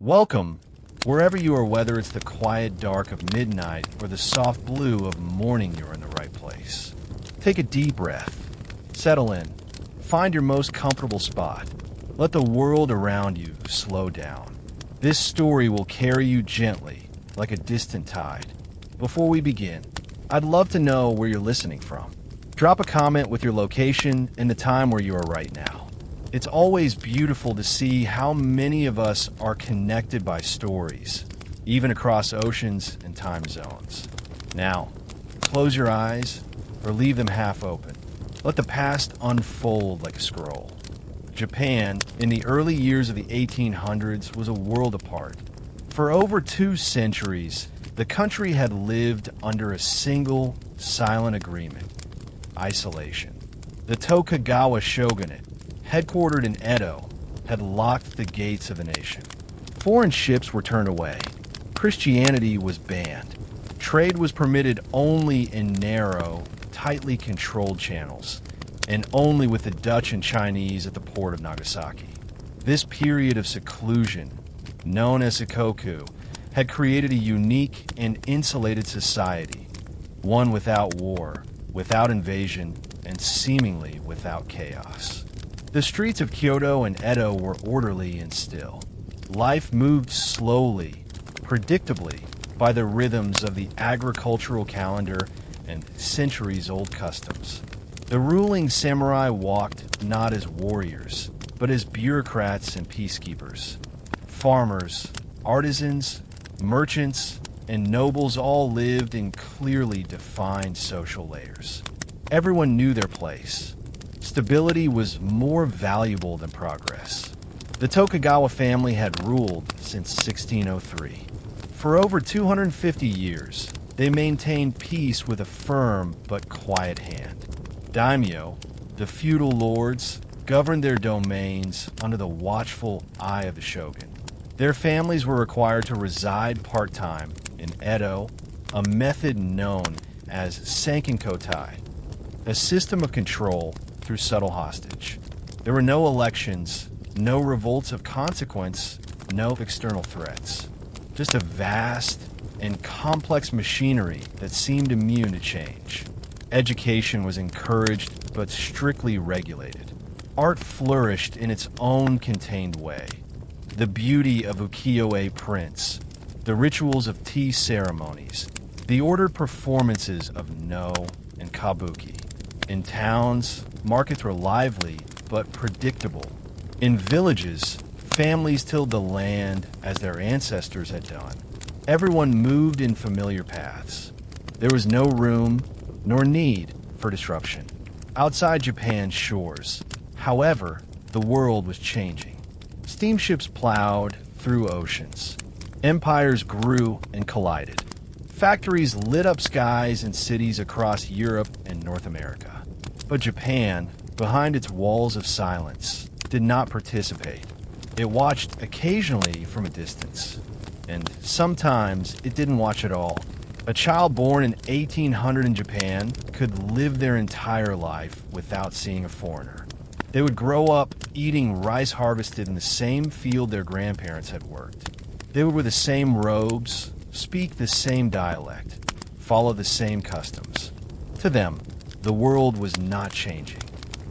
Welcome, wherever you are, whether it's the quiet dark of midnight or the soft blue of morning, you're in the right place. Take a deep breath, settle in, find your most comfortable spot. Let the world around you slow down. This story will carry you gently, like a distant tide. Before we begin, I'd love to know where you're listening from. Drop a comment with your location and the time where you are right now. It's always beautiful to see how many of us are connected by stories, even across oceans and time zones. Now, close your eyes or leave them half open. Let the past unfold like a scroll. Japan, in the early years of the 1800s, was a world apart. For over 2 centuries, the country had lived under a single, silent agreement: isolation. The Tokugawa shogunate, headquartered in Edo, had locked the gates of the nation. Foreign ships were turned away. Christianity was banned. Trade was permitted only in narrow, tightly controlled channels, and only with the Dutch and Chinese at the port of Nagasaki. This period of seclusion, known as Sakoku, had created a unique and insulated society, one without war, without invasion, and seemingly without chaos. The streets of Kyoto and Edo were orderly and still. Life moved slowly, predictably, by the rhythms of the agricultural calendar and centuries-old customs. The ruling samurai walked not as warriors, but as bureaucrats and peacekeepers. Farmers, artisans, merchants, and nobles all lived in clearly defined social layers. Everyone knew their place. Stability was more valuable than progress. The Tokugawa family had ruled since 1603. For over 250 years, they maintained peace with a firm but quiet hand. Daimyo, the feudal lords, governed their domains under the watchful eye of the shogun. Their families were required to reside part-time in Edo, a method known as Sankenkotai, a system of control through subtle hostage. There were no elections, no revolts of consequence, no external threats. Just a vast and complex machinery that seemed immune to change. Education was encouraged but strictly regulated. Art flourished in its own contained way. The beauty of ukiyo-e prints, the rituals of tea ceremonies, the ordered performances of no and kabuki. In towns, markets were lively but predictable. In villages, families tilled the land as their ancestors had done. Everyone moved in familiar paths. There was no room nor need for disruption outside Japan's shores. However, the world was changing. Steamships plowed through oceans. Empires grew and collided. Factories lit up skies and cities across Europe and North America. But Japan, behind its walls of silence, did not participate. It watched occasionally from a distance, and sometimes it didn't watch at all. A child born in 1800 in Japan could live their entire life without seeing a foreigner. They would grow up eating rice harvested in the same field their grandparents had worked. They would wear the same robes, speak the same dialect, follow the same customs. To them, the world was not changing.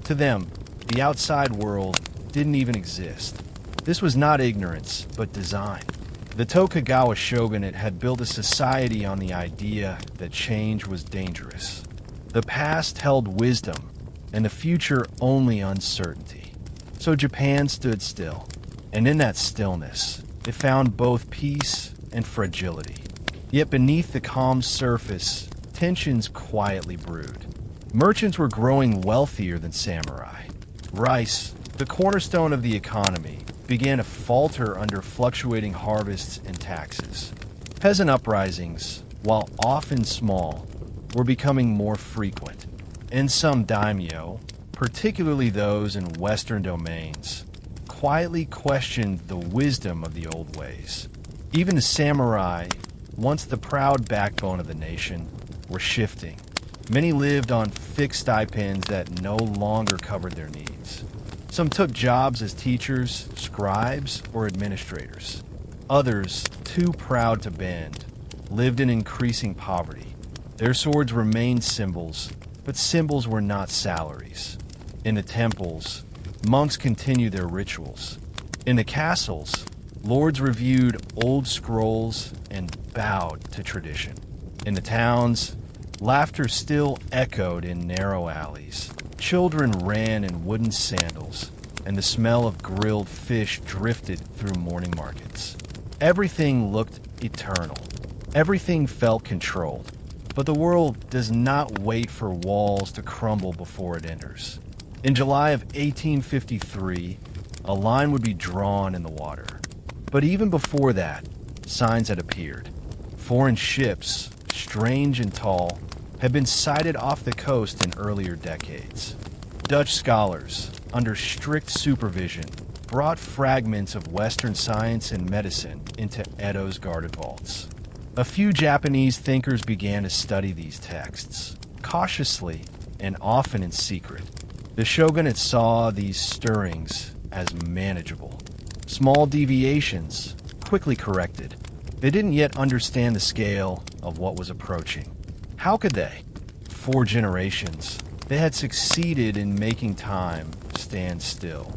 To them, the outside world didn't even exist. This was not ignorance, but design. The Tokugawa shogunate had built a society on the idea that change was dangerous. The past held wisdom, and the future only uncertainty. So Japan stood still, and in that stillness, it found both peace and fragility. Yet beneath the calm surface, tensions quietly brewed. Merchants were growing wealthier than samurai. Rice, the cornerstone of the economy, began to falter under fluctuating harvests and taxes. Peasant uprisings, while often small, were becoming more frequent. And some daimyo, particularly those in western domains, quietly questioned the wisdom of the old ways. Even the samurai, once the proud backbone of the nation, were shifting. Many lived on fixed stipends that no longer covered their needs. Some took jobs as teachers, scribes, or administrators. Others, too proud to bend, lived in increasing poverty. Their swords remained symbols, but symbols were not salaries. In the temples, monks continued their rituals. In the castles, lords reviewed old scrolls and bowed to tradition. In the towns, laughter still echoed in narrow alleys. Children ran in wooden sandals, and the smell of grilled fish drifted through morning markets. Everything looked eternal. Everything felt controlled. But the world does not wait for walls to crumble before it enters. In July of 1853, a line would be drawn in the water. But even before that, signs had appeared. Foreign ships, strange and tall, had been sighted off the coast in earlier decades. Dutch scholars, under strict supervision, brought fragments of Western science and medicine into Edo's guarded vaults. A few Japanese thinkers began to study these texts, cautiously and often in secret. The shogunate saw these stirrings as manageable. Small deviations, quickly corrected. They didn't yet understand the scale of what was approaching. How could they? 4 generations. They had succeeded in making time stand still.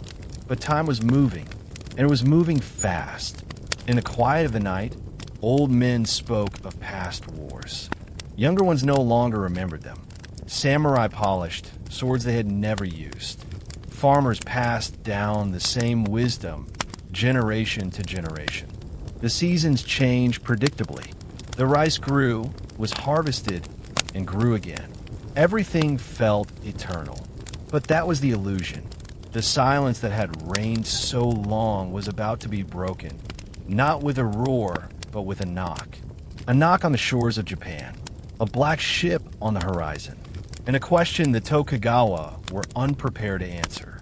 But time was moving, and it was moving fast. In the quiet of the night, old men spoke of past wars. Younger ones no longer remembered them. Samurai polished swords they had never used. Farmers passed down the same wisdom generation to generation. The seasons changed predictably. The rice grew, was harvested, and grew again. Everything felt eternal. But that was the illusion. The silence that had reigned so long was about to be broken, not with a roar, but with a knock. A knock on the shores of Japan, a black ship on the horizon, and a question the Tokugawa were unprepared to answer.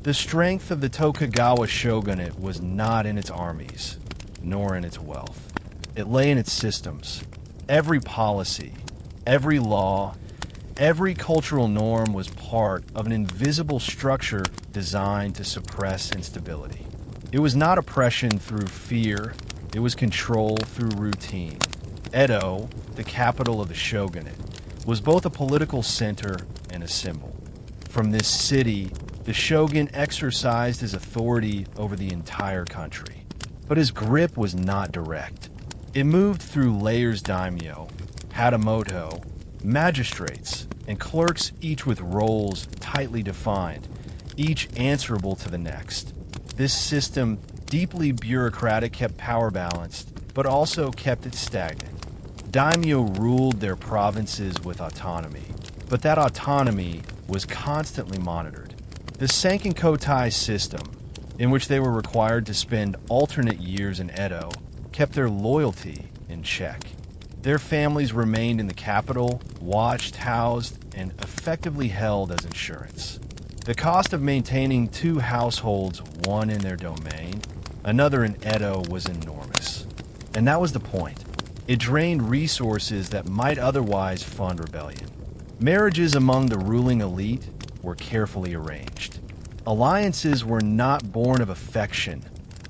The strength of the Tokugawa shogunate was not in its armies, nor in its wealth. It lay in its systems. Every policy, every law, every cultural norm was part of an invisible structure designed to suppress instability. It was not oppression through fear, it was control through routine. Edo, the capital of the shogunate, was both a political center and a symbol. From this city, the shogun exercised his authority over the entire country. But his grip was not direct. It moved through layers daimyo, hatamoto, magistrates, and clerks, each with roles tightly defined, each answerable to the next. This system, deeply bureaucratic, kept power balanced, but also kept it stagnant. Daimyo ruled their provinces with autonomy, but that autonomy was constantly monitored. The Senkin-Kotai system, in which they were required to spend alternate years in Edo, kept their loyalty in check. Their families remained in the capital, watched, housed, and effectively held as insurance. The cost of maintaining 2 households, one in their domain, another in Edo, was enormous. And that was the point. It drained resources that might otherwise fund rebellion. Marriages among the ruling elite were carefully arranged. Alliances were not born of affection,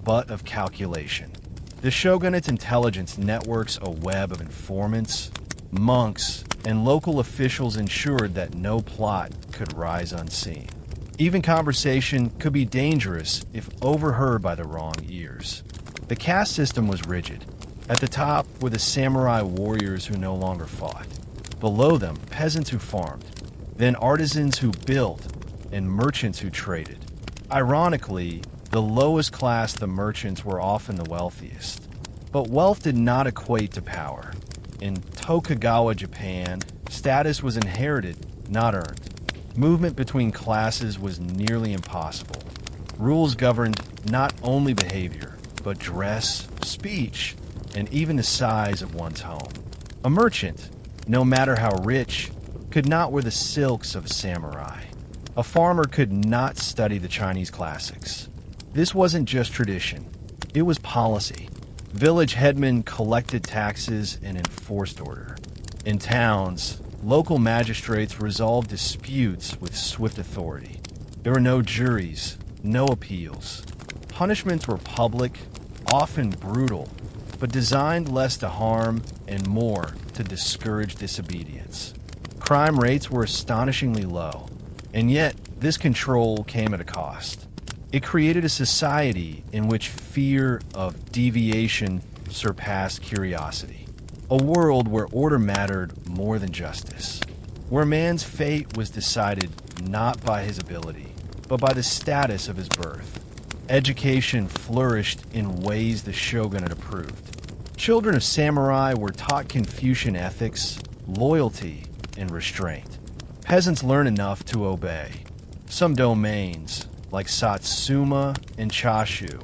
but of calculation. The shogunate's intelligence networks a web of informants, monks, and local officials ensured that no plot could rise unseen. Even conversation could be dangerous if overheard by the wrong ears. The caste system was rigid. At the top were the samurai warriors who no longer fought. Below them, peasants who farmed, then artisans who built, and merchants who traded. Ironically, the lowest class, the merchants, were often the wealthiest. But wealth did not equate to power. In Tokugawa Japan, status was inherited, not earned. Movement between classes was nearly impossible. Rules governed not only behavior, but dress, speech, and even the size of one's home. A merchant, no matter how rich, could not wear the silks of a samurai. A farmer could not study the Chinese classics. This wasn't just tradition. It was policy. Village headmen collected taxes and enforced order. In towns, local magistrates resolved disputes with swift authority. There were no juries, no appeals. Punishments were public, often brutal, but designed less to harm and more to discourage disobedience. Crime rates were astonishingly low, and yet this control came at a cost. It created a society in which fear of deviation surpassed curiosity. A world where order mattered more than justice. Where man's fate was decided not by his ability, but by the status of his birth. Education flourished in ways the shogunate approved. Children of samurai were taught Confucian ethics, loyalty, and restraint. Peasants learned enough to obey. Some domains, like Satsuma and Chashu,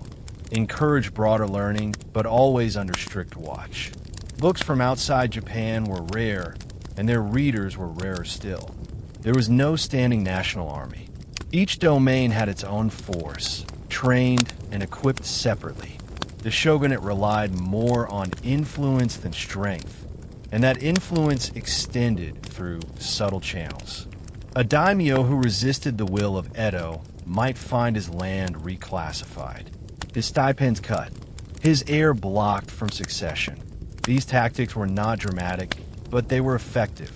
encouraged broader learning, but always under strict watch. Books from outside Japan were rare, and their readers were rarer still. There was no standing national army. Each domain had its own force, trained and equipped separately. The shogunate relied more on influence than strength, and that influence extended through subtle channels. A daimyo who resisted the will of Edo might find his land reclassified, his stipends cut, his heir blocked from succession. These tactics were not dramatic, but they were effective.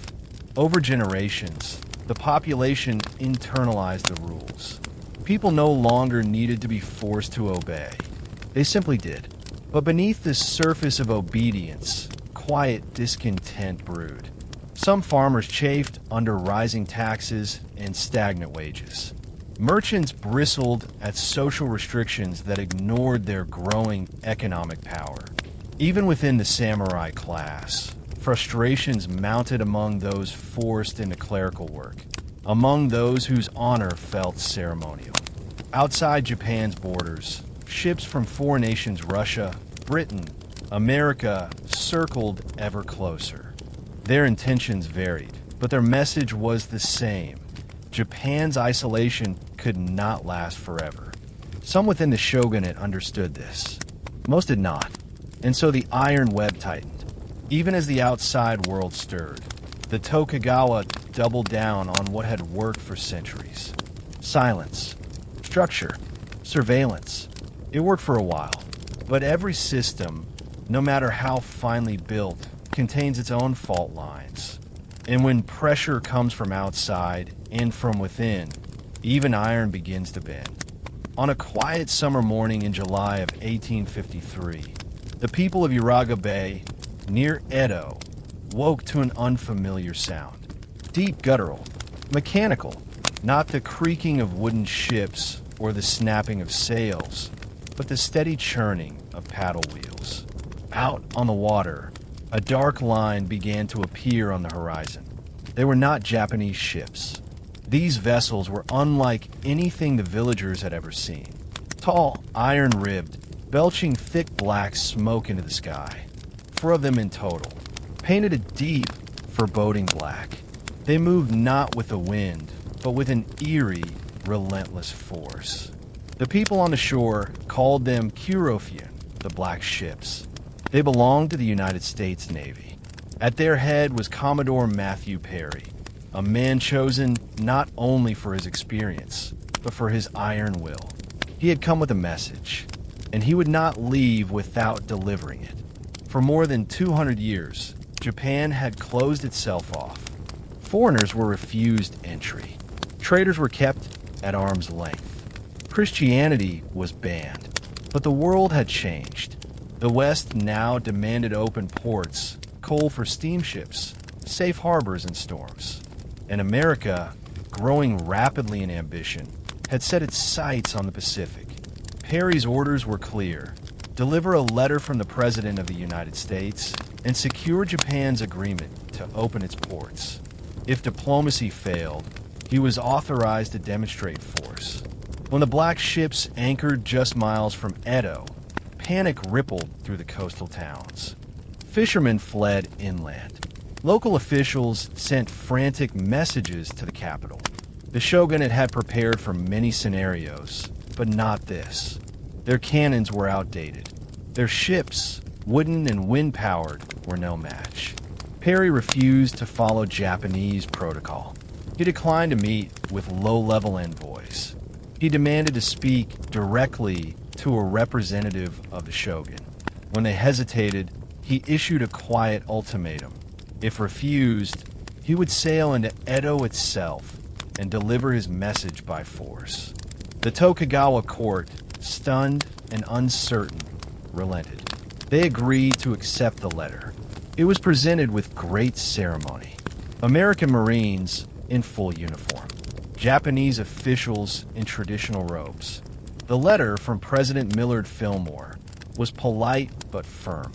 Over generations, the population internalized the rules. People no longer needed to be forced to obey. They simply did. But beneath this surface of obedience, quiet discontent brewed. Some farmers chafed under rising taxes and stagnant wages. Merchants bristled at social restrictions that ignored their growing economic power. Even within the samurai class, frustrations mounted among those forced into clerical work, among those whose honor felt ceremonial. Outside Japan's borders, ships from four nations, Russia, Britain, America, circled ever closer. Their intentions varied, but their message was the same. Japan's isolation could not last forever. Some within the shogunate understood this. Most did not, and so the iron web tightened. Even as the outside world stirred, the Tokugawa doubled down on what had worked for centuries. Silence, structure, surveillance. It worked for a while, but every system, no matter how finely built, contains its own fault lines. And when pressure comes from outside and from within, even iron begins to bend. On a quiet summer morning in July of 1853, the people of Uraga Bay, near Edo, woke to an unfamiliar sound. Deep guttural, mechanical, not the creaking of wooden ships or the snapping of sails, but the steady churning of paddle wheels. Out on the water, a dark line began to appear on the horizon. They were not Japanese ships. These vessels were unlike anything the villagers had ever seen. Tall, iron-ribbed, belching thick black smoke into the sky. 4 of them in total, painted a deep, foreboding black. They moved not with the wind, but with an eerie, relentless force. The people on the shore called them Kurofian, the black ships. They belonged to the United States Navy. At their head was Commodore Matthew Perry, a man chosen not only for his experience, but for his iron will. He had come with a message, and he would not leave without delivering it. For more than 200 years, Japan had closed itself off. Foreigners were refused entry. Traders were kept at arm's length. Christianity was banned, but the world had changed. The West now demanded open ports, coal for steamships, safe harbors in storms. And America, growing rapidly in ambition, had set its sights on the Pacific. Perry's orders were clear. Deliver a letter from the President of the United States and secure Japan's agreement to open its ports. If diplomacy failed, he was authorized to demonstrate force. When the black ships anchored just miles from Edo, panic rippled through the coastal towns. Fishermen fled inland. Local officials sent frantic messages to the capital. The shogunate had prepared for many scenarios, but not this. Their cannons were outdated. Their ships, wooden and wind-powered, were no match. Perry refused to follow Japanese protocol. He declined to meet with low-level envoys. He demanded to speak directly to a representative of the shogun. When they hesitated, he issued a quiet ultimatum. If refused, he would sail into Edo itself and deliver his message by force. The Tokugawa court, stunned and uncertain, relented. They agreed to accept the letter. It was presented with great ceremony. American Marines in full uniform. Japanese officials in traditional robes. The letter from President Millard Fillmore was polite but firm.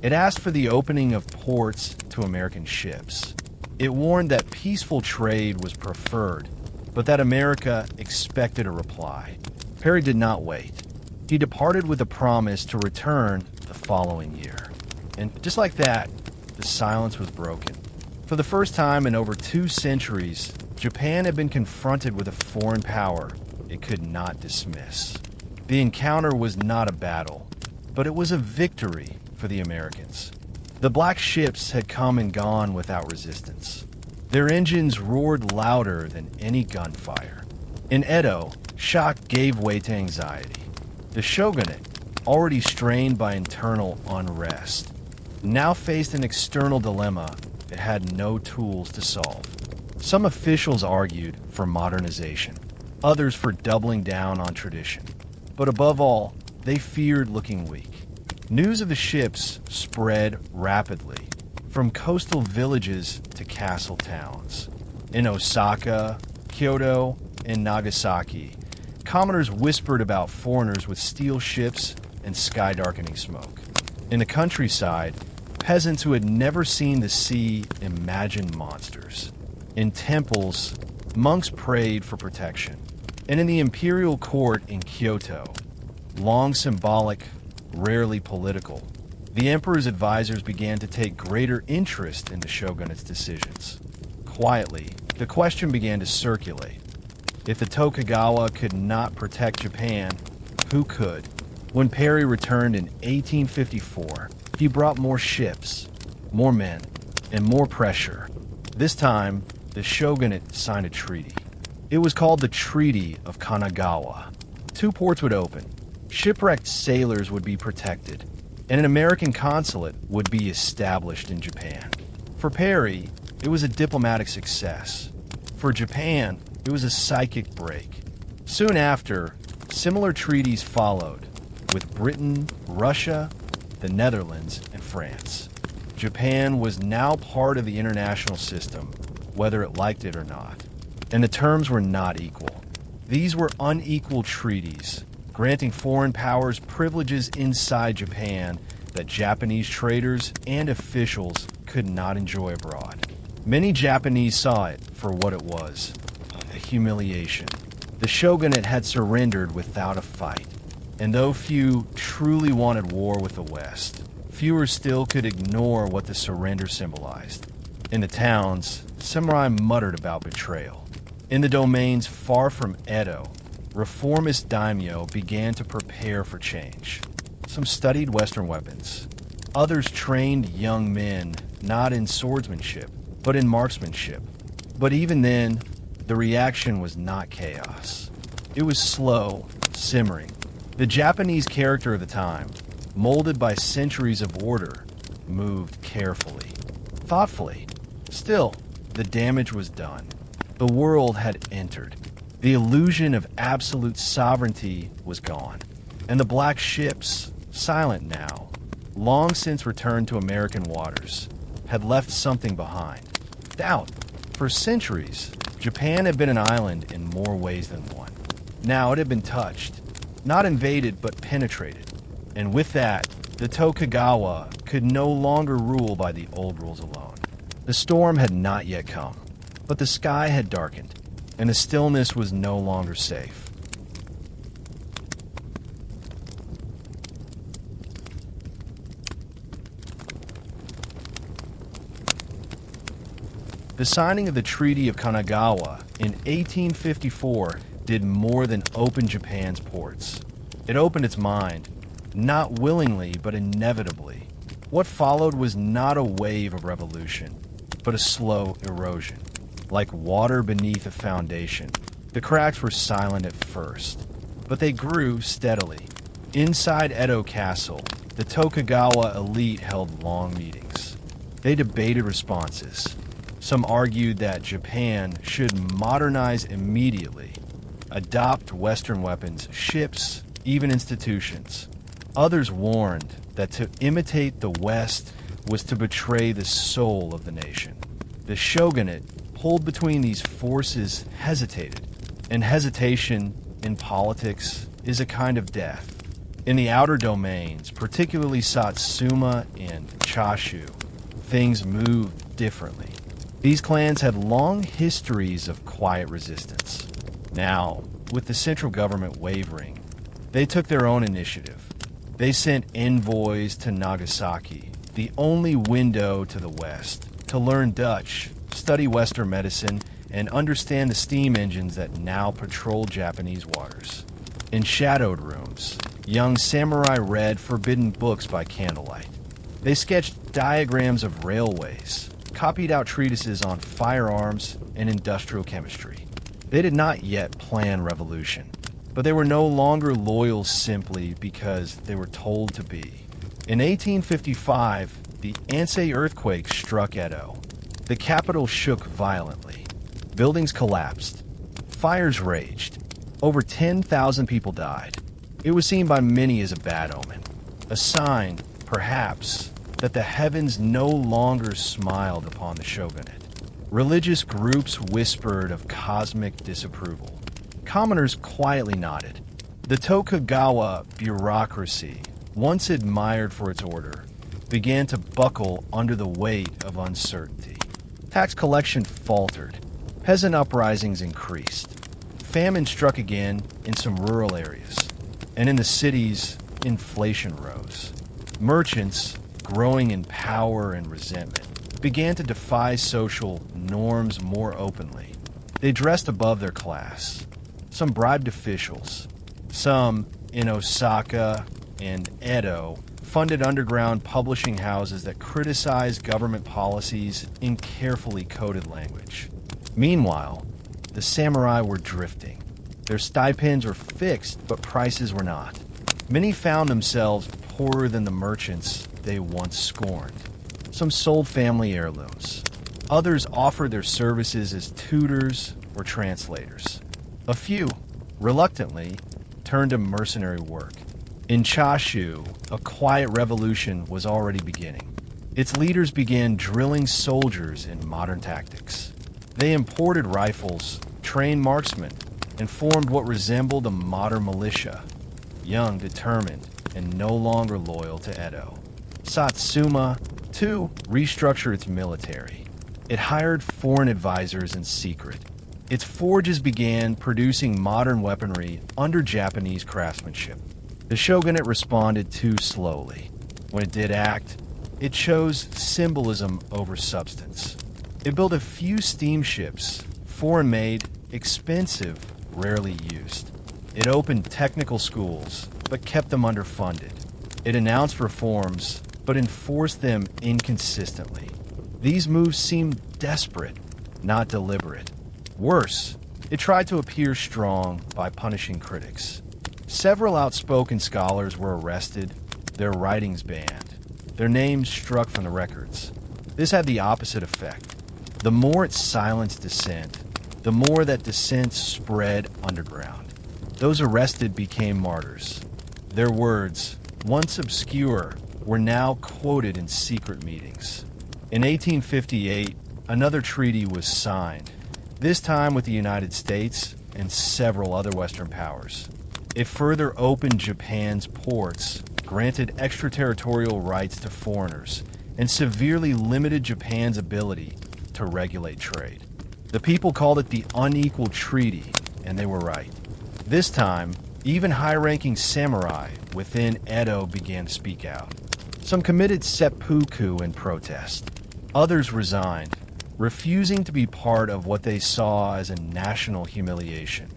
It asked for the opening of ports to American ships. It warned that peaceful trade was preferred, but that America expected a reply. Perry did not wait. He departed with a promise to return the following year. And just like that, the silence was broken. For the first time in over 2 centuries, Japan had been confronted with a foreign power it could not dismiss. The encounter was not a battle, but it was a victory for the Americans. The black ships had come and gone without resistance. Their engines roared louder than any gunfire. In Edo, shock gave way to anxiety. The shogunate, already strained by internal unrest, now faced an external dilemma it had no tools to solve. Some officials argued for modernization, others for doubling down on tradition. But above all, they feared looking weak. News of the ships spread rapidly, from coastal villages to castle towns. In Osaka, Kyoto, and Nagasaki, commoners whispered about foreigners with steel ships and sky-darkening smoke. In the countryside, peasants who had never seen the sea imagined monsters. In temples, monks prayed for protection. And in the imperial court in Kyoto, long symbolic, rarely political, the emperor's advisors began to take greater interest in the shogunate's decisions. Quietly, the question began to circulate. If the Tokugawa could not protect Japan, who could? When Perry returned in 1854, he brought more ships, more men, and more pressure. This time, the shogunate signed a treaty. It was called the Treaty of Kanagawa. 2 ports would open, shipwrecked sailors would be protected, and an American consulate would be established in Japan. For Perry, it was a diplomatic success. For Japan, it was a psychic break. Soon after, similar treaties followed, with Britain, Russia, the Netherlands, and France. Japan was now part of the international system, whether it liked it or not. And the terms were not equal. These were unequal treaties, granting foreign powers privileges inside Japan that Japanese traders and officials could not enjoy abroad. Many Japanese saw it for what it was, a humiliation. The shogunate had surrendered without a fight. And though few truly wanted war with the West, fewer still could ignore what the surrender symbolized. In the towns, samurai muttered about betrayal. In the domains far from Edo, reformist daimyo began to prepare for change. Some studied Western weapons. Others trained young men not in swordsmanship, but in marksmanship. But even then, the reaction was not chaos. It was slow, simmering. The Japanese character of the time, molded by centuries of order, moved carefully, thoughtfully. Still, the damage was done. The world had entered. The illusion of absolute sovereignty was gone. And the black ships, silent now, long since returned to American waters, had left something behind. Doubt. For centuries, Japan had been an island in more ways than one. Now it had been touched. Not invaded, but penetrated. And with that, the Tokugawa could no longer rule by the old rules alone. The storm had not yet come, but the sky had darkened, and the stillness was no longer safe. The signing of the Treaty of Kanagawa in 1854 did more than open Japan's ports. It opened its mind, not willingly but inevitably. What followed was not a wave of revolution, but a slow erosion. Like water beneath a foundation, the cracks were silent at first, but they grew steadily. Inside Edo Castle, the Tokugawa elite held long meetings. They debated responses. Some argued that Japan should modernize immediately, adopt Western weapons, ships, even institutions. Others warned that to imitate the West was to betray the soul of the nation. The shogunate, pulled between these forces, hesitated, and hesitation in politics is a kind of death. In the outer domains, particularly Satsuma and Chashu, things moved differently. These clans had long histories of quiet resistance. Now, with the central government wavering, they took their own initiative. They sent envoys to Nagasaki, the only window to the West, to learn Dutch, study Western medicine, and understand the steam engines that now patrol Japanese waters. In shadowed rooms, young samurai read forbidden books by candlelight. They sketched diagrams of railways, copied out treatises on firearms and industrial chemistry. They did not yet plan revolution, but they were no longer loyal simply because they were told to be. In 1855, the Ansei earthquake struck Edo. The capital shook violently. Buildings collapsed. Fires raged. Over 10,000 people died. It was seen by many as a bad omen, a sign, perhaps, that the heavens no longer smiled upon the shogunate. Religious groups whispered of cosmic disapproval. Commoners quietly nodded. The Tokugawa bureaucracy, once admired for its order, began to buckle under the weight of uncertainty. Tax collection faltered. Peasant uprisings increased. Famine struck again in some rural areas. And in the cities, inflation rose. Merchants, growing in power and resentment, began to defy social norms more openly. They dressed above their class. Some bribed officials. Some, in Osaka and Edo, funded underground publishing houses that criticized government policies in carefully coded language. Meanwhile, the samurai were drifting. Their stipends were fixed, but prices were not. Many found themselves poorer than the merchants they once scorned. Some sold family heirlooms. Others offered their services as tutors or translators. A few, reluctantly, turned to mercenary work. In Chashu, a quiet revolution was already beginning. Its leaders began drilling soldiers in modern tactics. They imported rifles, trained marksmen, and formed what resembled a modern militia, young, determined, and no longer loyal to Edo. Satsuma, too, restructured its military. It hired foreign advisors in secret. Its forges began producing modern weaponry under Japanese craftsmanship. The shogunate responded too slowly. When it did act, it chose symbolism over substance. It built a few steamships, foreign-made, expensive, rarely used. It opened technical schools, but kept them underfunded. It announced reforms, but enforced them inconsistently. These moves seemed desperate, not deliberate. Worse, it tried to appear strong by punishing critics. Several outspoken scholars were arrested, their writings banned, their names struck from the records. This had the opposite effect. The more it silenced dissent, the more that dissent spread underground. Those arrested became martyrs. Their words, once obscure, were now quoted in secret meetings. In 1858, another treaty was signed, this time with the United States and several other Western powers. It further opened Japan's ports, granted extraterritorial rights to foreigners, and severely limited Japan's ability to regulate trade. The people called it the Unequal Treaty, and they were right. This time, even high-ranking samurai within Edo began to speak out. Some committed seppuku in protest. Others resigned, refusing to be part of what they saw as a national humiliation.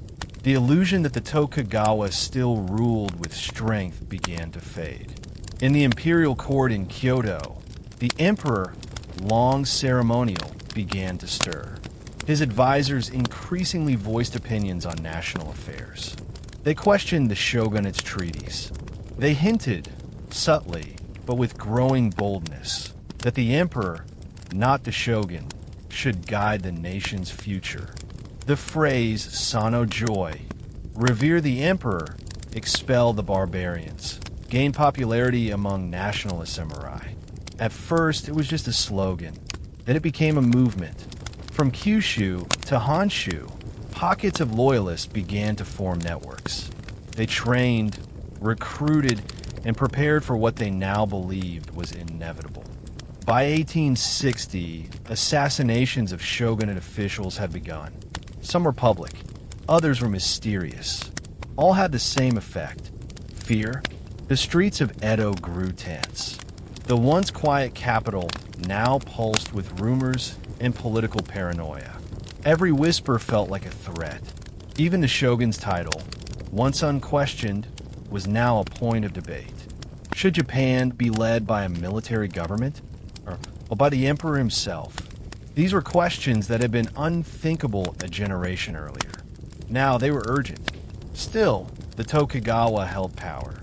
The illusion that the Tokugawa still ruled with strength began to fade. In the imperial court in Kyoto, the emperor, long ceremonial, began to stir. His advisors increasingly voiced opinions on national affairs. They questioned the shogunate's treaties. They hinted, subtly, but with growing boldness, that the emperor, not the shogun, should guide the nation's future. The phrase Sano Joy, revere the emperor, expel the barbarians, gained popularity among nationalist samurai. At first, it was just a slogan. Then it became a movement. From Kyushu to Honshu, pockets of loyalists began to form networks. They trained, recruited, and prepared for what they now believed was inevitable. By 1860, assassinations of shogunate officials had begun. Some were public, others were mysterious. All had the same effect: fear. The streets of Edo grew tense. The once quiet capital now pulsed with rumors and political paranoia. Every whisper felt like a threat. Even the shogun's title, once unquestioned, was now a point of debate. Should Japan be led by a military government, or by the emperor himself? These were questions that had been unthinkable a generation earlier. Now they were urgent. Still, the Tokugawa held power.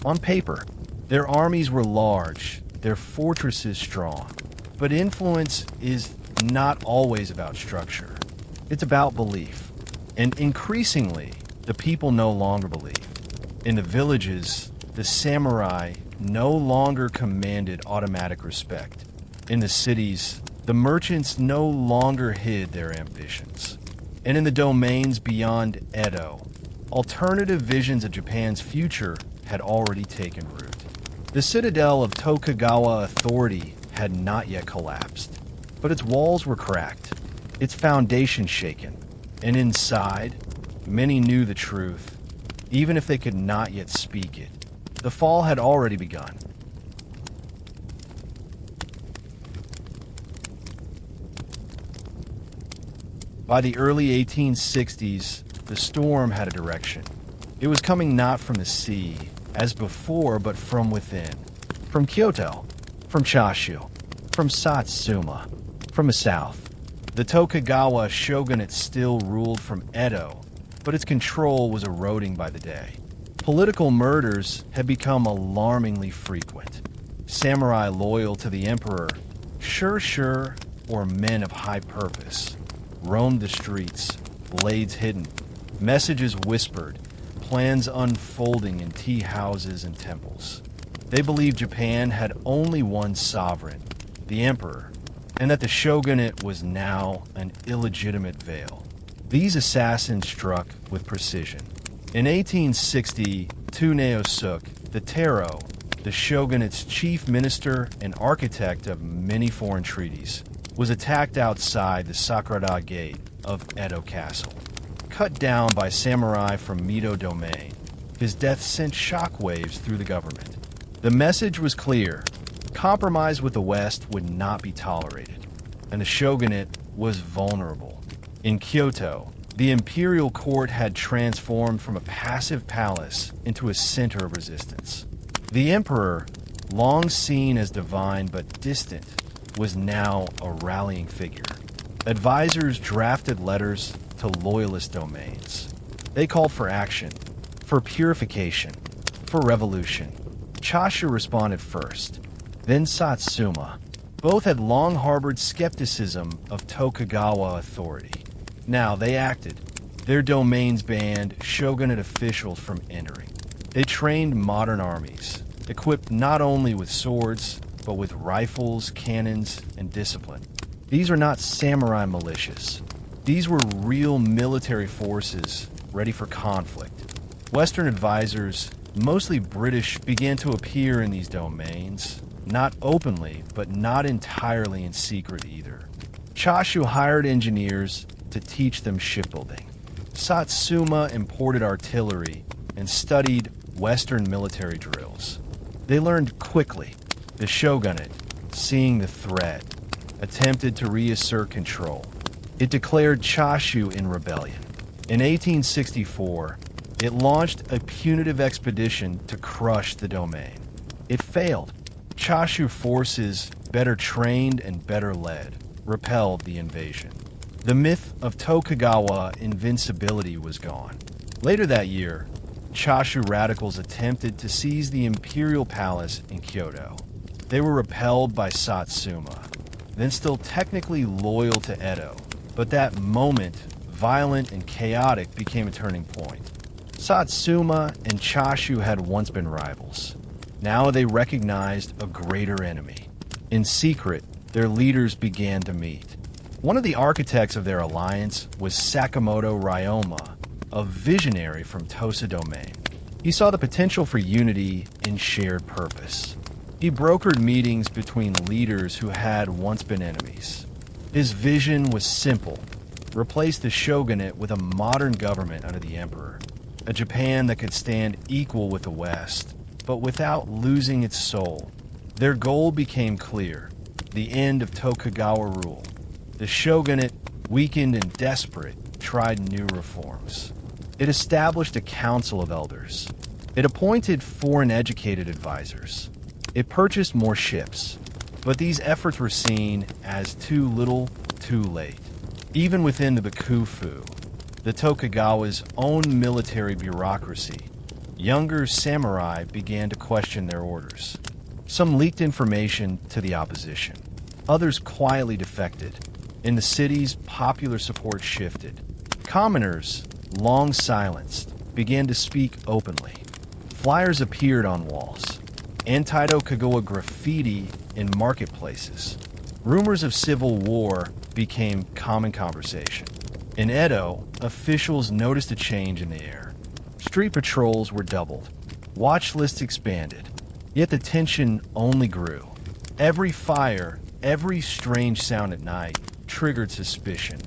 On paper, their armies were large, their fortresses strong. But influence is not always about structure. It's about belief. And increasingly, the people no longer believed. In the villages, the samurai no longer commanded automatic respect. In the cities, the merchants no longer hid their ambitions. And in the domains beyond Edo, alternative visions of Japan's future had already taken root. The citadel of Tokugawa authority had not yet collapsed, but its walls were cracked, its foundation shaken, and inside, many knew the truth, even if they could not yet speak it. The fall had already begun. By the early 1860s, the storm had a direction. It was coming not from the sea, as before, but from within. From Kyoto, from Chashu, from Satsuma, from the south. The Tokugawa shogunate still ruled from Edo, but its control was eroding by the day. Political murders had become alarmingly frequent. Samurai loyal to the emperor, sure, or men of high purpose, roamed the streets, blades hidden, messages whispered, plans unfolding in tea houses and temples. They believed Japan had only one sovereign, the emperor, and that the shogunate was now an illegitimate veil. These assassins struck with precision. In 1860, Tsuneyosuke, the Taro, the shogunate's chief minister and architect of many foreign treaties, was attacked outside the Sakurada Gate of Edo Castle. Cut down by samurai from Mito Domain, his death sent shockwaves through the government. The message was clear: compromise with the West would not be tolerated, and the shogunate was vulnerable. In Kyoto, the imperial court had transformed from a passive palace into a center of resistance. The emperor, long seen as divine but distant, was now a rallying figure. Advisors drafted letters to loyalist domains. They called for action, for purification, for revolution. Chashu responded first, then Satsuma. Both had long harbored skepticism of Tokugawa authority. Now they acted. Their domains banned shogunate officials from entering. They trained modern armies, equipped not only with swords, but with rifles, cannons, and discipline. These are not samurai militias. These were real military forces ready for conflict. Western advisors, mostly British, began to appear in these domains, not openly, but not entirely in secret either. Chashu hired engineers to teach them shipbuilding. Satsuma imported artillery and studied Western military drills. They learned quickly. The shogunate, seeing the threat, attempted to reassert control. It declared Chashu in rebellion. In 1864, it launched a punitive expedition to crush the domain. It failed. Choshu forces, better trained and better led, repelled the invasion. The myth of Tokugawa invincibility was gone. Later that year, Choshu radicals attempted to seize the imperial palace in Kyoto. They were repelled by Satsuma, then still technically loyal to Edo. But that moment, violent and chaotic, became a turning point. Satsuma and Choshu had once been rivals. Now they recognized a greater enemy. In secret, their leaders began to meet. One of the architects of their alliance was Sakamoto Ryoma, a visionary from Tosa Domain. He saw the potential for unity in shared purpose. He brokered meetings between leaders who had once been enemies. His vision was simple: replace the shogunate with a modern government under the emperor, a Japan that could stand equal with the West, but without losing its soul. Their goal became clear: the end of Tokugawa rule. The shogunate, weakened and desperate, tried new reforms. It established a council of elders. It appointed foreign-educated advisors. It purchased more ships, but these efforts were seen as too little, too late. Even within the Bakufu, the Tokugawa's own military bureaucracy, younger samurai began to question their orders. Some leaked information to the opposition. Others quietly defected. In the cities, popular support shifted. Commoners, long silenced, began to speak openly. Flyers appeared on walls. Anti-Tokugawa graffiti in marketplaces. Rumors of civil war became common conversation. In Edo, officials noticed a change in the air. Street patrols were doubled. Watch lists expanded. Yet the tension only grew. Every fire, every strange sound at night triggered suspicion.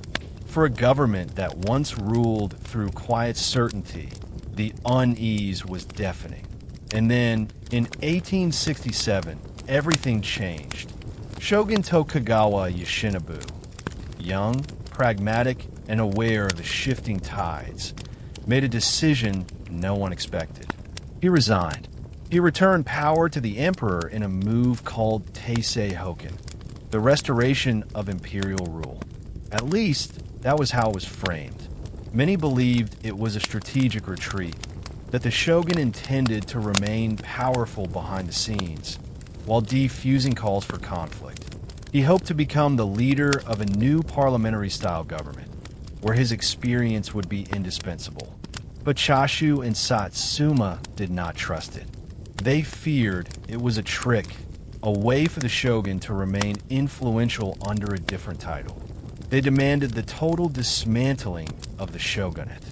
For a government that once ruled through quiet certainty, the unease was deafening. And then, in 1867, everything changed. Shogun Tokugawa Yoshinobu, young, pragmatic, and aware of the shifting tides, made a decision no one expected. He resigned. He returned power to the emperor in a move called Teisei Hoken, the restoration of imperial rule. At least, that was how it was framed. Many believed it was a strategic retreat, that the shogun intended to remain powerful behind the scenes, while defusing calls for conflict. He hoped to become the leader of a new parliamentary-style government, where his experience would be indispensable. But Choshu and Satsuma did not trust it. They feared it was a trick, a way for the shogun to remain influential under a different title. They demanded the total dismantling of the shogunate,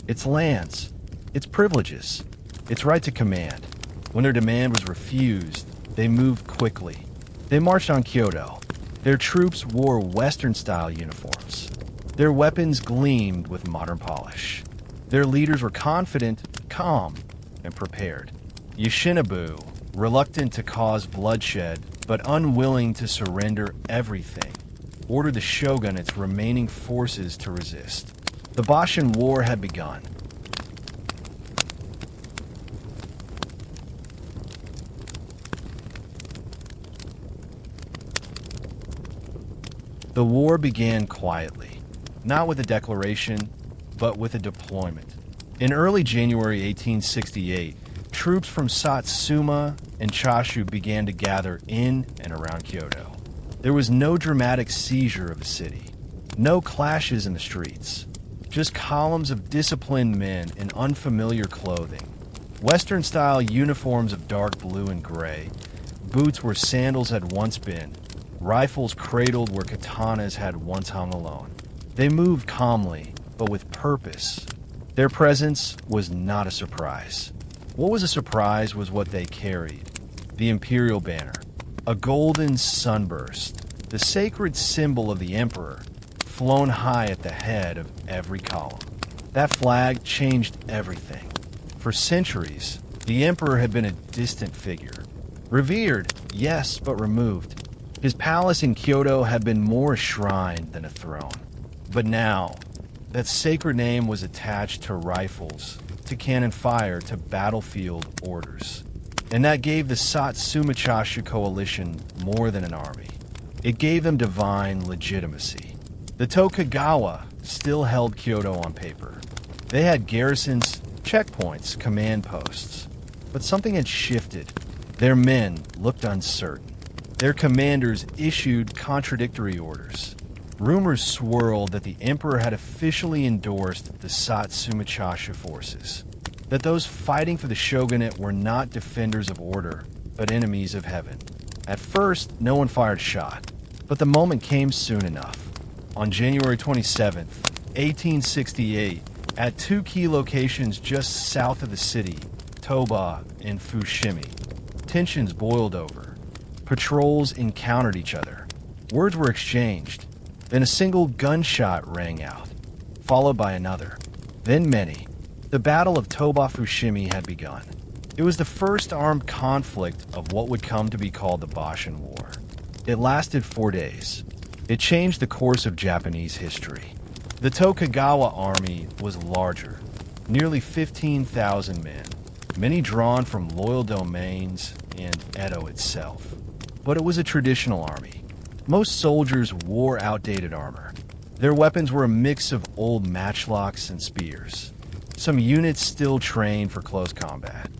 its lands, its privileges, its right to command. When their demand was refused, they moved quickly. They marched on Kyoto. Their troops wore Western-style uniforms. Their weapons gleamed with modern polish. Their leaders were confident, calm, and prepared. Yoshinobu, reluctant to cause bloodshed, but unwilling to surrender everything, ordered the shogunate's remaining forces to resist. The Boshin War had begun. The war began quietly, not with a declaration, but with a deployment. In early January 1868, troops from Satsuma and Choshu began to gather in and around Kyoto. There was no dramatic seizure of the city, no clashes in the streets, just columns of disciplined men in unfamiliar clothing, Western-style uniforms of dark blue and gray, boots where sandals had once been, rifles cradled where katanas had once hung alone. They moved calmly, but with purpose. Their presence was not a surprise. What was a surprise was what they carried: the imperial banner, a golden sunburst, the sacred symbol of the emperor, flown high at the head of every column. That flag changed everything. For centuries, the emperor had been a distant figure. Revered, yes, but removed. His palace in Kyoto had been more a shrine than a throne. But now, That sacred name was attached to rifles, to cannon fire, to battlefield orders. And that gave the Satsuma-Chashu coalition more than an army. It gave them divine legitimacy. The Tokugawa still held Kyoto on paper. They had garrisons, checkpoints, command posts. But something had shifted. Their men looked uncertain. Their commanders issued contradictory orders. Rumors swirled that the emperor had officially endorsed the Satsuma-Chashu forces, that those fighting for the shogunate were not defenders of order, but enemies of heaven. At first, no one fired a shot, but the moment came soon enough. On January 27, 1868, at two key locations just south of the city, Toba and Fushimi, tensions boiled over. Patrols encountered each other. Words were exchanged. Then a single gunshot rang out, followed by another, then many. The Battle of Toba-Fushimi had begun. It was the first armed conflict of what would come to be called the Boshin War. It lasted 4 days. It changed the course of Japanese history. The Tokugawa army was larger, nearly 15,000 men, many drawn from loyal domains and Edo itself. But it was a traditional army. Most soldiers wore outdated armor. Their weapons were a mix of old matchlocks and spears. Some units still trained for close combat.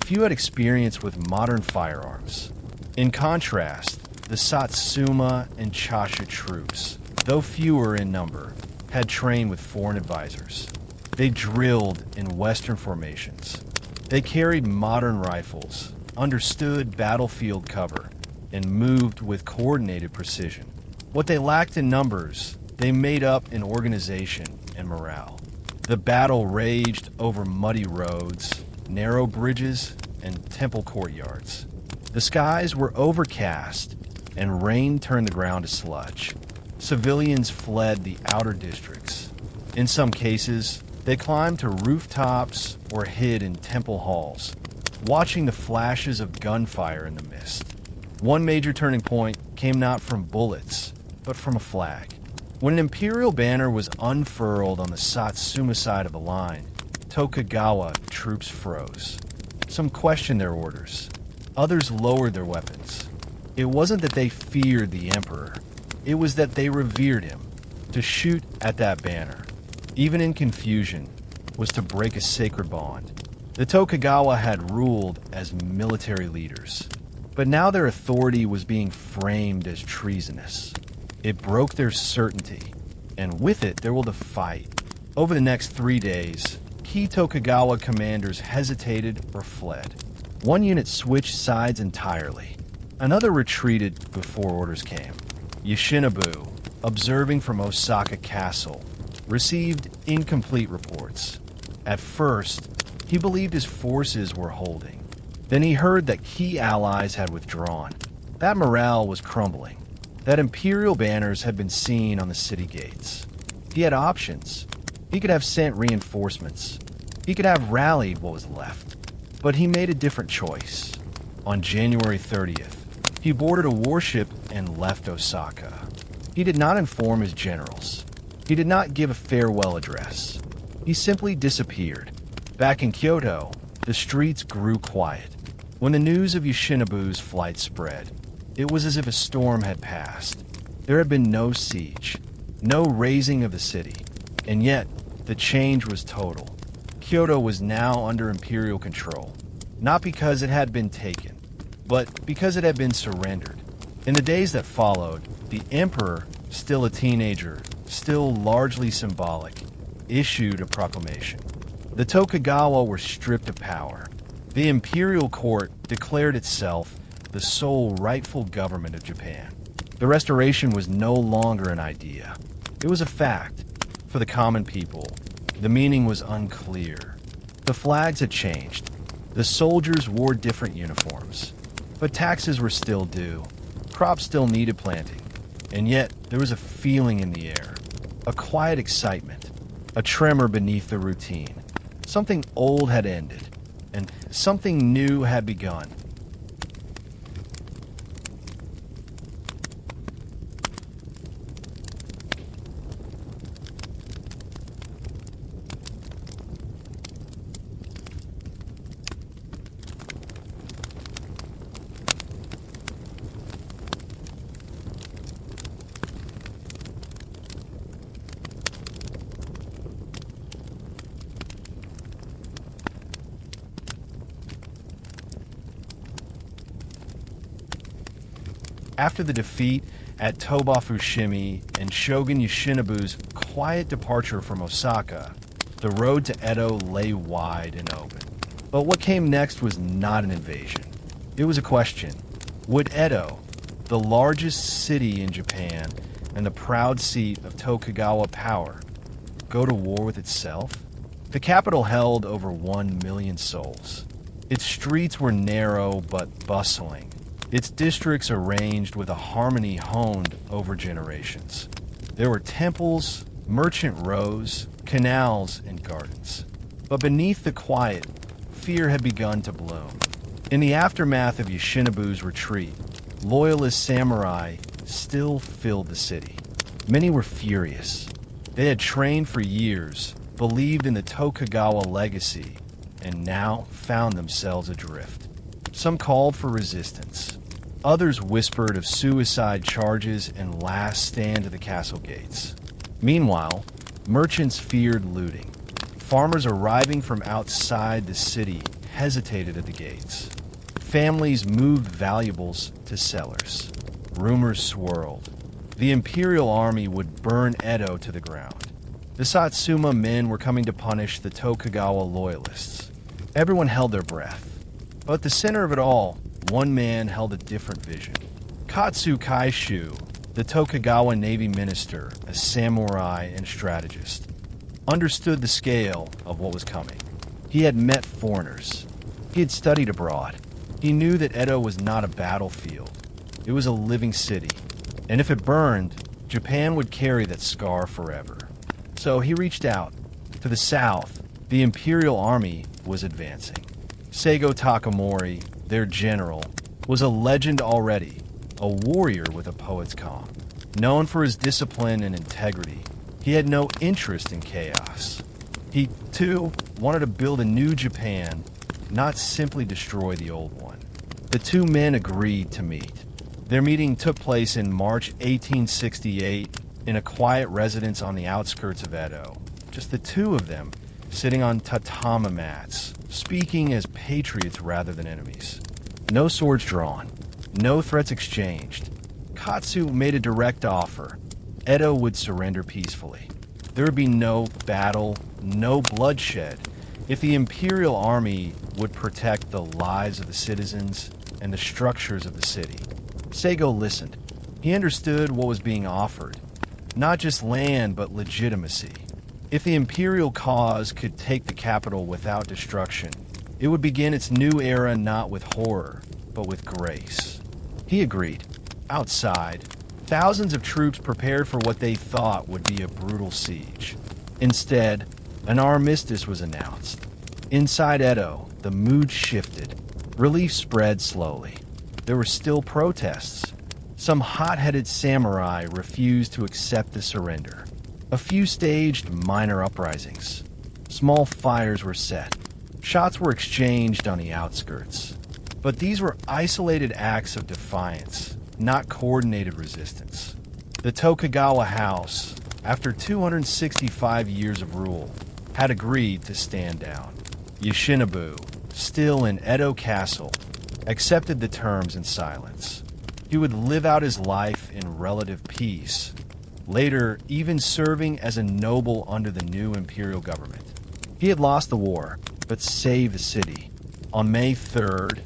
Few had experience with modern firearms. In contrast, the Satsuma and Chashu troops, though fewer in number, had trained with foreign advisors. They drilled in Western formations. They carried modern rifles, understood battlefield cover, and moved with coordinated precision. What they lacked in numbers, they made up in organization and morale. The battle raged over muddy roads, narrow bridges, and temple courtyards. The skies were overcast, and rain turned the ground to sludge. Civilians fled the outer districts. In some cases, they climbed to rooftops or hid in temple halls, watching the flashes of gunfire in the mist. One major turning point came not from bullets, but from a flag. When an imperial banner was unfurled on the Satsuma side of the line, Tokugawa troops froze. Some questioned their orders. Others lowered their weapons. It wasn't that they feared the emperor. It was that they revered him. To shoot at that banner, even in confusion, was to break a sacred bond. The Tokugawa had ruled as military leaders. But now their authority was being framed as treasonous. It broke their certainty, and with it there will the fight. Over the next 3 days, key Tokugawa commanders hesitated or fled. One unit switched sides entirely. Another retreated before orders came. Yoshinobu, observing from Osaka Castle, received incomplete reports. At first, he believed his forces were holding. Then he heard that key allies had withdrawn. That morale was crumbling. That imperial banners had been seen on the city gates. He had options. He could have sent reinforcements. He could have rallied what was left. But he made a different choice. On January 30th, he boarded a warship and left Osaka. He did not inform his generals. He did not give a farewell address. He simply disappeared. Back in Kyoto, the streets grew quiet. When the news of Yoshinobu's flight spread, it was as if a storm had passed. There had been no siege, no razing of the city, and yet the change was total. Kyoto was now under imperial control, not because it had been taken, but because it had been surrendered. In the days that followed, the emperor, still a teenager, still largely symbolic, issued a proclamation. The Tokugawa were stripped of power. The imperial court declared itself the sole rightful government of Japan. The restoration was no longer an idea. It was a fact. For the common people, the meaning was unclear. The flags had changed. The soldiers wore different uniforms. But taxes were still due. Crops still needed planting. And yet, there was a feeling in the air. A quiet excitement. A tremor beneath the routine. Something old had ended. And something new had begun. After the defeat at Toba-Fushimi and Shogun Yoshinobu's quiet departure from Osaka, the road to Edo lay wide and open. But what came next was not an invasion. It was a question. Would Edo, the largest city in Japan and the proud seat of Tokugawa power, go to war with itself? The capital held over 1 million souls. Its streets were narrow but bustling, its districts arranged with a harmony honed over generations. There were temples, merchant rows, canals, and gardens. But beneath the quiet, fear had begun to bloom. In the aftermath of Yoshinobu's retreat, loyalist samurai still filled the city. Many were furious. They had trained for years, believed in the Tokugawa legacy, and now found themselves adrift. Some called for resistance. Others whispered of suicide charges and last stand at the castle gates. Meanwhile, merchants feared looting. Farmers arriving from outside the city hesitated at the gates. Families moved valuables to cellars. Rumors swirled. The imperial army would burn Edo to the ground. The Satsuma men were coming to punish the Tokugawa loyalists. Everyone held their breath. But at the center of it all, one man held a different vision. Katsu Kaishu, the Tokugawa Navy minister, a samurai and strategist, understood the scale of what was coming. He had met foreigners. He had studied abroad. He knew that Edo was not a battlefield. It was a living city. And if it burned, Japan would carry that scar forever. So he reached out. To the south, the Imperial Army was advancing. Seigo Takamori, their general, was a legend already, a warrior with a poet's calm. Known for his discipline and integrity, he had no interest in chaos. He, too, wanted to build a new Japan, not simply destroy the old one. The two men agreed to meet. Their meeting took place in March 1868 in a quiet residence on the outskirts of Edo. Just the two of them, sitting on tatami mats, speaking as patriots rather than enemies. No swords drawn, no threats exchanged. Katsu made a direct offer. Edo would surrender peacefully. There would be no battle, no bloodshed, if the Imperial Army would protect the lives of the citizens and the structures of the city. Seigo listened. He understood what was being offered. Not just land, but legitimacy. If the imperial cause could take the capital without destruction, it would begin its new era not with horror, but with grace. He agreed. Outside, thousands of troops prepared for what they thought would be a brutal siege. Instead, an armistice was announced. Inside Edo, the mood shifted. Relief spread slowly. There were still protests. Some hot-headed samurai refused to accept the surrender. A few staged minor uprisings. Small fires were set. Shots were exchanged on the outskirts. But these were isolated acts of defiance, not coordinated resistance. The Tokugawa house, after 265 years of rule, had agreed to stand down. Yoshinobu, still in Edo Castle, accepted the terms in silence. He would live out his life in relative peace, later even serving as a noble under the new imperial government. He had lost the war, but saved the city. On May 3rd,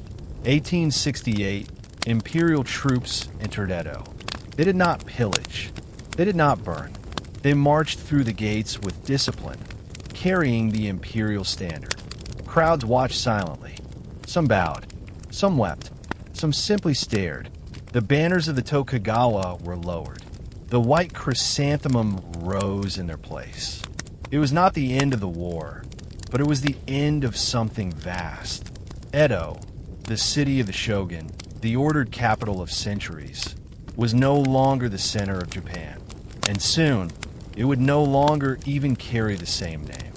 1868, imperial troops entered Edo. They did not pillage. They did not burn. They marched through the gates with discipline, carrying the imperial standard. Crowds watched silently. Some bowed. Some wept. Some simply stared. The banners of the Tokugawa were lowered. The white chrysanthemum rose in their place. It was not the end of the war, but it was the end of something vast. Edo, the city of the shogun, the ordered capital of centuries, was no longer the center of Japan, and soon it would no longer even carry the same name.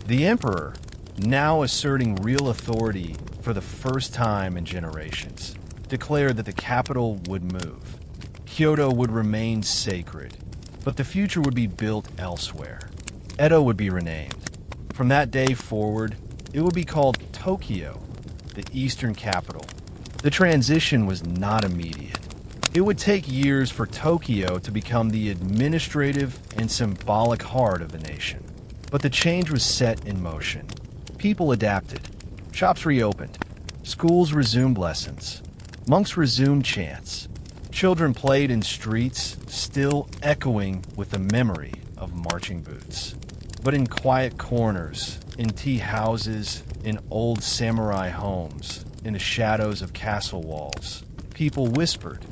The emperor, now asserting real authority for the first time in generations, declared that the capital would move. Kyoto would remain sacred, but the future would be built elsewhere. Edo would be renamed. From that day forward, it would be called Tokyo, the eastern capital. The transition was not immediate. It would take years for Tokyo to become the administrative and symbolic heart of the nation. But the change was set in motion. People adapted. Shops reopened. Schools resumed lessons. Monks resumed chants. Children played in streets, still echoing with the memory of marching boots. But in quiet corners, in tea houses, in old samurai homes, in the shadows of castle walls, people whispered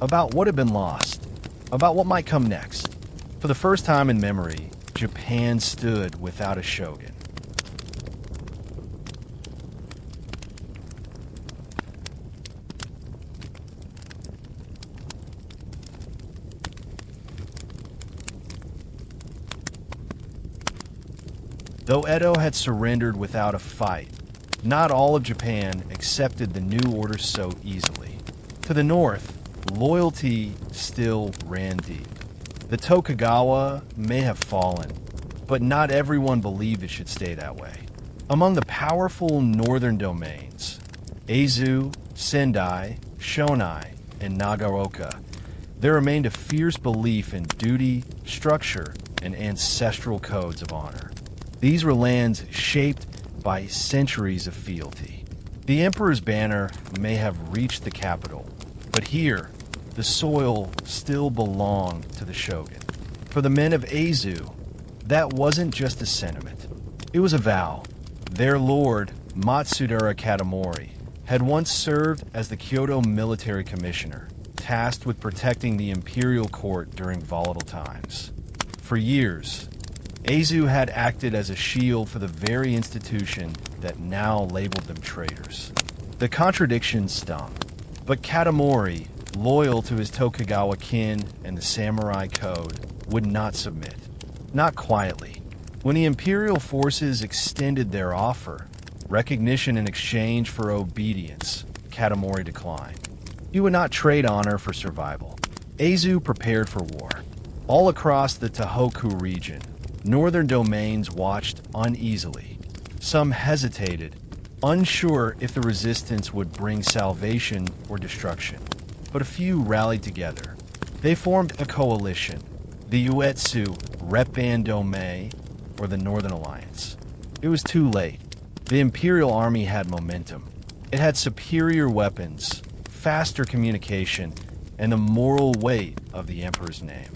about what had been lost, about what might come next. For the first time in memory, Japan stood without a shogun. Though Edo had surrendered without a fight, not all of Japan accepted the new order so easily. To the north, loyalty still ran deep. The Tokugawa may have fallen, but not everyone believed it should stay that way. Among the powerful northern domains, Aizu, Sendai, Shonai, and Nagaoka, there remained a fierce belief in duty, structure, and ancestral codes of honor. These were lands shaped by centuries of fealty. The emperor's banner may have reached the capital, but here, the soil still belonged to the shogun. For the men of Aizu, that wasn't just a sentiment. It was a vow. Their lord, Matsudara Katamori, had once served as the Kyoto military commissioner, tasked with protecting the imperial court during volatile times. For years, Aizu had acted as a shield for the very institution that now labeled them traitors. The contradiction stung, but Katamori, loyal to his Tokugawa kin and the samurai code, would not submit. Not quietly. When the imperial forces extended their offer, recognition in exchange for obedience, Katamori declined. He would not trade honor for survival. Aizu prepared for war. All across the Tohoku region, northern domains watched uneasily. Some hesitated, unsure if the resistance would bring salvation or destruction. But a few rallied together. They formed a coalition, the Uetsu Reppan Domei, or the Northern Alliance. It was too late. The Imperial Army had momentum. It had superior weapons, faster communication, and the moral weight of the Emperor's name.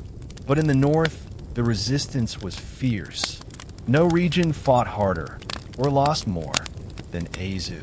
But in the north, the resistance was fierce. No region fought harder or lost more than Aizu.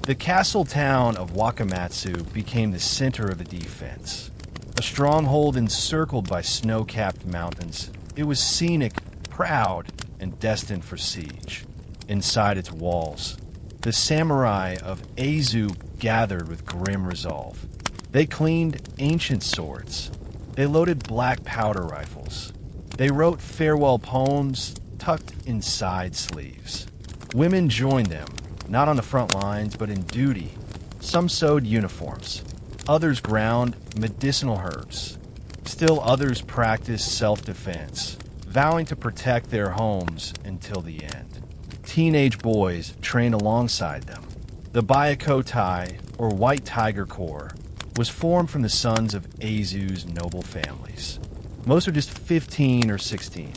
The castle town of Wakamatsu became the center of the defense. A stronghold encircled by snow-capped mountains, it was scenic, proud, and destined for siege. Inside its walls, the samurai of Aizu gathered with grim resolve. They cleaned ancient swords. They loaded black powder rifles. They wrote farewell poems tucked inside sleeves. Women joined them, not on the front lines, but in duty. Some sewed uniforms. Others ground medicinal herbs. Still others practiced self-defense, vowing to protect their homes until the end. Teenage boys trained alongside them. The Byakutai, or White Tiger Corps, was formed from the sons of Aizu's noble families. Most were just 15 or 16.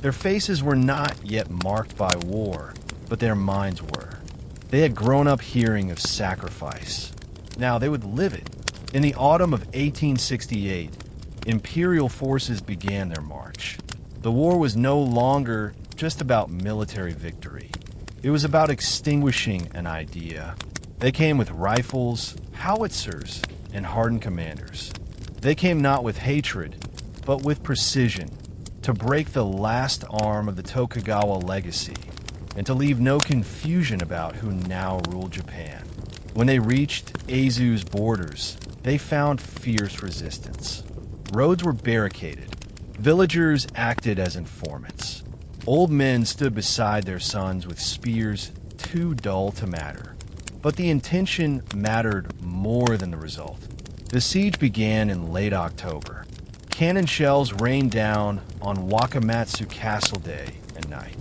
Their faces were not yet marked by war, but their minds were. They had grown up hearing of sacrifice. Now they would live it. In the autumn of 1868, Imperial forces began their march. The war was no longer just about military victory. It was about extinguishing an idea. They came with rifles, howitzers, and hardened commanders. They came not with hatred, but with precision, to break the last arm of the Tokugawa legacy, and to leave no confusion about who now ruled Japan. When they reached Aizu's borders, they found fierce resistance. Roads were barricaded. Villagers acted as informants. Old men stood beside their sons with spears too dull to matter. But the intention mattered more than the result. The siege began in late October. Cannon shells rained down on Wakamatsu Castle day and night.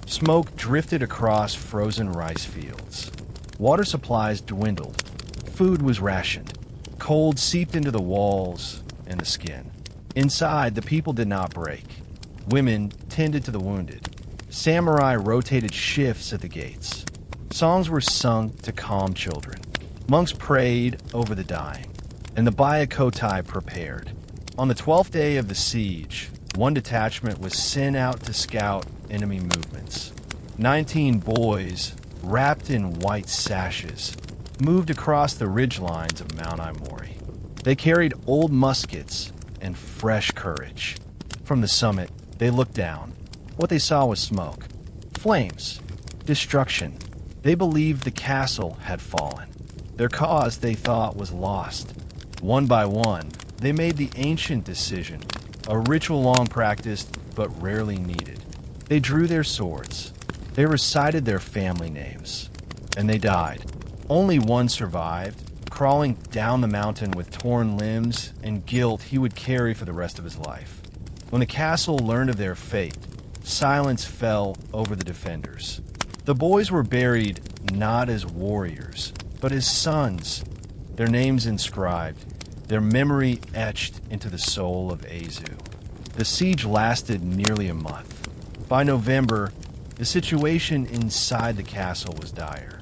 Smoke drifted across frozen rice fields. Water supplies dwindled. Food was rationed. Cold seeped into the walls and the skin. Inside, the people did not break. Women tended to the wounded. Samurai rotated shifts at the gates. Songs were sung to calm children. Monks prayed over the dying, and the Byakotai prepared. On the 12th day of the siege, one detachment was sent out to scout enemy movements. 19 boys, wrapped in white sashes, moved across the ridgelines of Mount Aomori. They carried old muskets and fresh courage. From the summit, they looked down. What they saw was smoke, flames, destruction. They believed the castle had fallen. Their cause, they thought, was lost. One by one, they made the ancient decision, a ritual long practiced but rarely needed. They drew their swords. They recited their family names. And they died. Only one survived, crawling down the mountain with torn limbs and guilt he would carry for the rest of his life. When the castle learned of their fate, silence fell over the defenders. The boys were buried not as warriors, but as sons, their names inscribed, their memory etched into the soul of Aizu. The siege lasted nearly a month. By November, the situation inside the castle was dire.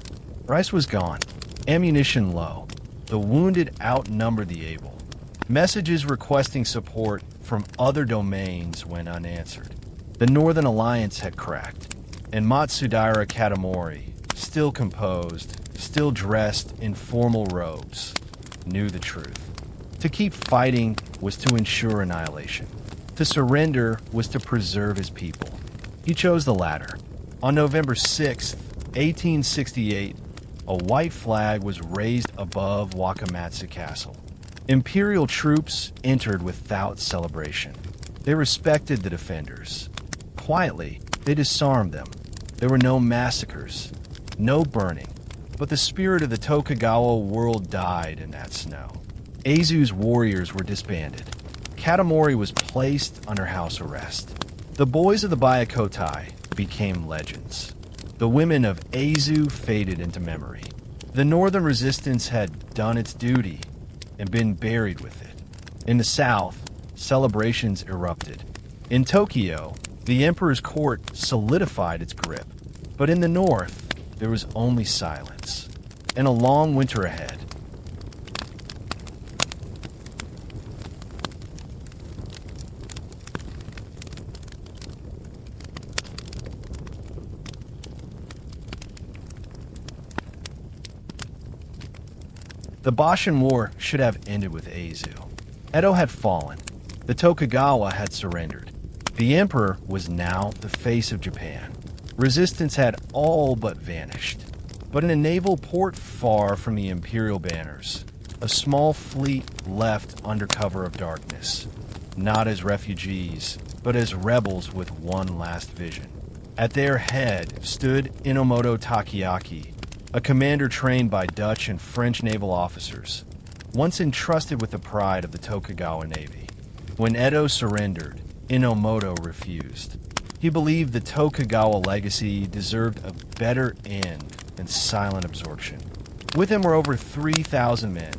Rice was gone, ammunition low. The wounded outnumbered the able. Messages requesting support from other domains went unanswered. The Northern Alliance had cracked, and Matsudaira Katamori, still composed, still dressed in formal robes, knew the truth. To keep fighting was to ensure annihilation. To surrender was to preserve his people. He chose the latter. On November 6, 1868, a white flag was raised above Wakamatsu Castle. Imperial troops entered without celebration. They respected the defenders. Quietly, they disarmed them. There were no massacres, no burning, but the spirit of the Tokugawa world died in that snow. Aizu's warriors were disbanded. Katamori was placed under house arrest. The boys of the Byakotai became legends. The women of Aizu faded into memory. The northern resistance had done its duty and been buried with it. In the south, celebrations erupted. In Tokyo, the emperor's court solidified its grip. But in the north, there was only silence and a long winter ahead. The Boshin War should have ended with Aizu. Edo had fallen. The Tokugawa had surrendered. The emperor was now the face of Japan. Resistance had all but vanished. But in a naval port far from the imperial banners, a small fleet left under cover of darkness, not as refugees, but as rebels with one last vision. At their head stood Inomoto Takeaki, a commander trained by Dutch and French naval officers, once entrusted with the pride of the Tokugawa Navy. When Edo surrendered, Inomoto refused. He believed the Tokugawa legacy deserved a better end than silent absorption. With him were over 3,000 men,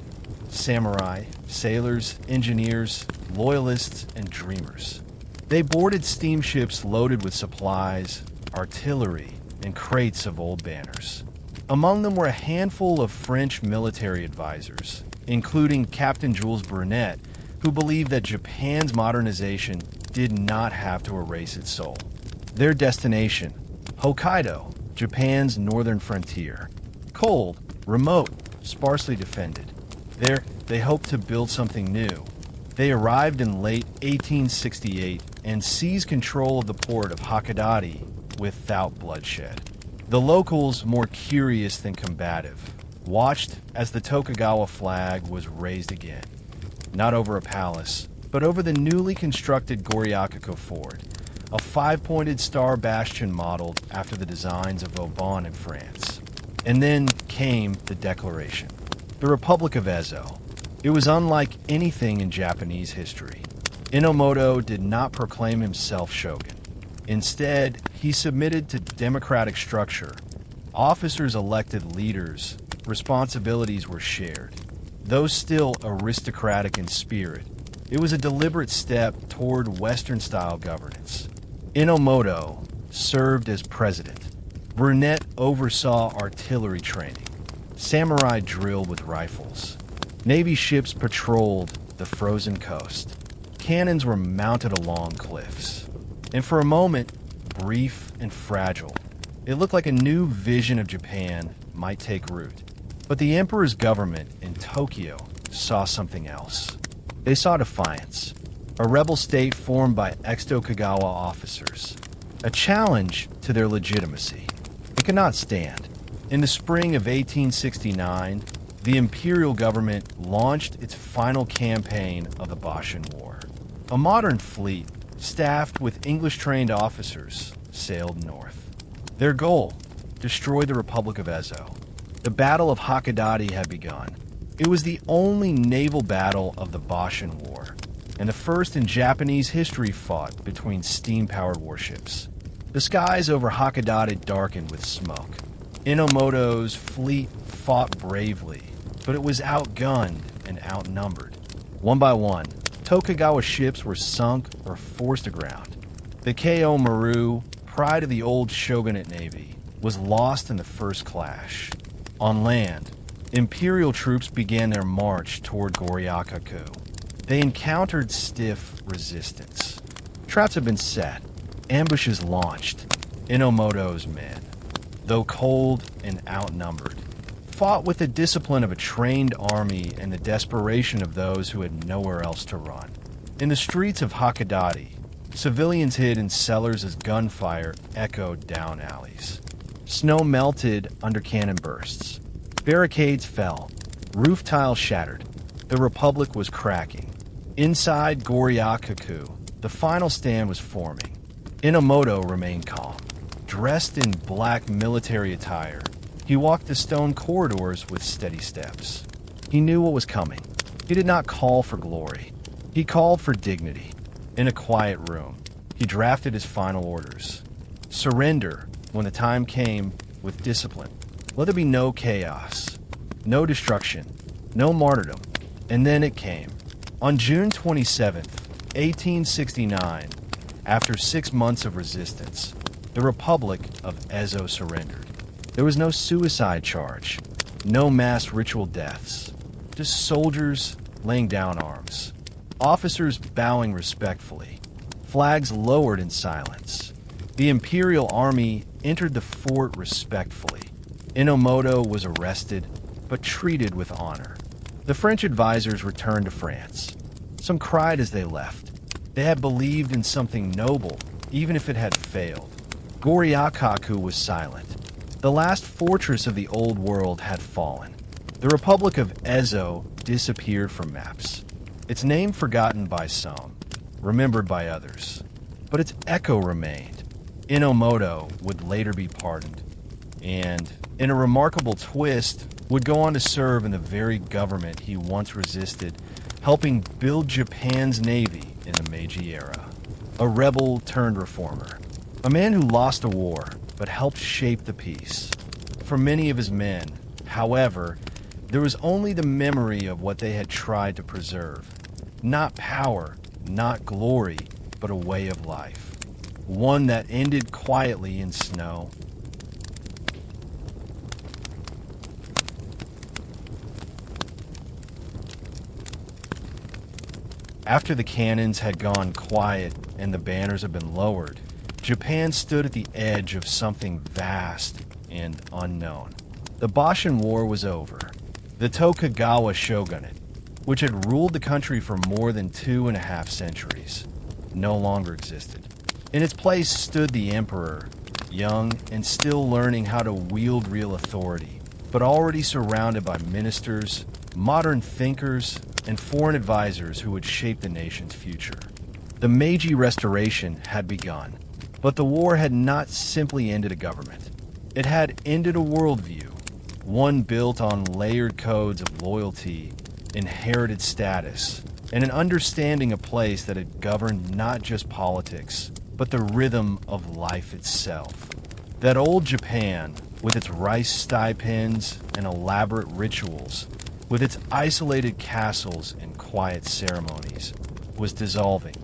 samurai, sailors, engineers, loyalists, and dreamers. They boarded steamships loaded with supplies, artillery, and crates of old banners. Among them were a handful of French military advisors, including Captain Jules Brunet, who believed that Japan's modernization did not have to erase its soul. Their destination, Hokkaido, Japan's northern frontier. Cold, remote, sparsely defended. There, they hoped to build something new. They arrived in late 1868 and seized control of the port of Hakodate without bloodshed. The locals, more curious than combative, watched as the Tokugawa flag was raised again. Not over a palace, but over the newly constructed Goriakako Fort, a five-pointed star bastion modeled after the designs of Vauban in France. And then came the declaration. The Republic of Ezo. It was unlike anything in Japanese history. Inomoto did not proclaim himself shogun. Instead, he submitted to democratic structure. Officers elected leaders. Responsibilities were shared. Though still aristocratic in spirit, it was a deliberate step toward Western-style governance. Inomoto served as president. Brunette oversaw artillery training. Samurai drilled with rifles. Navy ships patrolled the frozen coast. Cannons were mounted along cliffs. And for a moment, brief and fragile, it looked like a new vision of Japan might take root. But the emperor's government in Tokyo saw something else. They saw defiance, a rebel state formed by ex-Tokugawa officers, a challenge to their legitimacy. It could not stand. In the spring of 1869, the imperial government launched its final campaign of the Boshin War. A modern fleet, staffed with English-trained officers, sailed north. Their goal: destroy the Republic of Ezo. The Battle of Hakodate had begun. It was the only naval battle of the Boshin War, and the first in Japanese history fought between steam-powered warships. The skies over Hakodate darkened with smoke. Inomoto's fleet fought bravely, but it was outgunned and outnumbered. One by one, Tokugawa ships were sunk or forced aground. The Keijo Maru, pride of the old shogunate navy, was lost in the first clash. On land, imperial troops began their march toward Goryakaku. They encountered stiff resistance. Traps had been set, ambushes launched. Inomoto's men, though cold and outnumbered, fought with the discipline of a trained army and the desperation of those who had nowhere else to run. In the streets of Hakodate, civilians hid in cellars as gunfire echoed down alleys. Snow melted under cannon bursts. Barricades fell. Roof tiles shattered. The Republic was cracking. Inside Goryakaku, the final stand was forming. Inomoto remained calm. Dressed in black military attire, he walked the stone corridors with steady steps. He knew what was coming. He did not call for glory. He called for dignity. In a quiet room, he drafted his final orders. Surrender, when the time came, with discipline. Let there be no chaos, no destruction, no martyrdom. And then it came. On June 27th, 1869, after 6 months of resistance, the Republic of Ezo surrendered. There was no suicide charge, no mass ritual deaths, just soldiers laying down arms, officers bowing respectfully, flags lowered in silence. The Imperial Army entered the fort respectfully. Inomoto was arrested, but treated with honor. The French advisors returned to France. Some cried as they left. They had believed in something noble, even if it had failed. Goryakaku was silent. The last fortress of the old world had fallen. The Republic of Ezo disappeared from maps. Its name forgotten by some, remembered by others. But its echo remained. Inomoto would later be pardoned, and, in a remarkable twist, would go on to serve in the very government he once resisted, helping build Japan's navy in the Meiji era. A rebel turned reformer. A man who lost a war, but helped shape the peace. For many of his men, however, there was only the memory of what they had tried to preserve. Not power, not glory, but a way of life. One that ended quietly in snow. After the cannons had gone quiet and the banners had been lowered, Japan stood at the edge of something vast and unknown. The Boshin War was over. The Tokugawa shogunate, which had ruled the country for more than 2.5 centuries, no longer existed. In its place stood the emperor, young and still learning how to wield real authority, but already surrounded by ministers, modern thinkers, and foreign advisors who would shape the nation's future. The Meiji Restoration had begun, but the war had not simply ended a government. It had ended a worldview, one built on layered codes of loyalty, inherited status, and an understanding of place that had governed not just politics, but the rhythm of life itself. That old Japan, with its rice stipends and elaborate rituals, with its isolated castles and quiet ceremonies, was dissolving,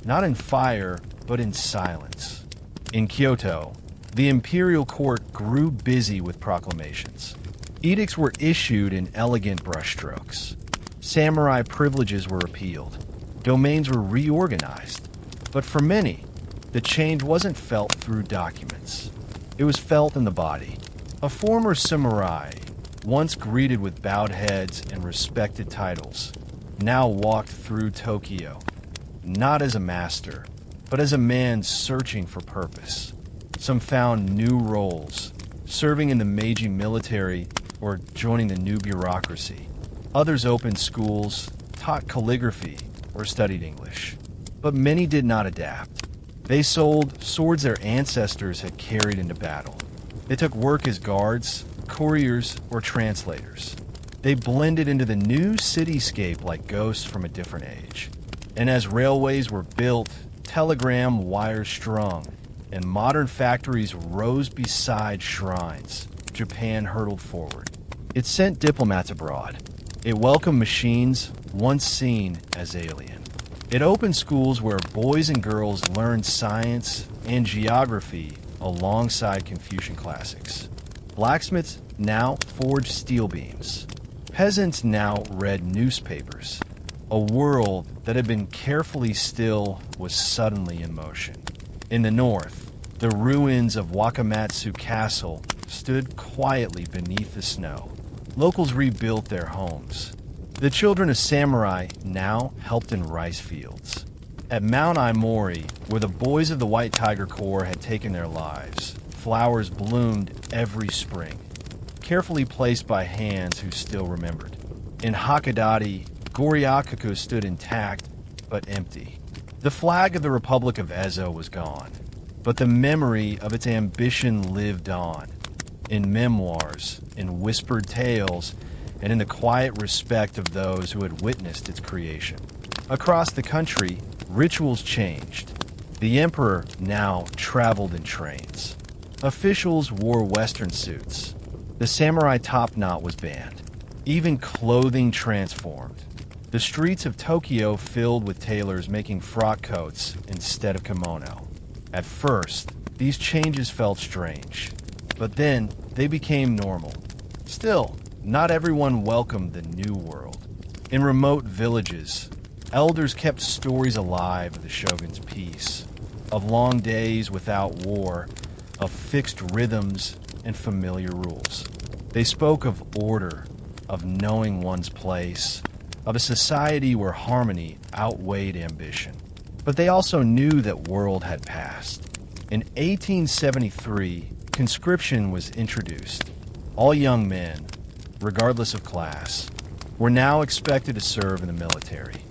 not in fire, but in silence. In Kyoto, the imperial court grew busy with proclamations. Edicts were issued in elegant brushstrokes. Samurai privileges were repealed. Domains were reorganized. But for many, the change wasn't felt through documents. It was felt in the body. A former samurai, once greeted with bowed heads and respected titles, now walked through Tokyo, not as a master, but as a man searching for purpose. Some found new roles, serving in the Meiji military or joining the new bureaucracy. Others opened schools, taught calligraphy, or studied English. But many did not adapt. They sold swords their ancestors had carried into battle. They took work as guards, couriers, or translators. They blended into the new cityscape like ghosts from a different age. And as railways were built, telegram wires strung, and modern factories rose beside shrines, Japan hurtled forward. It sent diplomats abroad. It welcomed machines once seen as alien. It opened schools where boys and girls learned science and geography alongside Confucian classics. Blacksmiths now forged steel beams. Peasants now read newspapers. A world that had been carefully still was suddenly in motion. In the north, the ruins of Wakamatsu Castle stood quietly beneath the snow. Locals rebuilt their homes. The children of samurai now helped in rice fields. At Mount Aomori, where the boys of the White Tiger Corps had taken their lives, flowers bloomed every spring, carefully placed by hands who still remembered. In Hakodate, Goryakuku stood intact, but empty. The flag of the Republic of Ezo was gone, but the memory of its ambition lived on. In memoirs, in whispered tales, and in the quiet respect of those who had witnessed its creation. Across the country, rituals changed. The emperor now traveled in trains. Officials wore Western suits. The samurai top knot was banned. Even clothing transformed. The streets of Tokyo filled with tailors making frock coats instead of kimono. At first, these changes felt strange, but then they became normal. Still, not everyone welcomed the new world. In remote villages, elders kept stories alive of the shogun's peace, of long days without war, of fixed rhythms and familiar rules. They spoke of order, of knowing one's place, of a society where harmony outweighed ambition. But they also knew that world had passed. In 1873, conscription was introduced. All young men, regardless of class, were now expected to serve in the military.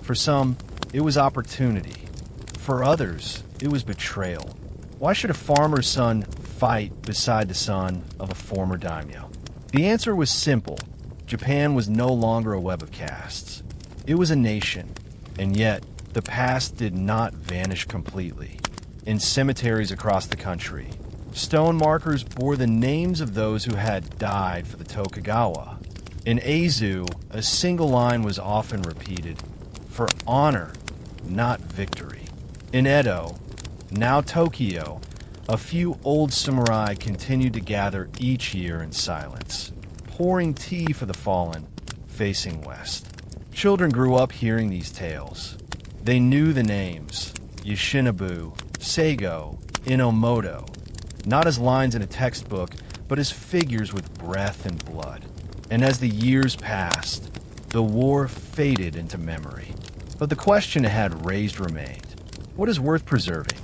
For some, it was opportunity. For others, it was betrayal. Why should a farmer's son fight beside the son of a former daimyo? The answer was simple. Japan was no longer a web of castes. It was a nation, and yet the past did not vanish completely. In cemeteries across the country, stone markers bore the names of those who had died for the Tokugawa. In Aizu, a single line was often repeated, for honor, not victory. In Edo, now Tokyo, a few old samurai continued to gather each year in silence, pouring tea for the fallen, facing west. Children grew up hearing these tales. They knew the names, Yoshinobu, Seigo, Inomoto, not as lines in a textbook, but as figures with breath and blood. And as the years passed, the war faded into memory. But the question it had raised remained. What is worth preserving?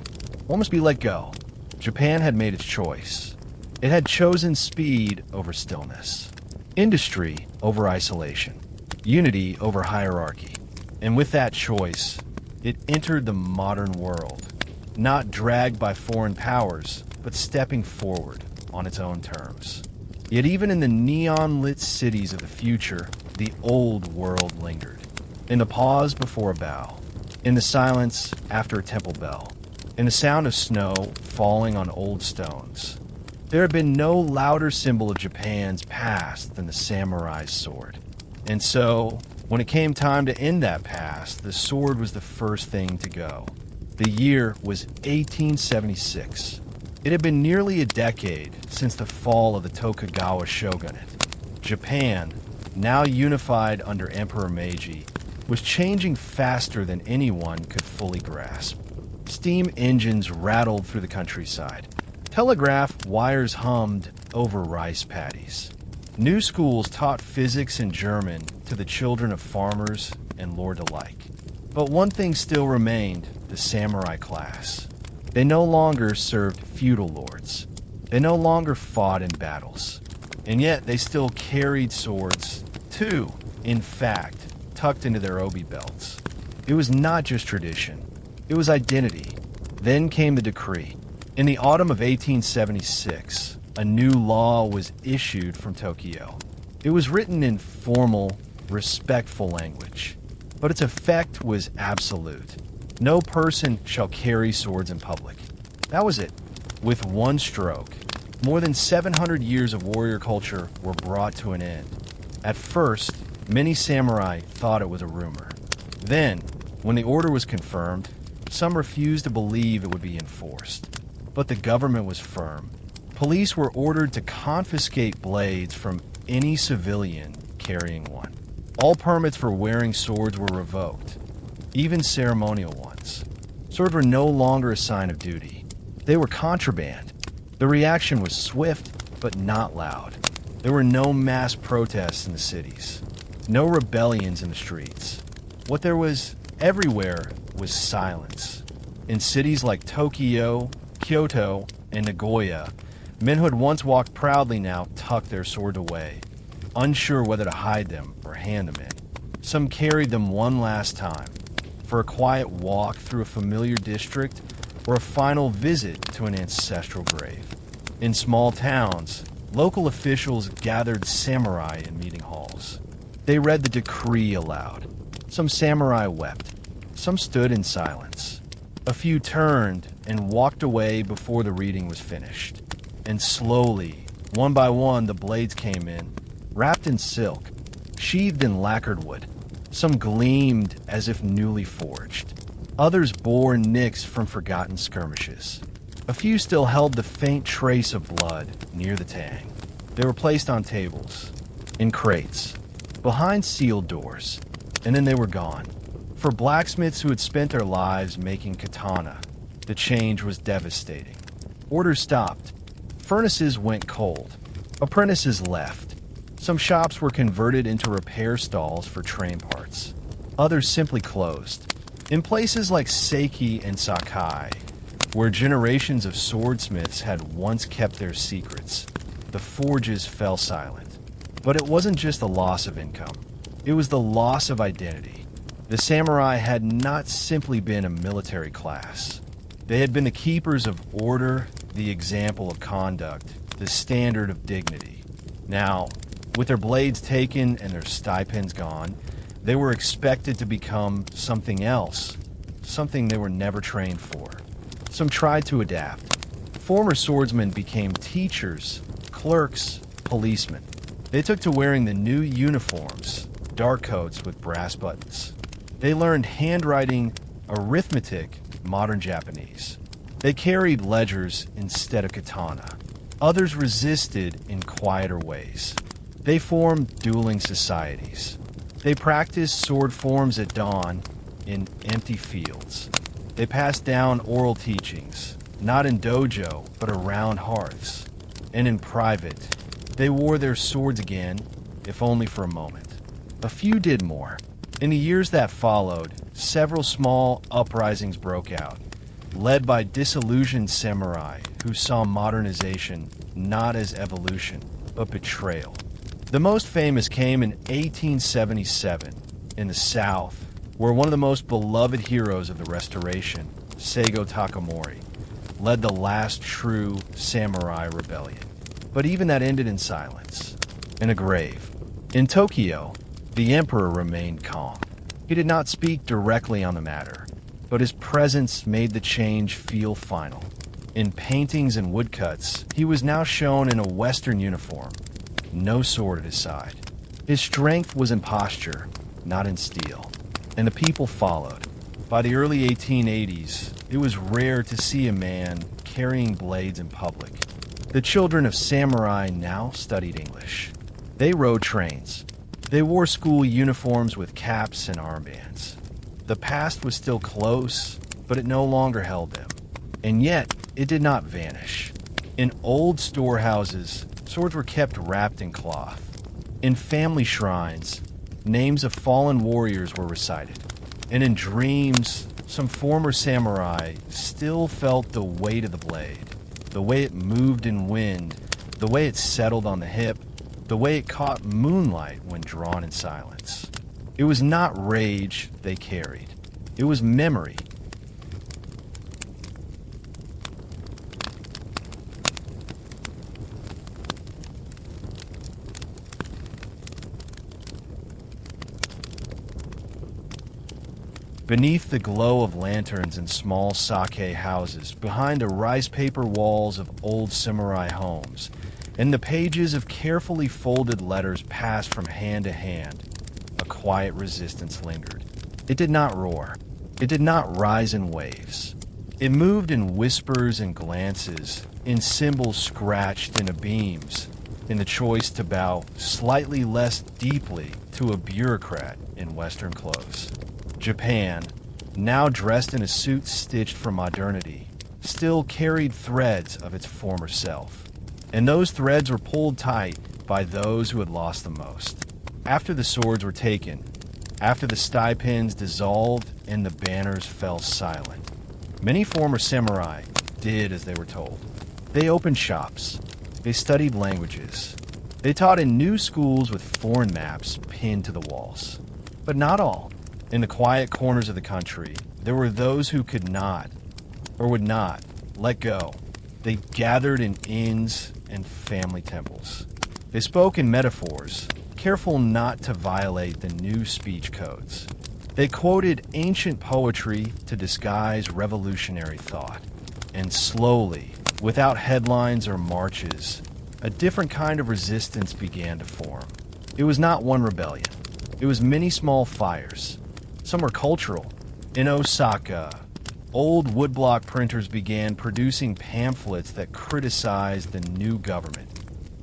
What must be let go? Japan had made its choice. It had chosen speed over stillness, industry over isolation, unity over hierarchy. And with that choice, it entered the modern world, not dragged by foreign powers, but stepping forward on its own terms. Yet even in the neon-lit cities of the future, the old world lingered. In the pause before a bow, in the silence after a temple bell, in the sound of snow falling on old stones, there had been no louder symbol of Japan's past than the samurai's sword. And so, when it came time to end that past, the sword was the first thing to go. The year was 1876. It had been nearly a decade since the fall of the Tokugawa shogunate. Japan, now unified under Emperor Meiji, was changing faster than anyone could fully grasp. Steam engines rattled through the countryside. Telegraph wires hummed over rice paddies. New schools taught physics and German to the children of farmers and lords alike. But one thing still remained: the samurai class. They no longer served feudal lords. They no longer fought in battles. And yet they still carried swords, too, in fact, tucked into their obi belts. It was not just tradition. It was identity. Then came the decree. In the autumn of 1876, a new law was issued from Tokyo. It was written in formal, respectful language, but its effect was absolute. No person shall carry swords in public. That was it. With one stroke, more than 700 years of warrior culture were brought to an end. At first, many samurai thought it was a rumor. Then, when the order was confirmed, some refused to believe it would be enforced. But the government was firm. Police were ordered to confiscate blades from any civilian carrying one. All permits for wearing swords were revoked, even ceremonial ones. Swords were no longer a sign of duty. They were contraband. The reaction was swift, but not loud. There were no mass protests in the cities, no rebellions in the streets. What there was everywhere was silence. In cities like Tokyo, Kyoto, and Nagoya, men who had once walked proudly now tucked their swords away, unsure whether to hide them or hand them in. Some carried them one last time, for a quiet walk through a familiar district or a final visit to an ancestral grave. In small towns, local officials gathered samurai in meeting halls. They read the decree aloud. Some samurai wept. Some stood in silence. A few turned and walked away before the reading was finished. And slowly, one by one, the blades came in, wrapped in silk, sheathed in lacquered wood. Some gleamed as if newly forged. Others bore nicks from forgotten skirmishes. A few still held the faint trace of blood near the tang. They were placed on tables, in crates, behind sealed doors, and then they were gone. For blacksmiths who had spent their lives making katana, the change was devastating. Orders stopped. Furnaces went cold. Apprentices left. Some shops were converted into repair stalls for train parts. Others simply closed. In places like Seiki and Sakai, where generations of swordsmiths had once kept their secrets, the forges fell silent. But it wasn't just the loss of income. It was the loss of identity. The samurai had not simply been a military class. They had been the keepers of order, the example of conduct, the standard of dignity. Now, with their blades taken and their stipends gone, they were expected to become something else, something they were never trained for. Some tried to adapt. Former swordsmen became teachers, clerks, policemen. They took to wearing the new uniforms, dark coats with brass buttons. They learned handwriting, arithmetic, modern Japanese. They carried ledgers instead of katana. Others resisted in quieter ways. They formed dueling societies. They practiced sword forms at dawn in empty fields. They passed down oral teachings, not in dojo, but around hearths. And in private, they wore their swords again, if only for a moment. A few did more. In the years that followed, several small uprisings broke out, led by disillusioned samurai who saw modernization not as evolution, but betrayal. The most famous came in 1877 in the South, where one of the most beloved heroes of the Restoration, Seigo Takamori, led the last true samurai rebellion. But even that ended in silence, in a grave. In Tokyo, the emperor remained calm. He did not speak directly on the matter, but his presence made the change feel final. In paintings and woodcuts, he was now shown in a Western uniform, no sword at his side. His strength was in posture, not in steel, and the people followed. By the early 1880s, it was rare to see a man carrying blades in public. The children of samurai now studied English. They rode trains. They wore school uniforms with caps and armbands. The past was still close, but it no longer held them. And yet, it did not vanish. In old storehouses, swords were kept wrapped in cloth. In family shrines, names of fallen warriors were recited. And in dreams, some former samurai still felt the weight of the blade, the way it moved in wind, the way it settled on the hip, the way it caught moonlight when drawn in silence. It was not rage they carried. It was memory. Beneath the glow of lanterns in small sake houses, behind the rice paper walls of old samurai homes, and the pages of carefully folded letters passed from hand to hand, a quiet resistance lingered. It did not roar. It did not rise in waves. It moved in whispers and glances, in symbols scratched into beams, in the choice to bow slightly less deeply to a bureaucrat in Western clothes. Japan, now dressed in a suit stitched for modernity, still carried threads of its former self. And those threads were pulled tight by those who had lost the most. After the swords were taken, after the stipends dissolved and the banners fell silent, many former samurai did as they were told. They opened shops. They studied languages. They taught in new schools with foreign maps pinned to the walls. But not all. In the quiet corners of the country, there were those who could not, or would not, let go. They gathered in inns and family temples. They spoke in metaphors, careful not to violate the new speech codes. They quoted ancient poetry to disguise revolutionary thought. And slowly, without headlines or marches, a different kind of resistance began to form. It was not one rebellion. It was many small fires. Some were cultural. In Osaka, old woodblock printers began producing pamphlets that criticized the new government,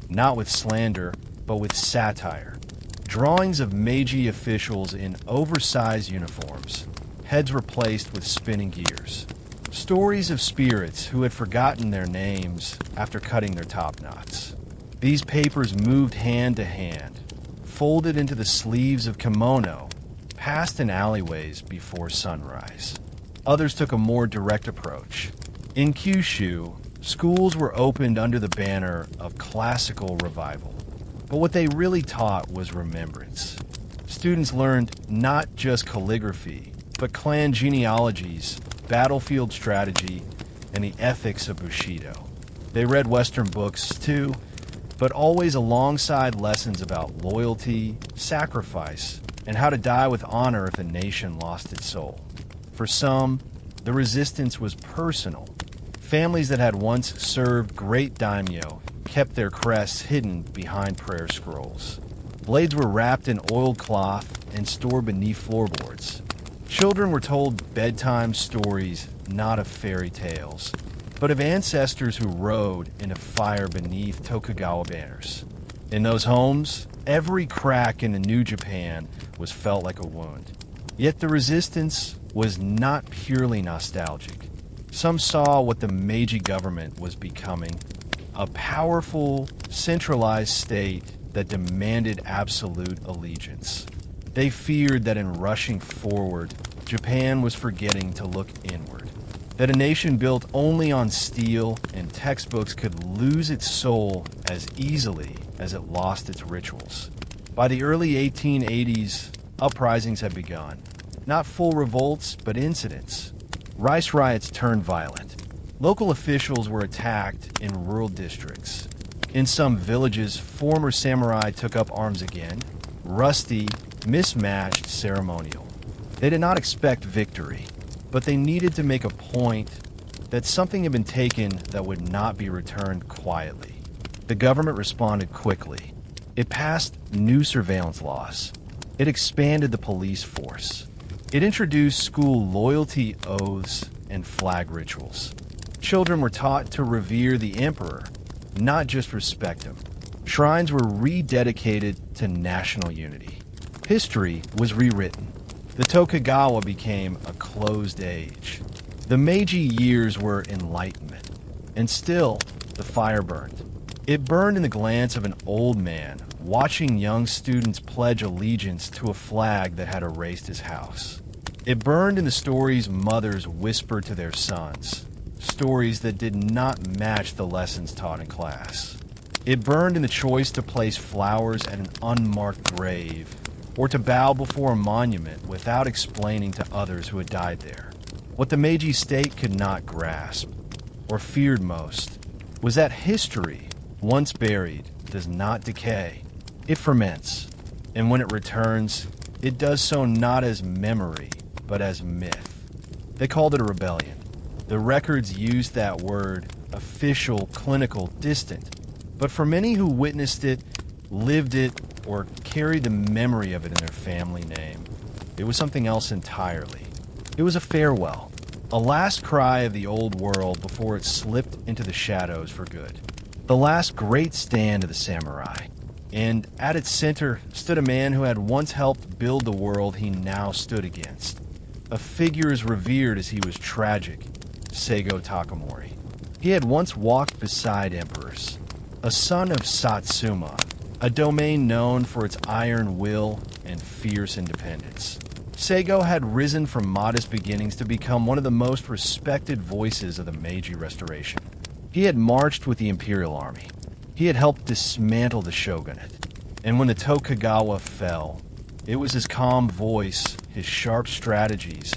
not with slander, but with satire. Drawings of Meiji officials in oversized uniforms, heads replaced with spinning gears. Stories of spirits who had forgotten their names after cutting their top knots. These papers moved hand to hand, folded into the sleeves of kimono, passed in alleyways before sunrise. Others took a more direct approach. In Kyushu, schools were opened under the banner of classical revival. But what they really taught was remembrance. Students learned not just calligraphy, but clan genealogies, battlefield strategy, and the ethics of Bushido. They read Western books too, but always alongside lessons about loyalty, sacrifice, and how to die with honor if a nation lost its soul. For some, the resistance was personal. Families that had once served great daimyo kept their crests hidden behind prayer scrolls. Blades were wrapped in oiled cloth and stored beneath floorboards. Children were told bedtime stories not of fairy tales, but of ancestors who rode in a fire beneath Tokugawa banners. In those homes, every crack in the new Japan was felt like a wound. Yet the resistance was not purely nostalgic. Some saw what the Meiji government was becoming, a powerful, centralized state that demanded absolute allegiance. They feared that in rushing forward, Japan was forgetting to look inward. That a nation built only on steel and textbooks could lose its soul as easily as it lost its rituals. By the early 1880s, uprisings had begun. Not full revolts, but incidents. Rice riots turned violent. Local officials were attacked in rural districts. In some villages, former samurai took up arms again. Rusty, mismatched, ceremonial. They did not expect victory, but they needed to make a point that something had been taken that would not be returned quietly. The government responded quickly. It passed new surveillance laws. It expanded the police force. It introduced school loyalty oaths and flag rituals. Children were taught to revere the emperor, not just respect him. Shrines were rededicated to national unity. History was rewritten. The Tokugawa became a closed age. The Meiji years were enlightenment. And still, the fire burned. It burned in the glance of an old man watching young students pledge allegiance to a flag that had erased his house. It burned in the stories mothers whispered to their sons, stories that did not match the lessons taught in class. It burned in the choice to place flowers at an unmarked grave or to bow before a monument without explaining to others who had died there. What the Meiji state could not grasp, or feared most, was that history, once buried, does not decay. It ferments, and when it returns, it does so not as memory, but as myth. They called it a rebellion. The records used that word, official, clinical, distant. But for many who witnessed it, lived it, or carried the memory of it in their family name, it was something else entirely. It was a farewell, a last cry of the old world before it slipped into the shadows for good. The last great stand of the samurai. And at its center stood a man who had once helped build the world he now stood against. A figure as revered as he was tragic, Seigo Takamori. He had once walked beside emperors, a son of Satsuma, a domain known for its iron will and fierce independence. Seigo had risen from modest beginnings to become one of the most respected voices of the Meiji Restoration. He had marched with the Imperial Army. He had helped dismantle the shogunate. And when the Tokugawa fell, it was his calm voice, his sharp strategies,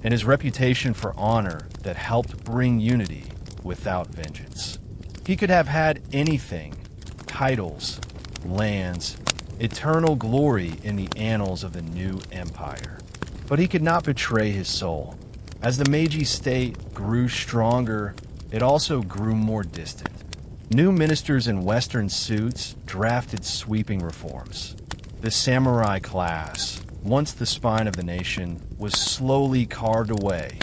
and his reputation for honor that helped bring unity without vengeance. He could have had anything, titles, lands, eternal glory in the annals of the new empire. But he could not betray his soul. As the Meiji state grew stronger, it also grew more distant. New ministers in Western suits drafted sweeping reforms. The samurai class, once the spine of the nation, was slowly carved away.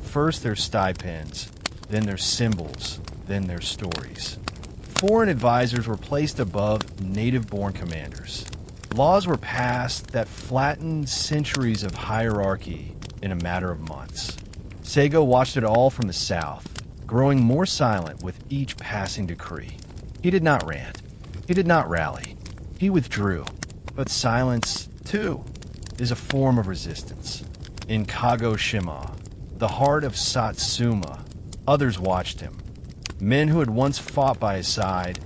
First their stipends, then their symbols, then their stories. Foreign advisors were placed above native-born commanders. Laws were passed that flattened centuries of hierarchy in a matter of months. Seigo watched it all from the south, growing more silent with each passing decree. He did not rant. He did not rally. He withdrew. But silence, too, is a form of resistance. In Kagoshima, the heart of Satsuma, others watched him. Men who had once fought by his side,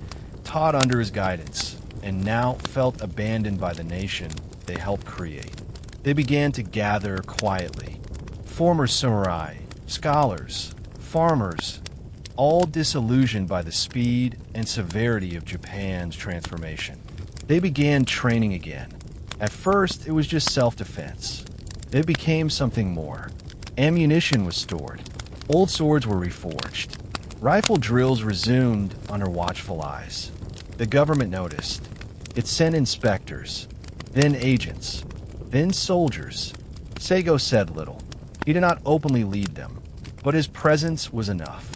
taught under his guidance, and now felt abandoned by the nation they helped create. They began to gather quietly. Former samurai, scholars, farmers, all disillusioned by the speed and severity of Japan's transformation. They began training again. At first, it was just self-defense. It became something more. Ammunition was stored. Old swords were reforged. Rifle drills resumed under watchful eyes. The government noticed. It sent inspectors, then agents, then soldiers. Seigo said little. He did not openly lead them, but his presence was enough.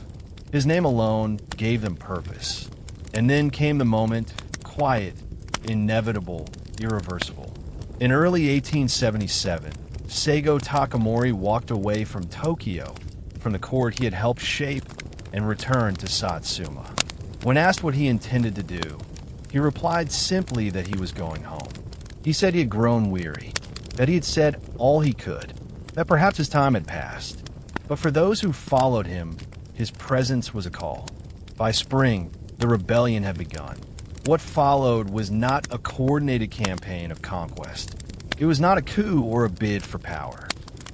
His name alone gave them purpose. And then came the moment, quiet, inevitable, irreversible. In early 1877, Seigo Takamori walked away from Tokyo, from the court he had helped shape, and returned to Satsuma. When asked what he intended to do, he replied simply that he was going home. He said he had grown weary, that he had said all he could, that perhaps his time had passed. But for those who followed him, his presence was a call. By spring, the rebellion had begun. What followed was not a coordinated campaign of conquest. It was not a coup or a bid for power.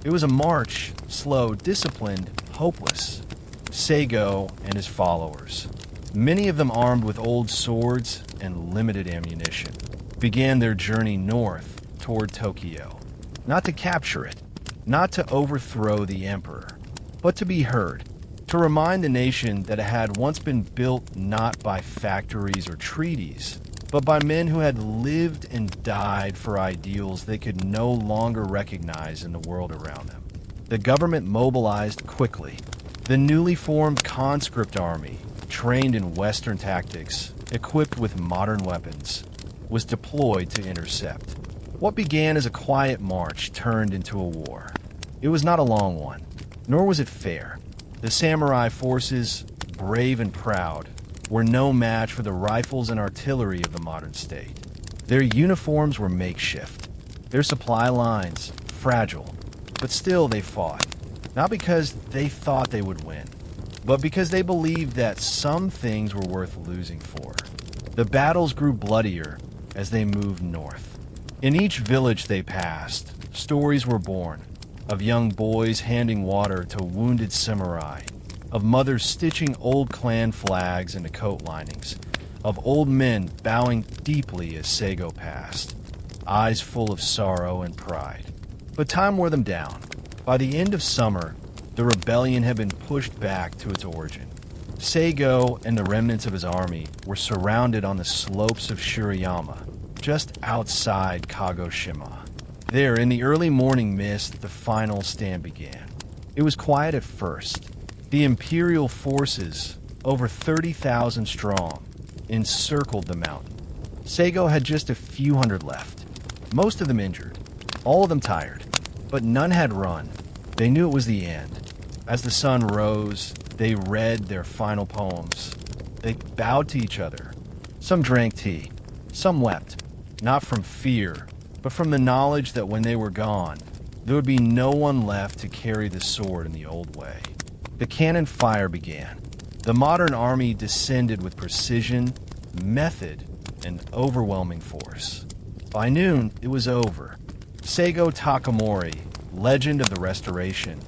It was a march, slow, disciplined, hopeless. Seigo and his followers, many of them armed with old swords and limited ammunition, began their journey north toward Tokyo. Not to capture it, not to overthrow the emperor, but to be heard, to remind the nation that it had once been built not by factories or treaties, but by men who had lived and died for ideals they could no longer recognize in the world around them. The government mobilized quickly. The newly formed conscript army, trained in Western tactics, equipped with modern weapons, was deployed to intercept. What began as a quiet march turned into a war. It was not a long one, nor was it fair. The samurai forces, brave and proud, were no match for the rifles and artillery of the modern state. Their uniforms were makeshift, their supply lines fragile, but still they fought, not because they thought they would win, but because they believed that some things were worth losing for. The battles grew bloodier as they moved north. In each village they passed, stories were born, of young boys handing water to wounded samurai, of mothers stitching old clan flags into coat linings, of old men bowing deeply as Seigo passed, eyes full of sorrow and pride. But time wore them down. By the end of summer, the rebellion had been pushed back to its origin. Seigo and the remnants of his army were surrounded on the slopes of Shirayama, just outside Kagoshima. There, in the early morning mist, the final stand began. It was quiet at first. The Imperial forces, over 30,000 strong, encircled the mountain. Seigo had just a few hundred left, most of them injured, all of them tired, but none had run. They knew it was the end. As the sun rose, they read their final poems. They bowed to each other. Some drank tea. Some wept, not from fear, but from the knowledge that when they were gone, there would be no one left to carry the sword in the old way. The cannon fire began. The modern army descended with precision, method, and overwhelming force. By noon, it was over. Seigo Takamori, legend of the Restoration,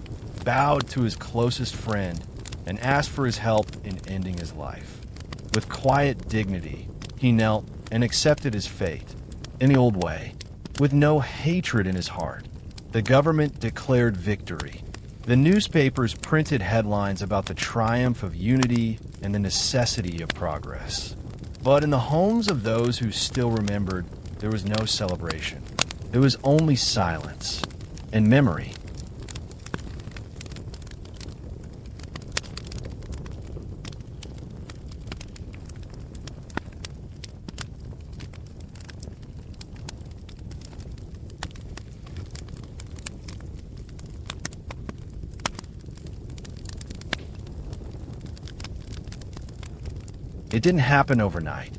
bowed to his closest friend and asked for his help in ending his life. With quiet dignity, he knelt and accepted his fate, in the old way, with no hatred in his heart. The government declared victory. The newspapers printed headlines about the triumph of unity and the necessity of progress. But in the homes of those who still remembered, there was no celebration. There was only silence and memory. It didn't happen overnight.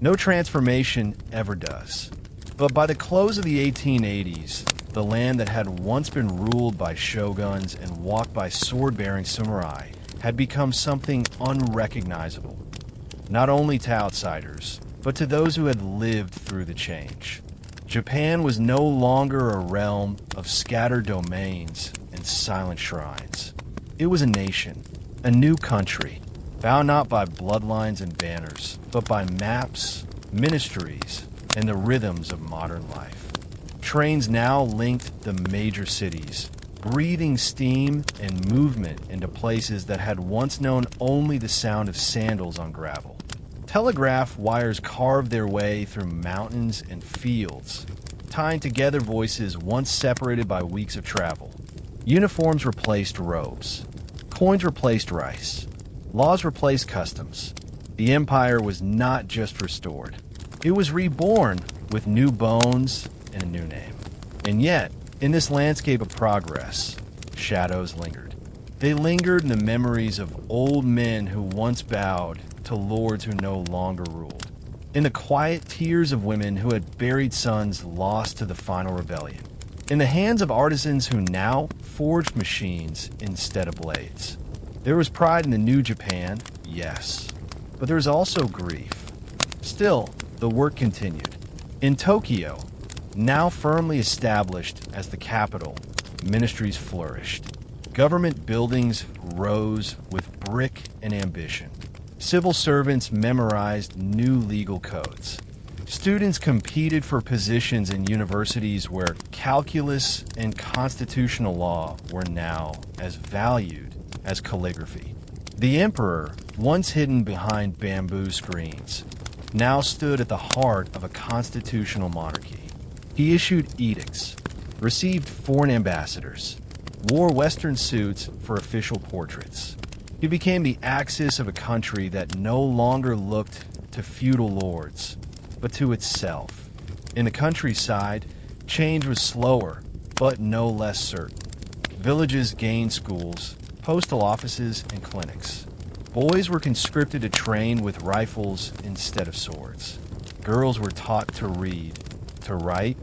No transformation ever does. But by the close of the 1880s, the land that had once been ruled by shoguns and walked by sword-bearing samurai had become something unrecognizable, not only to outsiders, but to those who had lived through the change. Japan was no longer a realm of scattered domains and silent shrines. It was a nation, a new country, bound not by bloodlines and banners, but by maps, ministries, and the rhythms of modern life. Trains now linked the major cities, breathing steam and movement into places that had once known only the sound of sandals on gravel. Telegraph wires carved their way through mountains and fields, tying together voices once separated by weeks of travel. Uniforms replaced robes. Coins replaced rice. Laws replaced customs. The empire was not just restored. It was reborn with new bones and a new name. And yet, in this landscape of progress, shadows lingered. They lingered in the memories of old men who once bowed to lords who no longer ruled. In the quiet tears of women who had buried sons lost to the final rebellion. In the hands of artisans who now forged machines instead of blades. There was pride in the new Japan, yes, but there was also grief. Still, the work continued. In Tokyo, now firmly established as the capital, ministries flourished. Government buildings rose with brick and ambition. Civil servants memorized new legal codes. Students competed for positions in universities where calculus and constitutional law were now as valued as calligraphy. The emperor, once hidden behind bamboo screens, now stood at the heart of a constitutional monarchy. He issued edicts, received foreign ambassadors, wore Western suits for official portraits. He became the axis of a country that no longer looked to feudal lords, but to itself. In the countryside, change was slower, but no less certain. Villages gained schools, postal offices, and clinics. Boys were conscripted to train with rifles instead of swords. Girls were taught to read, to write,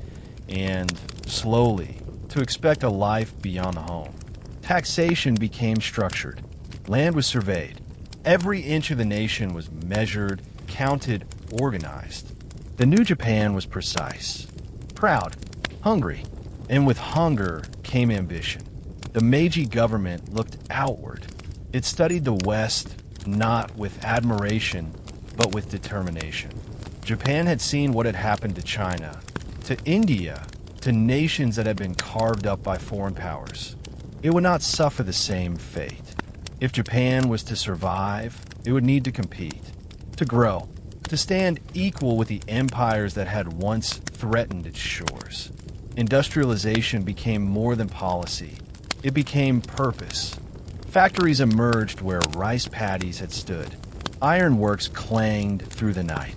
and, slowly, to expect a life beyond the home. Taxation became structured. Land was surveyed. Every inch of the nation was measured, counted, organized. The new Japan was precise, proud, hungry, and with hunger came ambition. The Meiji government looked outward. It studied the West not with admiration, but with determination. Japan had seen what had happened to China, to India, to nations that had been carved up by foreign powers. It would not suffer the same fate. If Japan was to survive, it would need to compete, to grow, to stand equal with the empires that had once threatened its shores. Industrialization became more than policy. It became purpose. Factories emerged where rice paddies had stood. Ironworks clanged through the night.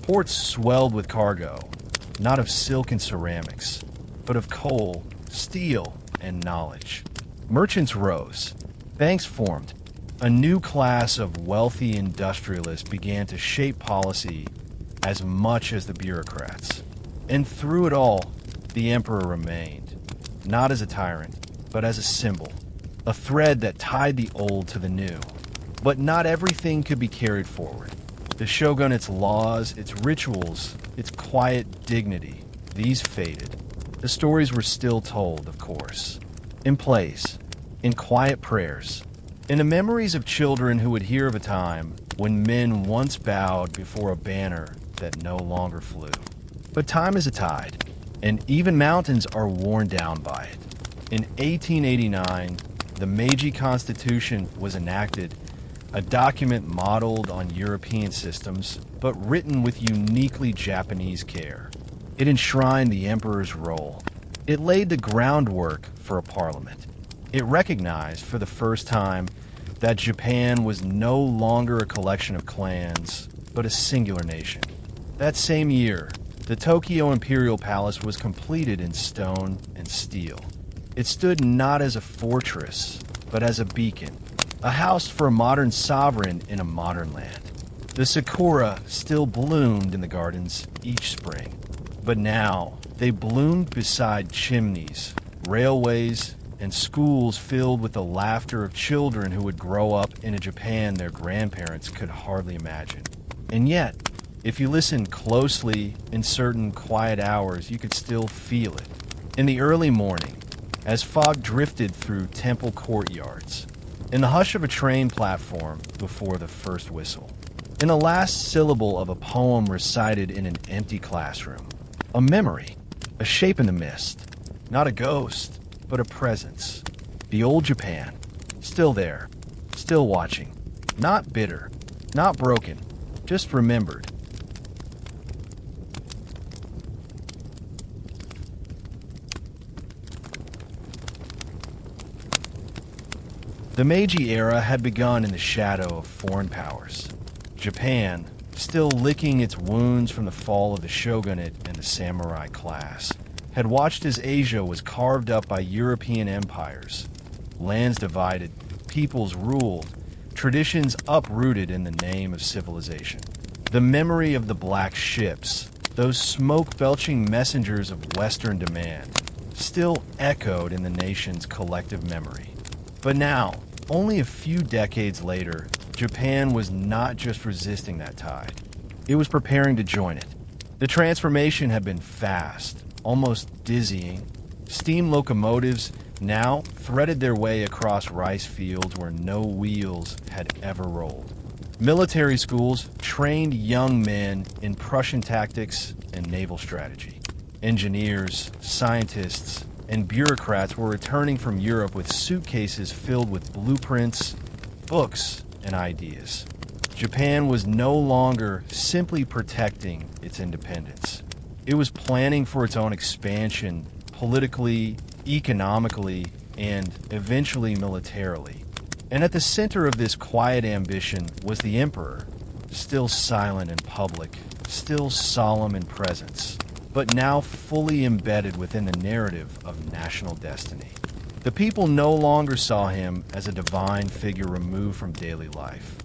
Ports swelled with cargo, not of silk and ceramics, but of coal, steel, and knowledge. Merchants rose. Banks formed. A new class of wealthy industrialists began to shape policy as much as the bureaucrats. And through it all, the emperor remained, not as a tyrant, but as a symbol, a thread that tied the old to the new. But not everything could be carried forward. The shogunate's laws, its rituals, its quiet dignity, these faded. The stories were still told, of course, in plays, in quiet prayers, in the memories of children who would hear of a time when men once bowed before a banner that no longer flew. But time is a tide, and even mountains are worn down by it. In 1889, the Meiji Constitution was enacted, a document modeled on European systems, but written with uniquely Japanese care. It enshrined the emperor's role. It laid the groundwork for a parliament. It recognized, for the first time, that Japan was no longer a collection of clans, but a singular nation. That same year, the Tokyo Imperial Palace was completed in stone and steel. It stood not as a fortress, but as a beacon, a house for a modern sovereign in a modern land. The sakura still bloomed in the gardens each spring, but now they bloomed beside chimneys, railways, and schools filled with the laughter of children who would grow up in a Japan their grandparents could hardly imagine. And yet, if you listen closely in certain quiet hours, you could still feel it. In the early morning, as fog drifted through temple courtyards, in the hush of a train platform before the first whistle, in the last syllable of a poem recited in an empty classroom, a memory, a shape in the mist, not a ghost, but a presence. The old Japan, still there, still watching, not bitter, not broken, just remembered. The Meiji era had begun in the shadow of foreign powers. Japan, still licking its wounds from the fall of the shogunate and the samurai class, had watched as Asia was carved up by European empires. Lands divided, peoples ruled, traditions uprooted in the name of civilization. The memory of the black ships, those smoke-belching messengers of Western demand, still echoed in the nation's collective memory. But now, only a few decades later, Japan was not just resisting that tide. It was preparing to join it. The transformation had been fast, almost dizzying. Steam locomotives now threaded their way across rice fields where no wheels had ever rolled. Military schools trained young men in Prussian tactics and naval strategy. Engineers, scientists, and bureaucrats were returning from Europe with suitcases filled with blueprints, books, and ideas. Japan was no longer simply protecting its independence. It was planning for its own expansion politically, economically, and eventually militarily. And at the center of this quiet ambition was the emperor, still silent in public, still solemn in presence, but now fully embedded within the narrative of national destiny. The people no longer saw him as a divine figure removed from daily life.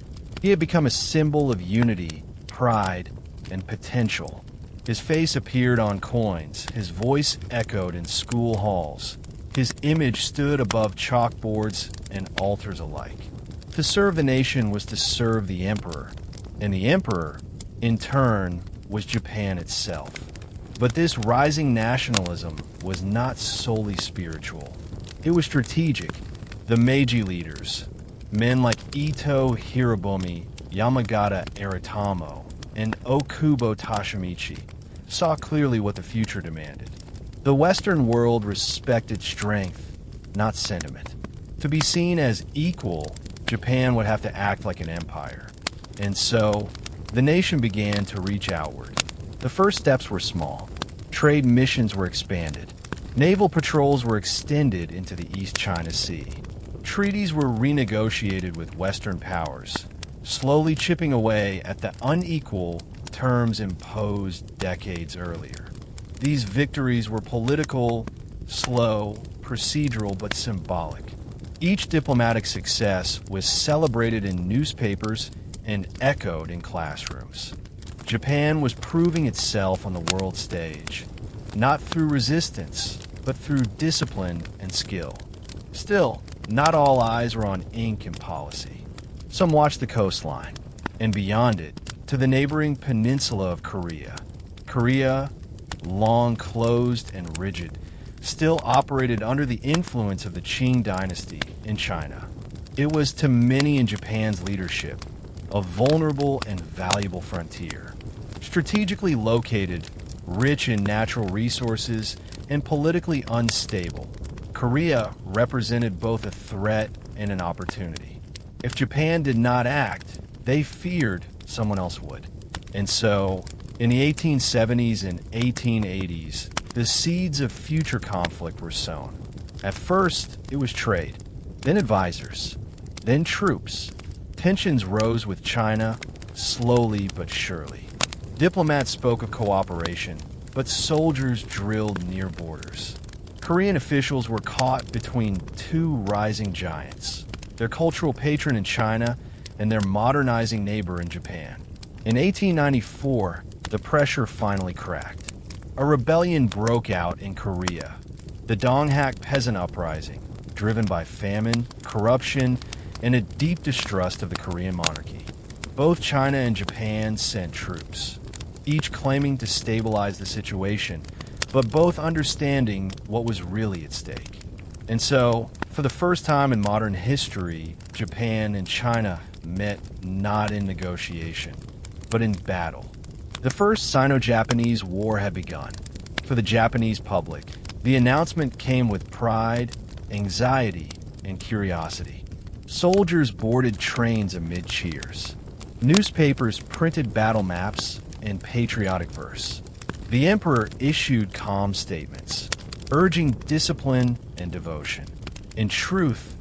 He had become a symbol of unity, pride, and potential. His face appeared on coins, his voice echoed in school halls. His image stood above chalkboards and altars alike. To serve the nation was to serve the emperor, and the emperor, in turn, was Japan itself. But this rising nationalism was not solely spiritual. It was strategic. The Meiji leaders, men like Ito Hirobumi, Yamagata Aratamo, and Okubo Toshimichi, saw clearly what the future demanded. The Western world respected strength, not sentiment. To be seen as equal, Japan would have to act like an empire. And so, the nation began to reach outward. The first steps were small. Trade missions were expanded. Naval patrols were extended into the East China Sea. Treaties were renegotiated with Western powers, slowly chipping away at the unequal terms imposed decades earlier. These victories were political, slow, procedural, but symbolic. Each diplomatic success was celebrated in newspapers and echoed in classrooms. Japan was proving itself on the world stage, not through resistance, but through discipline and skill. Still, not all eyes were on ink and policy. Some watched the coastline, and beyond it, to the neighboring peninsula of Korea. Korea, long closed and rigid, still operated under the influence of the Qing dynasty in China. It was to many in Japan's leadership a vulnerable and valuable frontier. Strategically located, rich in natural resources, and politically unstable, Korea represented both a threat and an opportunity. If Japan did not act, they feared someone else would. And so, in the 1870s and 1880s, the seeds of future conflict were sown. At first, it was trade, then advisors, then troops. Tensions rose with China, slowly but surely. Diplomats spoke of cooperation, but soldiers drilled near borders. Korean officials were caught between two rising giants, their cultural patron in China and their modernizing neighbor in Japan. In 1894, the pressure finally cracked. A rebellion broke out in Korea, the Donghak Peasant Uprising, driven by famine, corruption, and a deep distrust of the Korean monarchy. Both China and Japan sent troops, each claiming to stabilize the situation, but both understanding what was really at stake. And so, for the first time in modern history, Japan and China met not in negotiation, but in battle. The First Sino-Japanese War had begun. For the Japanese public, the announcement came with pride, anxiety, and curiosity. Soldiers boarded trains amid cheers. Newspapers printed battle maps and patriotic verse. The emperor issued calm statements, urging discipline and devotion. In truth,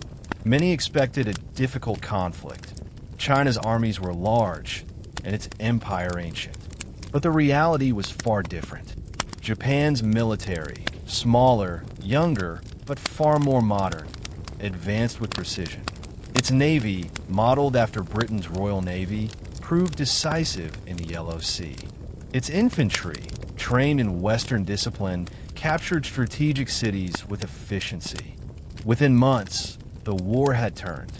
many expected a difficult conflict. China's armies were large, and its empire ancient. But the reality was far different. Japan's military, smaller, younger, but far more modern, advanced with precision. Its navy, modeled after Britain's Royal Navy, proved decisive in the Yellow Sea. Its infantry, trained in Western discipline, captured strategic cities with efficiency. Within months, the war had turned.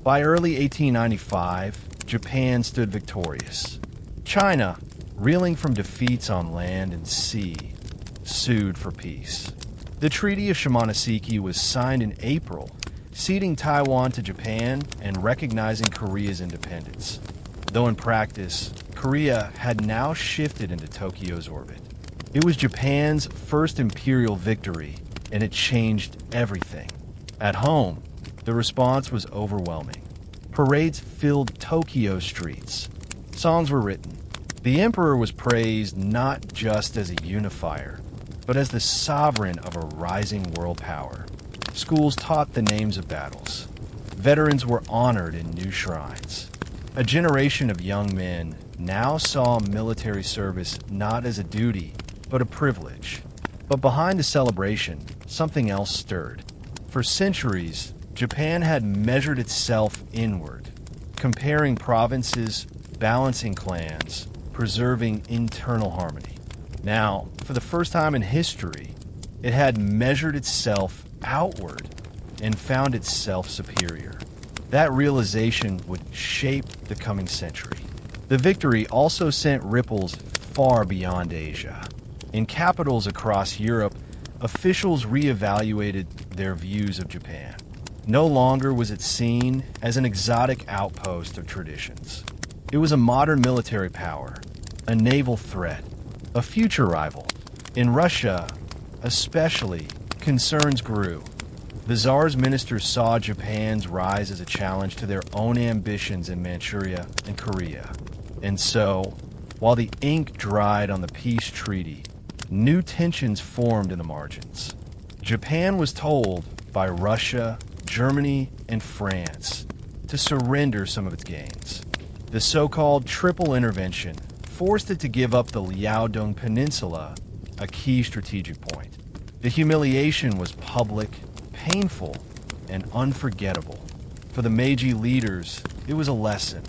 By early 1895, Japan stood victorious. China, reeling from defeats on land and sea, sued for peace. The Treaty of Shimonoseki was signed in April, ceding Taiwan to Japan and recognizing Korea's independence. Though in practice, Korea had now shifted into Tokyo's orbit. It was Japan's first imperial victory, and it changed everything. At home, the response was overwhelming. Parades filled Tokyo streets. Songs were written. The emperor was praised not just as a unifier, but as the sovereign of a rising world power. Schools taught the names of battles. Veterans were honored in new shrines. A generation of young men now saw military service not as a duty, but a privilege. But behind the celebration, something else stirred. For centuries, Japan had measured itself inward, comparing provinces, balancing clans, preserving internal harmony. Now, for the first time in history, it had measured itself outward and found itself superior. That realization would shape the coming century. The victory also sent ripples far beyond Asia. In capitals across Europe, officials reevaluated their views of Japan. No longer was it seen as an exotic outpost of traditions. It was a modern military power, a naval threat, a future rival. In Russia, especially, concerns grew. The Tsar's ministers saw Japan's rise as a challenge to their own ambitions in Manchuria and Korea. And so, while the ink dried on the peace treaty, new tensions formed in the margins. Japan was told by Russia, Germany, and France to surrender some of its gains. The so-called Triple Intervention forced it to give up the Liaodong Peninsula, a key strategic point. The humiliation was public, painful, and unforgettable. For the Meiji leaders, it was a lesson.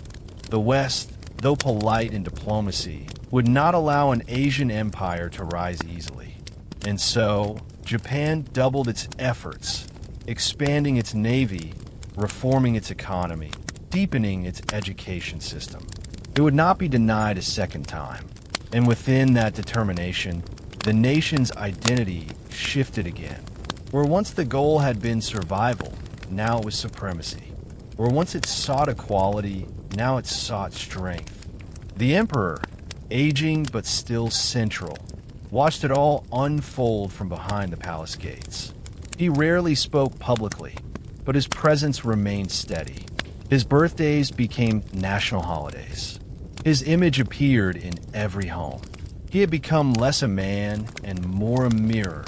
The West, though polite in diplomacy, would not allow an Asian empire to rise easily. And so, Japan doubled its efforts, expanding its navy, reforming its economy, deepening its education system. It would not be denied a second time. And within that determination, the nation's identity shifted again. Where once the goal had been survival, now it was supremacy. Where once it sought equality, now it sought strength. The emperor, aging but still central, watched it all unfold from behind the palace gates. He rarely spoke publicly, but his presence remained steady. His birthdays became national holidays. His image appeared in every home. He had become less a man and more a mirror,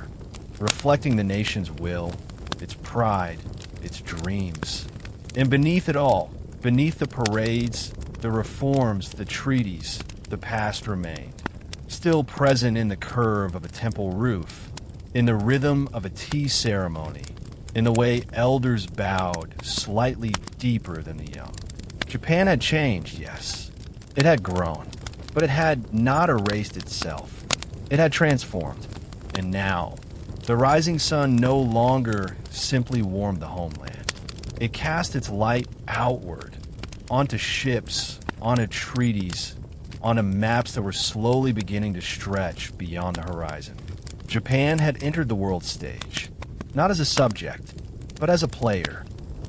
reflecting the nation's will, its pride, its dreams. And beneath it all, beneath the parades, the reforms, the treaties, the past remained. Still present in the curve of a temple roof, in the rhythm of a tea ceremony, in the way elders bowed slightly deeper than the young. Japan had changed, yes. It had grown, but it had not erased itself. It had transformed. And now, the rising sun no longer simply warmed the homeland. It cast its light outward, onto ships, onto treaties, onto maps that were slowly beginning to stretch beyond the horizon. Japan had entered the world stage, not as a subject, but as a player.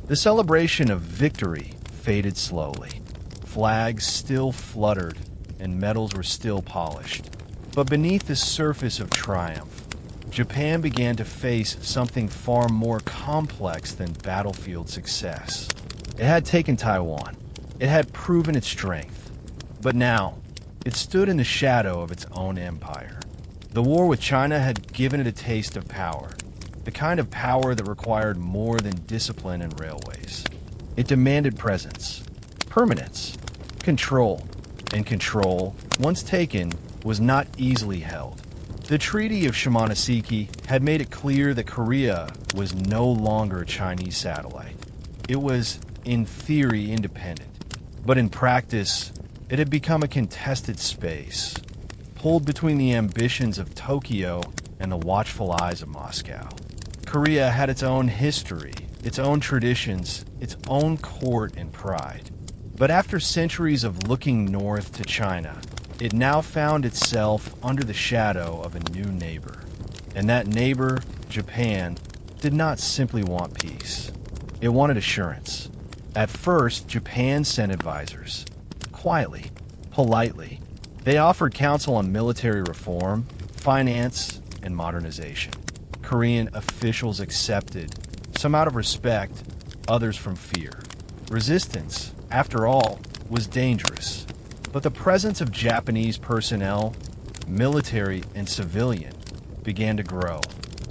The celebration of victory faded slowly. Flags still fluttered, and medals were still polished. But beneath the surface of triumph, Japan began to face something far more complex than battlefield success. It had taken Taiwan. It had proven its strength. But now, it stood in the shadow of its own empire. The war with China had given it a taste of power, the kind of power that required more than discipline and railways. It demanded presence, permanence, control, and control, once taken, was not easily held. The Treaty of Shimonoseki had made it clear that Korea was no longer a Chinese satellite. It was, in theory, independent, but in practice, it had become a contested space, pulled between the ambitions of Tokyo and the watchful eyes of Moscow. Korea had its own history, its own traditions, its own court and pride. But after centuries of looking north to China, it now found itself under the shadow of a new neighbor. And that neighbor, Japan, did not simply want peace. It wanted assurance. At first, Japan sent advisors. Quietly, politely. They offered counsel on military reform, finance, and modernization. Korean officials accepted, some out of respect, others from fear. Resistance, after all, was dangerous. But the presence of Japanese personnel, military and civilian, began to grow.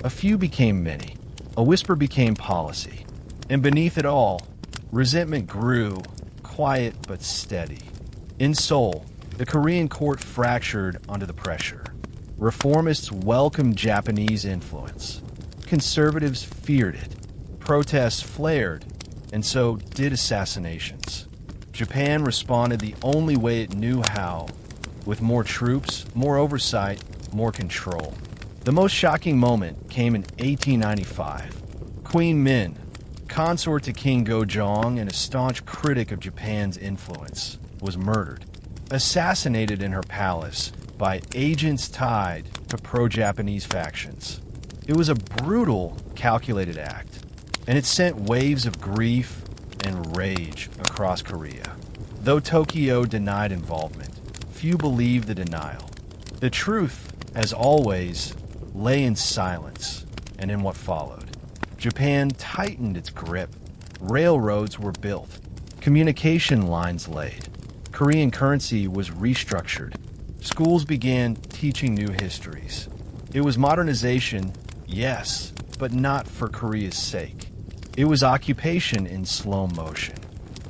A few became many. A whisper became policy. And beneath it all, resentment grew, quiet but steady. In Seoul, the Korean court fractured under the pressure. Reformists welcomed Japanese influence. Conservatives feared it. Protests flared, and so did assassinations. Japan responded the only way it knew how, with more troops, more oversight, more control. The most shocking moment came in 1895. Queen Min, consort to King Gojong and a staunch critic of Japan's influence, was murdered, assassinated in her palace by agents tied to pro-Japanese factions. It was a brutal, calculated act, and it sent waves of grief and rage across Korea. Though Tokyo denied involvement, few believed the denial. The truth, as always, lay in silence and in what followed. Japan tightened its grip. Railroads were built. Communication lines laid. Korean currency was restructured. Schools began teaching new histories. It was modernization, yes, but not for Korea's sake. It was occupation in slow motion.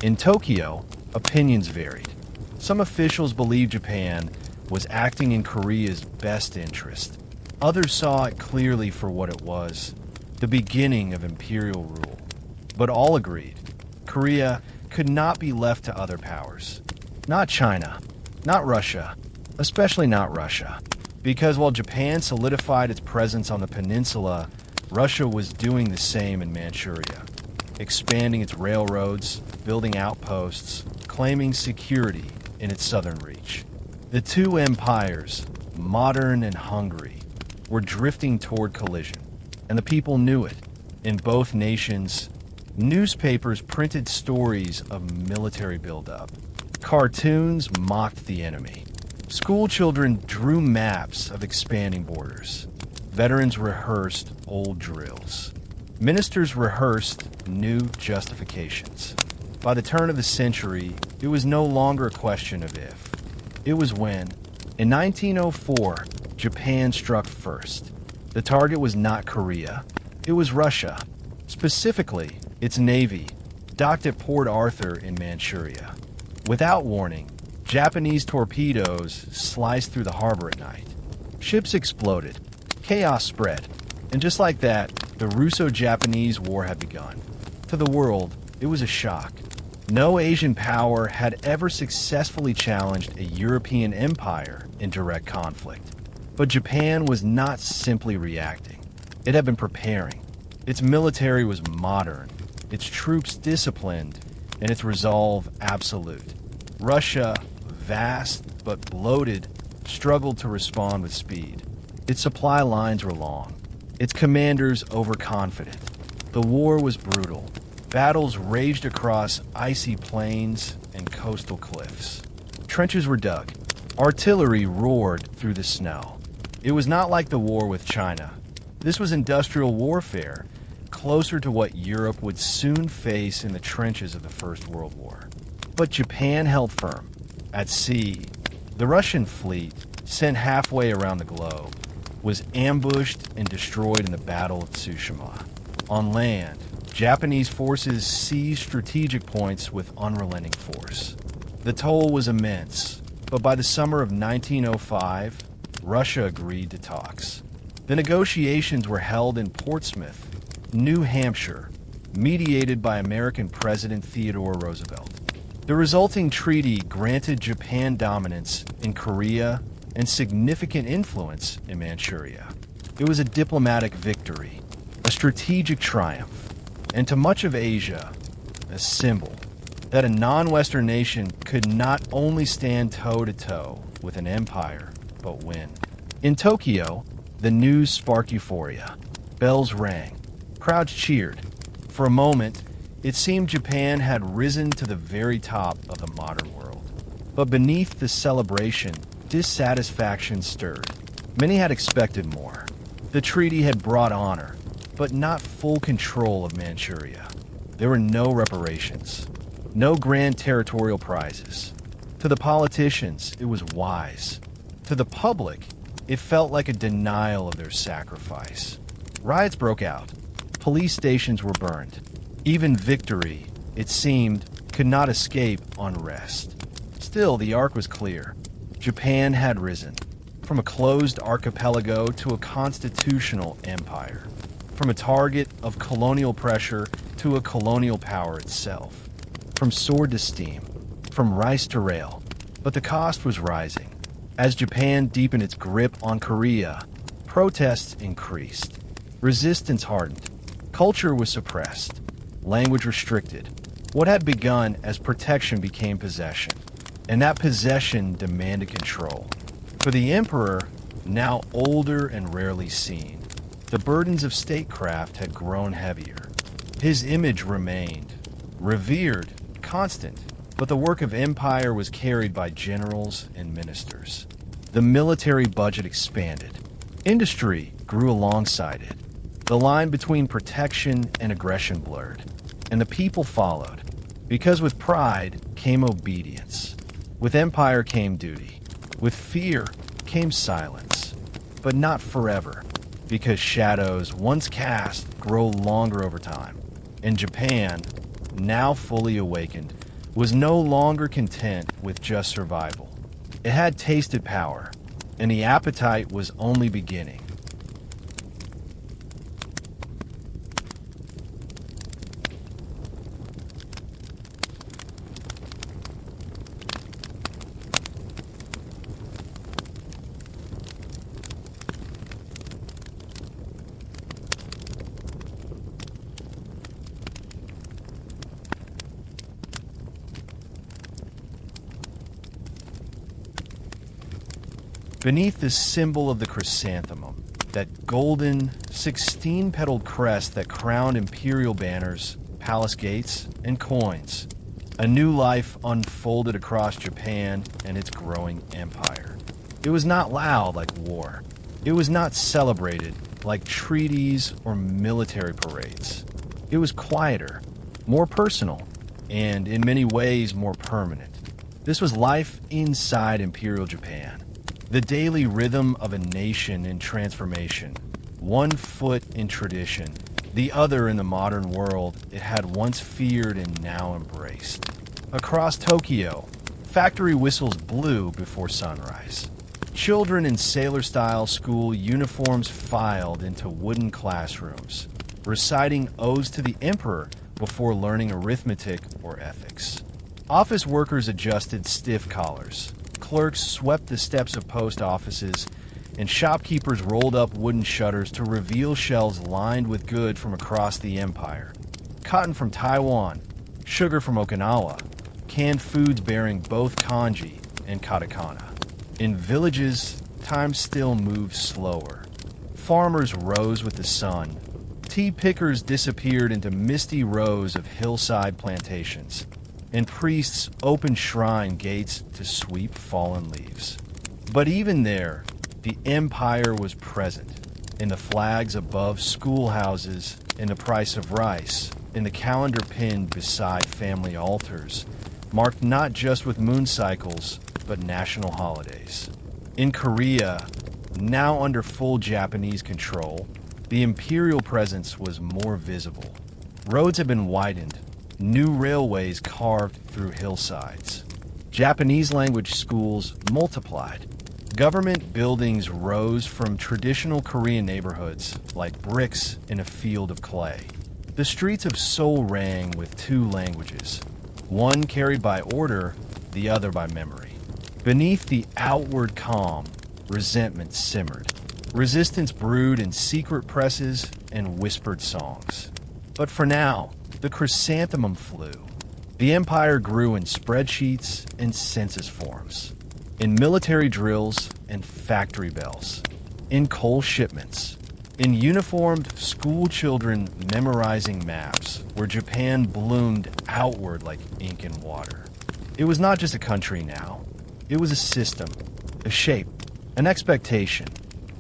In Tokyo, opinions varied. Some officials believed Japan was acting in Korea's best interest. Others saw it clearly for what it was, the beginning of imperial rule. But all agreed, Korea could not be left to other powers. Not China, not Russia, especially not Russia. Because while Japan solidified its presence on the peninsula, Russia was doing the same in Manchuria, expanding its railroads, building outposts, claiming security in its southern reach. The two empires, modern and hungry, were drifting toward collision, and the people knew it. In both nations, newspapers printed stories of military buildup. Cartoons mocked the enemy. School children drew maps of expanding borders. Veterans rehearsed old drills. Ministers rehearsed new justifications. By the turn of the century, it was no longer a question of if. It was when. In 1904, Japan struck first. The target was not Korea. It was Russia. Specifically, its navy, docked at Port Arthur in Manchuria. Without warning, Japanese torpedoes sliced through the harbor at night. Ships exploded. Chaos spread. And just like that, the Russo-Japanese War had begun. To the world, it was a shock. No Asian power had ever successfully challenged a European empire in direct conflict. But Japan was not simply reacting. It had been preparing. Its military was modern, its troops disciplined, and its resolve absolute. Russia, vast but bloated, struggled to respond with speed. Its supply lines were long, its commanders overconfident. The war was brutal. Battles raged across icy plains and coastal cliffs. Trenches were dug. Artillery roared through the snow. It was not like the war with China. This was industrial warfare, closer to what Europe would soon face in the trenches of the First World War. But Japan held firm. At sea, the Russian fleet, sent halfway around the globe, was ambushed and destroyed in the Battle of Tsushima. On land, Japanese forces seized strategic points with unrelenting force. The toll was immense, but by the summer of 1905, Russia agreed to talks. The negotiations were held in Portsmouth, New Hampshire, mediated by American President Theodore Roosevelt. The resulting treaty granted Japan dominance in Korea and significant influence in Manchuria. It was a diplomatic victory, a strategic triumph, and to much of Asia, a symbol that a non-Western nation could not only stand toe-to-toe with an empire, but win. In Tokyo, the news sparked euphoria. Bells rang. Crowds cheered. For a moment, it seemed Japan had risen to the very top of the modern world. But beneath the celebration, dissatisfaction stirred. Many had expected more. The treaty had brought honor, but not full control of Manchuria. There were no reparations. No grand territorial prizes. To the politicians, it was wise. To the public, it felt like a denial of their sacrifice. Riots broke out. Police stations were burned. Even victory, it seemed, could not escape unrest. Still, the arc was clear. Japan had risen, from a closed archipelago to a constitutional empire, from a target of colonial pressure to a colonial power itself, from sword to steam, from rice to rail. But the cost was rising. As Japan deepened its grip on Korea, protests increased. Resistance hardened. Culture was suppressed. Language restricted. What had begun as protection became possession, and that possession demanded control. For the emperor, now older and rarely seen, the burdens of statecraft had grown heavier. His image remained, revered, constant, but the work of empire was carried by generals and ministers. The military budget expanded. Industry grew alongside it. The line between protection and aggression blurred, and the people followed, because with pride came obedience. With empire came duty. With fear came silence, but not forever, because shadows once cast grow longer over time. And Japan, now fully awakened, was no longer content with just survival. It had tasted power, and the appetite was only beginning. Beneath the symbol of the chrysanthemum, that golden, 16-petaled crest that crowned imperial banners, palace gates, and coins, a new life unfolded across Japan and its growing empire. It was not loud like war. It was not celebrated like treaties or military parades. It was quieter, more personal, and in many ways more permanent. This was life inside Imperial Japan. The daily rhythm of a nation in transformation, one foot in tradition, the other in the modern world it had once feared and now embraced. Across Tokyo, factory whistles blew before sunrise. Children in sailor-style school uniforms filed into wooden classrooms, reciting odes to the emperor before learning arithmetic or ethics. Office workers adjusted stiff collars. Clerks swept the steps of post offices, and shopkeepers rolled up wooden shutters to reveal shelves lined with goods from across the empire. Cotton from Taiwan, sugar from Okinawa, canned foods bearing both kanji and katakana. In villages, time still moved slower. Farmers rose with the sun. Tea pickers disappeared into misty rows of hillside plantations, and priests opened shrine gates to sweep fallen leaves. But even there, the empire was present, in the flags above schoolhouses, in the price of rice, in the calendar pinned beside family altars, marked not just with moon cycles, but national holidays. In Korea, now under full Japanese control, the imperial presence was more visible. Roads had been widened, new railways carved through hillsides. Japanese language schools multiplied. Government buildings rose from traditional Korean neighborhoods like bricks in a field of clay. The streets of Seoul rang with two languages, one carried by order, the other by memory. Beneath the outward calm, resentment simmered. Resistance brewed in secret presses and whispered songs. But for now, the chrysanthemum flew. The empire grew in spreadsheets and census forms, in military drills and factory bells, in coal shipments, in uniformed school children memorizing maps where Japan bloomed outward like ink and water. It was not just a country now. It was a system, a shape, an expectation.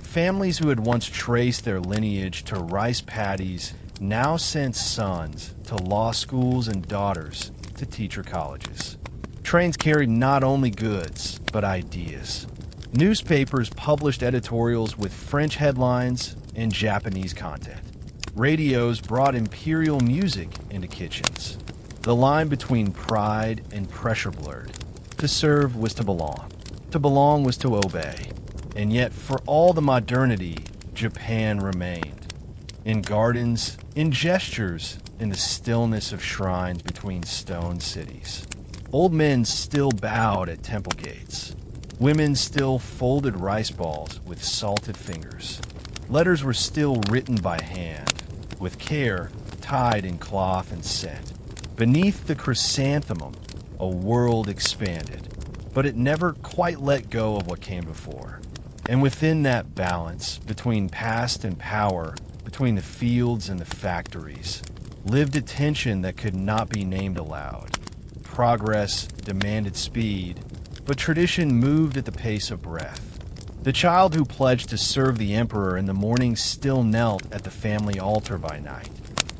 Families who had once traced their lineage to rice paddies now sent sons to law schools and daughters to teacher colleges. Trains carried not only goods, but ideas. Newspapers published editorials with French headlines and Japanese content. Radios brought imperial music into kitchens. The line between pride and pressure blurred. To serve was to belong. To belong was to obey. And yet, for all the modernity, Japan remained. In gardens, in gestures, in the stillness of shrines between stone cities. Old men still bowed at temple gates. Women still folded rice balls with salted fingers. Letters were still written by hand, with care, tied in cloth and scent. Beneath the chrysanthemum, a world expanded, but it never quite let go of what came before. And within that balance, between past and power, between the fields and the factories, lived a tension that could not be named aloud. Progress demanded speed, but tradition moved at the pace of breath. The child who pledged to serve the emperor in the morning still knelt at the family altar by night.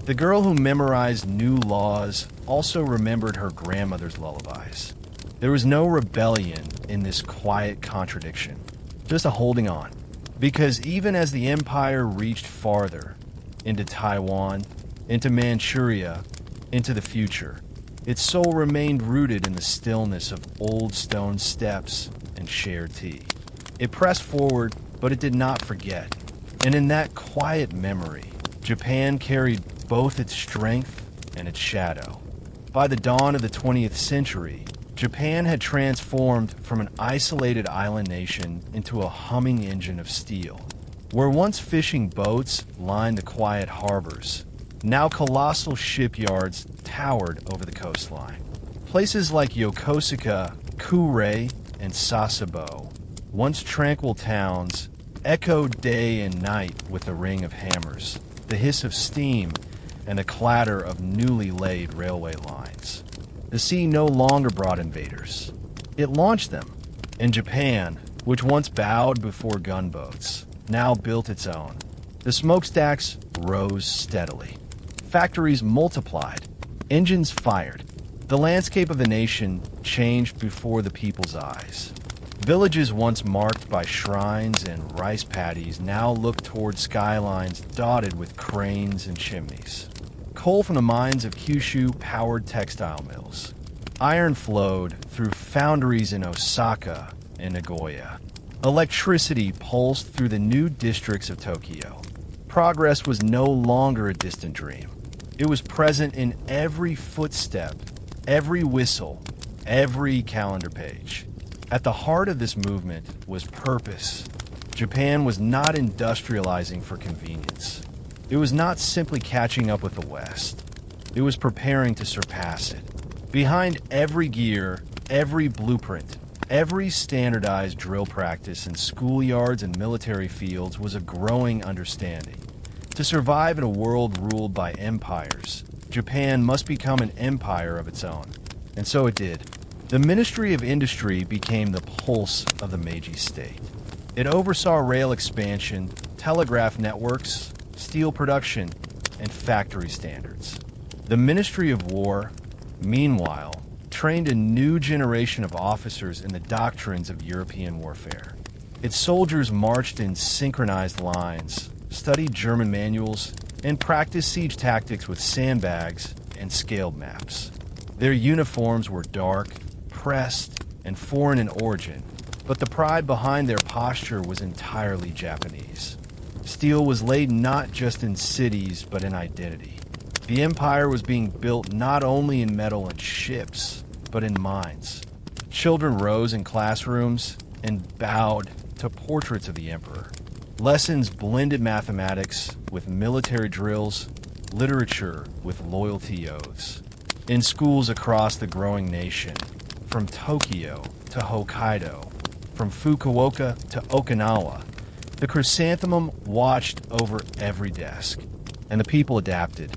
The girl who memorized new laws also remembered her grandmother's lullabies. There was no rebellion in this quiet contradiction, just a holding on. Because even as the empire reached farther, into Taiwan, into Manchuria, into the future, its soul remained rooted in the stillness of old stone steps and shared tea. It pressed forward, but it did not forget. And in that quiet memory, Japan carried both its strength and its shadow. By the dawn of the 20th century, Japan had transformed from an isolated island nation into a humming engine of steel. Where once fishing boats lined the quiet harbors, now colossal shipyards towered over the coastline. Places like Yokosuka, Kure, and Sasebo, once tranquil towns, echoed day and night with the ring of hammers, the hiss of steam, and the clatter of newly laid railway lines. The sea no longer brought invaders. It launched them. And Japan, which once bowed before gunboats, now built its own. The smokestacks rose steadily. Factories multiplied. Engines fired. The landscape of the nation changed before the people's eyes. Villages once marked by shrines and rice paddies now looked toward skylines dotted with cranes and chimneys. Coal from the mines of Kyushu powered textile mills. Iron flowed through foundries in Osaka and Nagoya. Electricity pulsed through the new districts of Tokyo. Progress was no longer a distant dream. It was present in every footstep, every whistle, every calendar page. At the heart of this movement was purpose. Japan was not industrializing for convenience. It was not simply catching up with the West. It was preparing to surpass it. Behind every gear, every blueprint, every standardized drill practice in schoolyards and military fields was a growing understanding. To survive in a world ruled by empires, Japan must become an empire of its own. And so it did. The Ministry of Industry became the pulse of the Meiji state. It oversaw rail expansion, telegraph networks, steel production, and factory standards. The Ministry of War, meanwhile, trained a new generation of officers in the doctrines of European warfare. Its soldiers marched in synchronized lines, studied German manuals, and practiced siege tactics with sandbags and scaled maps. Their uniforms were dark, pressed, and foreign in origin, but the pride behind their posture was entirely Japanese. Steel was laid not just in cities, but in identity. The empire was being built not only in metal and ships, but in minds. Children rose in classrooms and bowed to portraits of the emperor. Lessons blended mathematics with military drills, literature with loyalty oaths. In schools across the growing nation, from Tokyo to Hokkaido, from Fukuoka to Okinawa, the chrysanthemum watched over every desk, and the people adapted.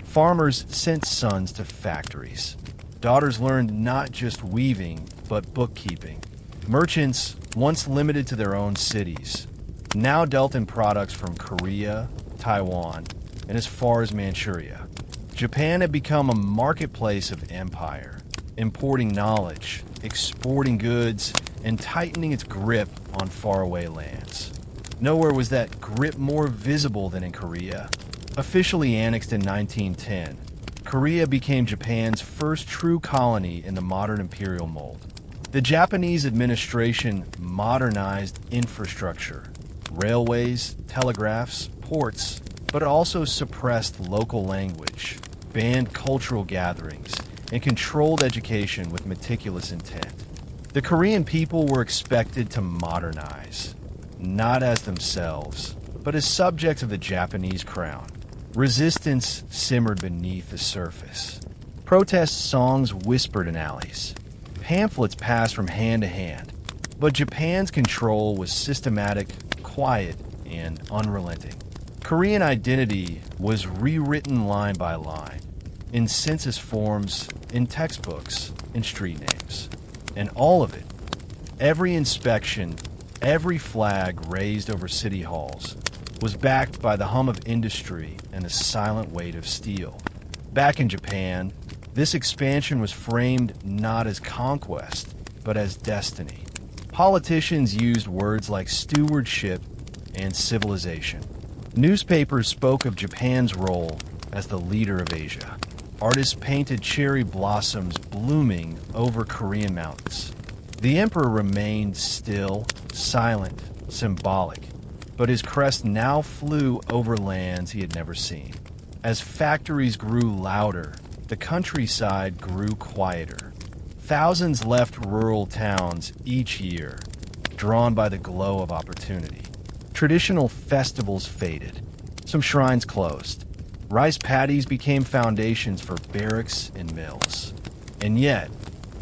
Farmers sent sons to factories. Daughters learned not just weaving, but bookkeeping. Merchants, once limited to their own cities, now dealt in products from Korea, Taiwan, and as far as Manchuria. Japan had become a marketplace of empire, importing knowledge, exporting goods, and tightening its grip on faraway lands. Nowhere was that grip more visible than in Korea. Officially annexed in 1910, Korea became Japan's first true colony in the modern imperial mold. The Japanese administration modernized infrastructure, railways, telegraphs, ports, but also suppressed local language, banned cultural gatherings, and controlled education with meticulous intent. The Korean people were expected to modernize, not as themselves, but as subjects of the Japanese crown. Resistance simmered beneath the surface. Protest songs whispered in alleys. Pamphlets passed from hand to hand. But Japan's control was systematic, quiet, and unrelenting. Korean identity was rewritten line by line, in census forms, in textbooks, in street names. And all of it, every inspection, every flag raised over city halls, was backed by the hum of industry and the silent weight of steel. Back in Japan, this expansion was framed not as conquest, but as destiny. Politicians used words like stewardship and civilization. Newspapers spoke of Japan's role as the leader of Asia. Artists painted cherry blossoms blooming over Korean mountains. The emperor remained still, silent, symbolic, but his crest now flew over lands he had never seen. As factories grew louder, the countryside grew quieter. Thousands left rural towns each year, drawn by the glow of opportunity. Traditional festivals faded. Some shrines closed. Rice paddies became foundations for barracks and mills. And yet,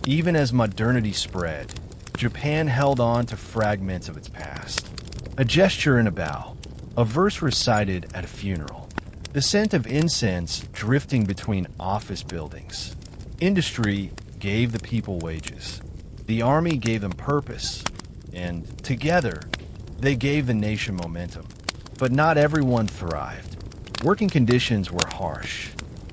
even as modernity spread, Japan held on to fragments of its past. A gesture in a bow, a verse recited at a funeral, the scent of incense drifting between office buildings. Industry gave the people wages. The army gave them purpose, and together, they gave the nation momentum. But not everyone thrived. Working conditions were harsh.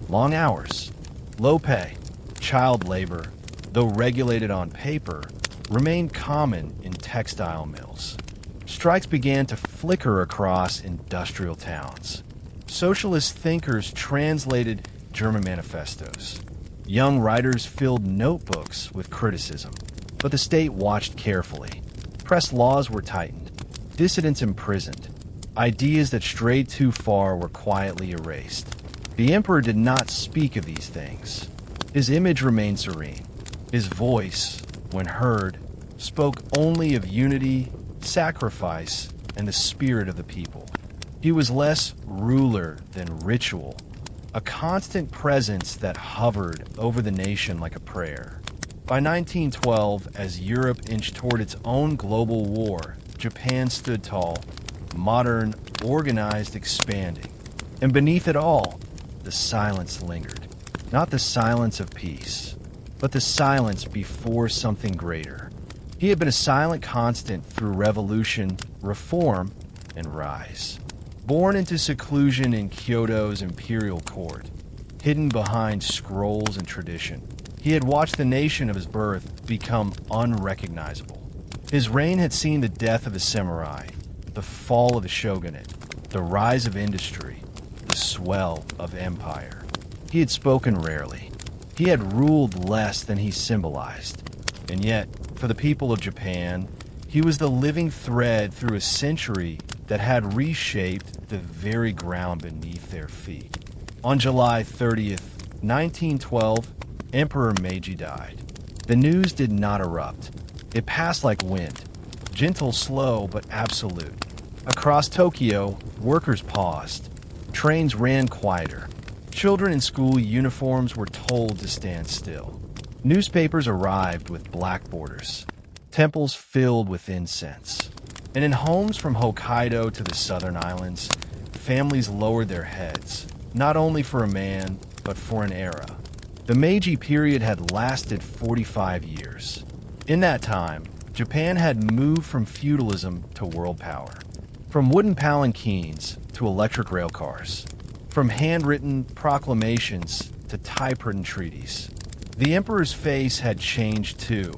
Long hours, low pay, child labor, though regulated on paper, remained common in textile mills. Strikes began to flicker across industrial towns. Socialist thinkers translated German manifestos. Young writers filled notebooks with criticism, but the state watched carefully. Press laws were tightened, dissidents imprisoned. Ideas that strayed too far were quietly erased. The emperor did not speak of these things. His image remained serene. His voice, when heard, spoke only of unity, sacrifice, and the spirit of the people. He was less ruler than ritual, a constant presence that hovered over the nation like a prayer. By 1912, as Europe inched toward its own global war, Japan stood tall, modern, organized, expanding. And beneath it all, the silence lingered. Not the silence of peace, but the silence before something greater. He had been a silent constant through revolution, reform, and rise. Born into seclusion in Kyoto's imperial court, hidden behind scrolls and tradition, he had watched the nation of his birth become unrecognizable. His reign had seen the death of the samurai, the fall of the shogunate, the rise of industry, the swell of empire. He had spoken rarely. He had ruled less than he symbolized. And yet, for the people of Japan, he was the living thread through a century that had reshaped the very ground beneath their feet. On July 30th, 1912, Emperor Meiji died. The news did not erupt. It passed like wind, gentle, slow, but absolute. Across Tokyo, workers paused. Trains ran quieter. Children in school uniforms were told to stand still. Newspapers arrived with black borders. Temples filled with incense. And in homes from Hokkaido to the southern islands, families lowered their heads, not only for a man, but for an era. The Meiji period had lasted 45 years. In that time, Japan had moved from feudalism to world power, from wooden palanquins to electric rail cars. from handwritten proclamations to typewritten treaties. The emperor's face had changed too,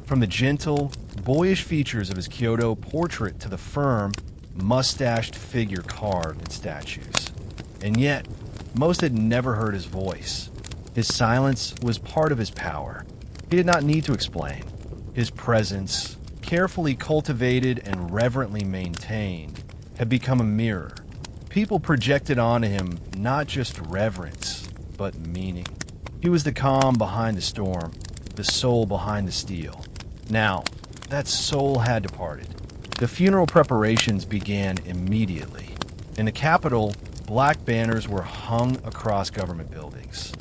from the gentle, boyish features of his Kyoto portrait to the firm, mustached figure carved in statues. And yet, most had never heard his voice. His silence was part of his power. He did not need to explain. His presence, carefully cultivated and reverently maintained, had become a mirror. People projected onto him not just reverence, but meaning. He was the calm behind the storm, the soul behind the steel. Now, that soul had departed. The funeral preparations began immediately. In the capital, black banners were hung across government buildings.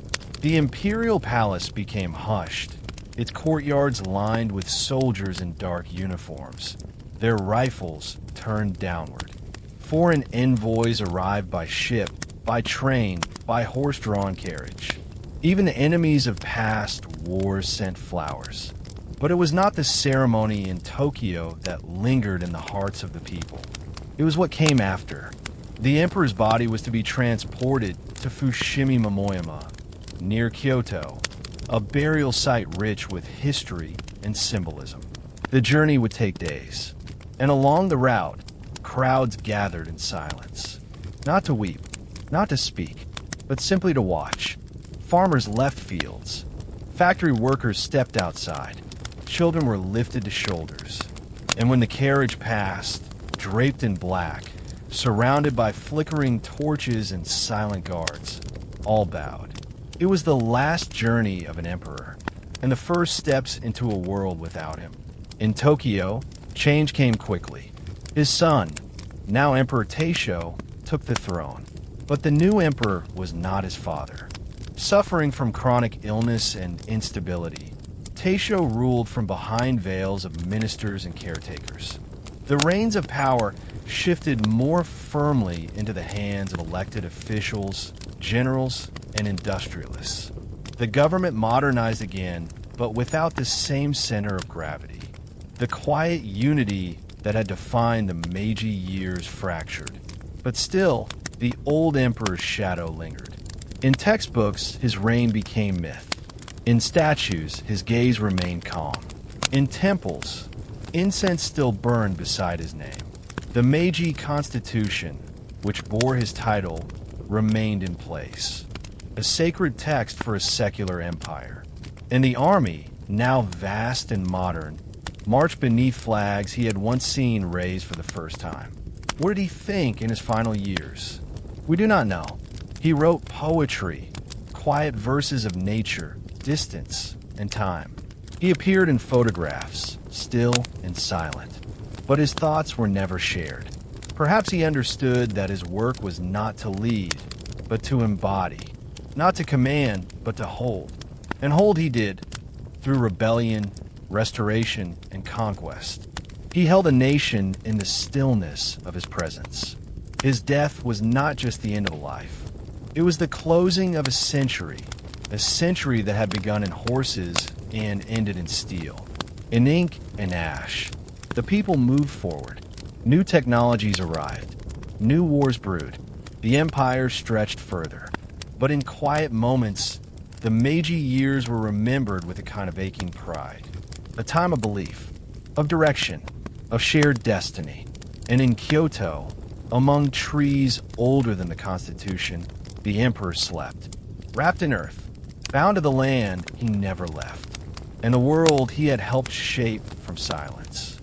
The imperial palace became hushed, its courtyards lined with soldiers in dark uniforms, their rifles turned downward. Foreign envoys arrived by ship, by train, by horse-drawn carriage. Even the enemies of past wars sent flowers. But it was not the ceremony in Tokyo that lingered in the hearts of the people. It was what came after. The emperor's body was to be transported to Fushimi Momoyama, near Kyoto, a burial site rich with history and symbolism. The journey would take days, and along the route, crowds gathered in silence. Not to weep, not to speak, but simply to watch. Farmers left fields. Factory workers stepped outside. Children were lifted to shoulders. And when the carriage passed, draped in black, surrounded by flickering torches and silent guards, all bowed. It was the last journey of an emperor, and the first steps into a world without him. In Tokyo, change came quickly. His son, now Emperor Taisho, took the throne. But the new emperor was not his father. Suffering from chronic illness and instability, Taisho ruled from behind veils of ministers and caretakers. The reins of power shifted more firmly into the hands of elected officials, generals, and industrialists. The government modernized again, but without the same center of gravity. The quiet unity that had defined the Meiji years fractured. But still, the old emperor's shadow lingered. In textbooks, his reign became myth. In statues, his gaze remained calm. In temples, incense still burned beside his name. The Meiji Constitution, which bore his title, remained in place, a sacred text for a secular empire. And the army, now vast and modern, marched beneath flags he had once seen raised for the first time. What did he think in his final years? We do not know. He wrote poetry, quiet verses of nature, distance, and time. He appeared in photographs, still and silent, but his thoughts were never shared. Perhaps he understood that his work was not to lead, but to embody, not to command, but to hold. And hold he did, through rebellion, restoration, and conquest. He held a nation in the stillness of his presence. His death was not just the end of a life. It was the closing of a century that had begun in horses and ended in steel, in ink and ash. The people moved forward. New technologies arrived. New wars brewed. The empire stretched further. But in quiet moments, the Meiji years were remembered with a kind of aching pride. A time of belief, of direction, of shared destiny. And in Kyoto, among trees older than the Constitution, the emperor slept, wrapped in earth, bound to the land he never left, and the world he had helped shape from silence.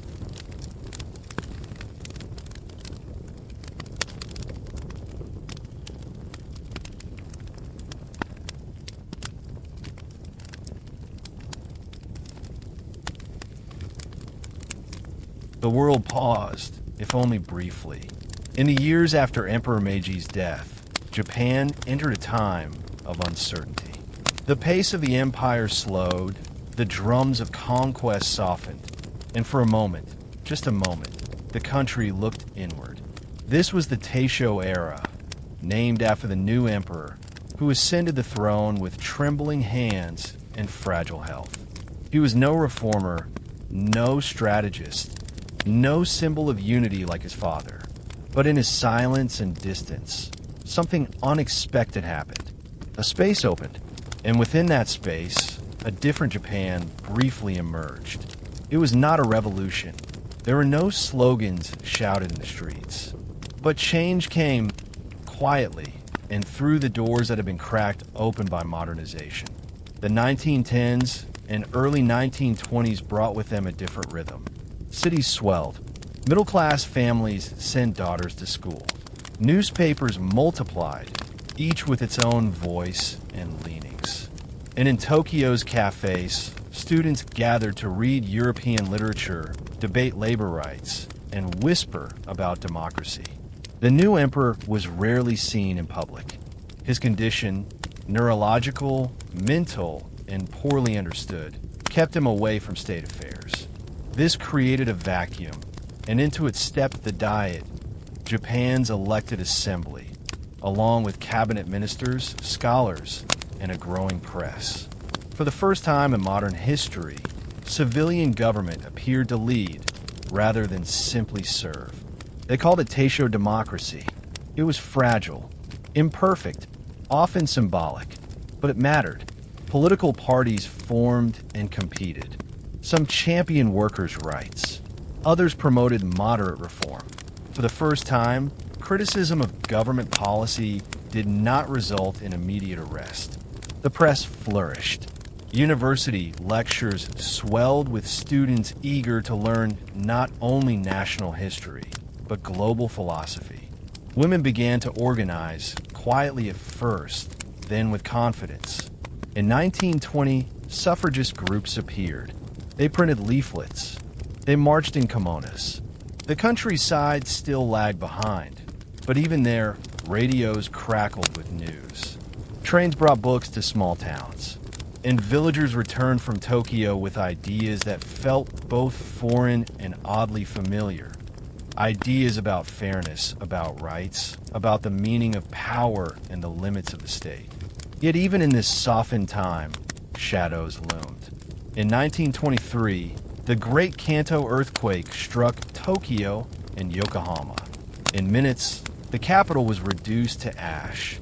The world paused, if only briefly. In the years after Emperor Meiji's death, Japan entered a time of uncertainty. The pace of the empire slowed, the drums of conquest softened, and for a moment, just a moment, the country looked inward. This was the Taisho era, named after the new emperor, who ascended the throne with trembling hands and fragile health. He was no reformer, no strategist, no symbol of unity like his father. But in his silence and distance, something unexpected happened. A space opened, and within that space, a different Japan briefly emerged. It was not a revolution. There were no slogans shouted in the streets. But change came quietly and through the doors that had been cracked open by modernization. The 1910s and early 1920s brought with them a different rhythm. Cities swelled. Middle-class families sent daughters to school. Newspapers multiplied, each with its own voice and leanings. And in Tokyo's cafes, students gathered to read European literature, debate labor rights, and whisper about democracy. The new emperor was rarely seen in public. His condition, neurological, mental, and poorly understood, kept him away from state affairs. This created a vacuum, and into it stepped the Diet, Japan's elected assembly, along with cabinet ministers, scholars, and a growing press. For the first time in modern history, civilian government appeared to lead rather than simply serve. They called it Taisho democracy. It was fragile, imperfect, often symbolic, but it mattered. Political parties formed and competed. Some championed workers' rights. Others promoted moderate reform. For the first time, criticism of government policy did not result in immediate arrest. The press flourished. University lectures swelled with students eager to learn not only national history, but global philosophy. Women began to organize, quietly at first, then with confidence. In 1920, suffragist groups appeared. They printed leaflets. They marched in kimonos. The countryside still lagged behind, but even there, radios crackled with news. Trains brought books to small towns, and villagers returned from Tokyo with ideas that felt both foreign and oddly familiar. Ideas about fairness, about rights, about the meaning of power and the limits of the state. Yet even in this softened time, shadows loomed. In 1923, the Great Kanto earthquake struck Tokyo and Yokohama. In minutes, the capital was reduced to ash.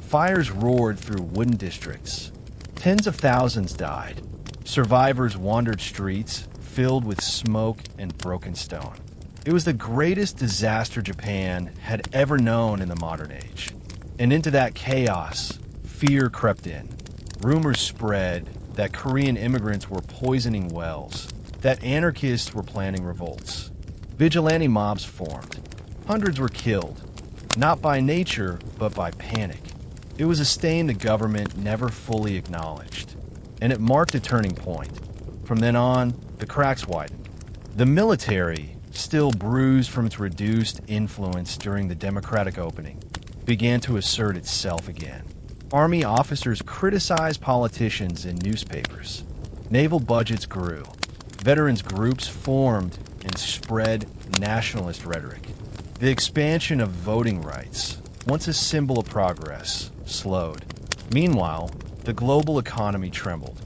Fires roared through wooden districts. Tens of thousands died. Survivors wandered streets filled with smoke and broken stone. It was the greatest disaster Japan had ever known in the modern age. And into that chaos, fear crept in. Rumors spread that Korean immigrants were poisoning wells, that anarchists were planning revolts. Vigilante mobs formed. Hundreds were killed, not by nature, but by panic. It was a stain the government never fully acknowledged, and it marked a turning point. From then on, the cracks widened. The military, still bruised from its reduced influence during the democratic opening, began to assert itself again. Army officers criticized politicians in newspapers. Naval budgets grew. Veterans groups formed and spread nationalist rhetoric. The expansion of voting rights, once a symbol of progress, slowed. Meanwhile, the global economy trembled.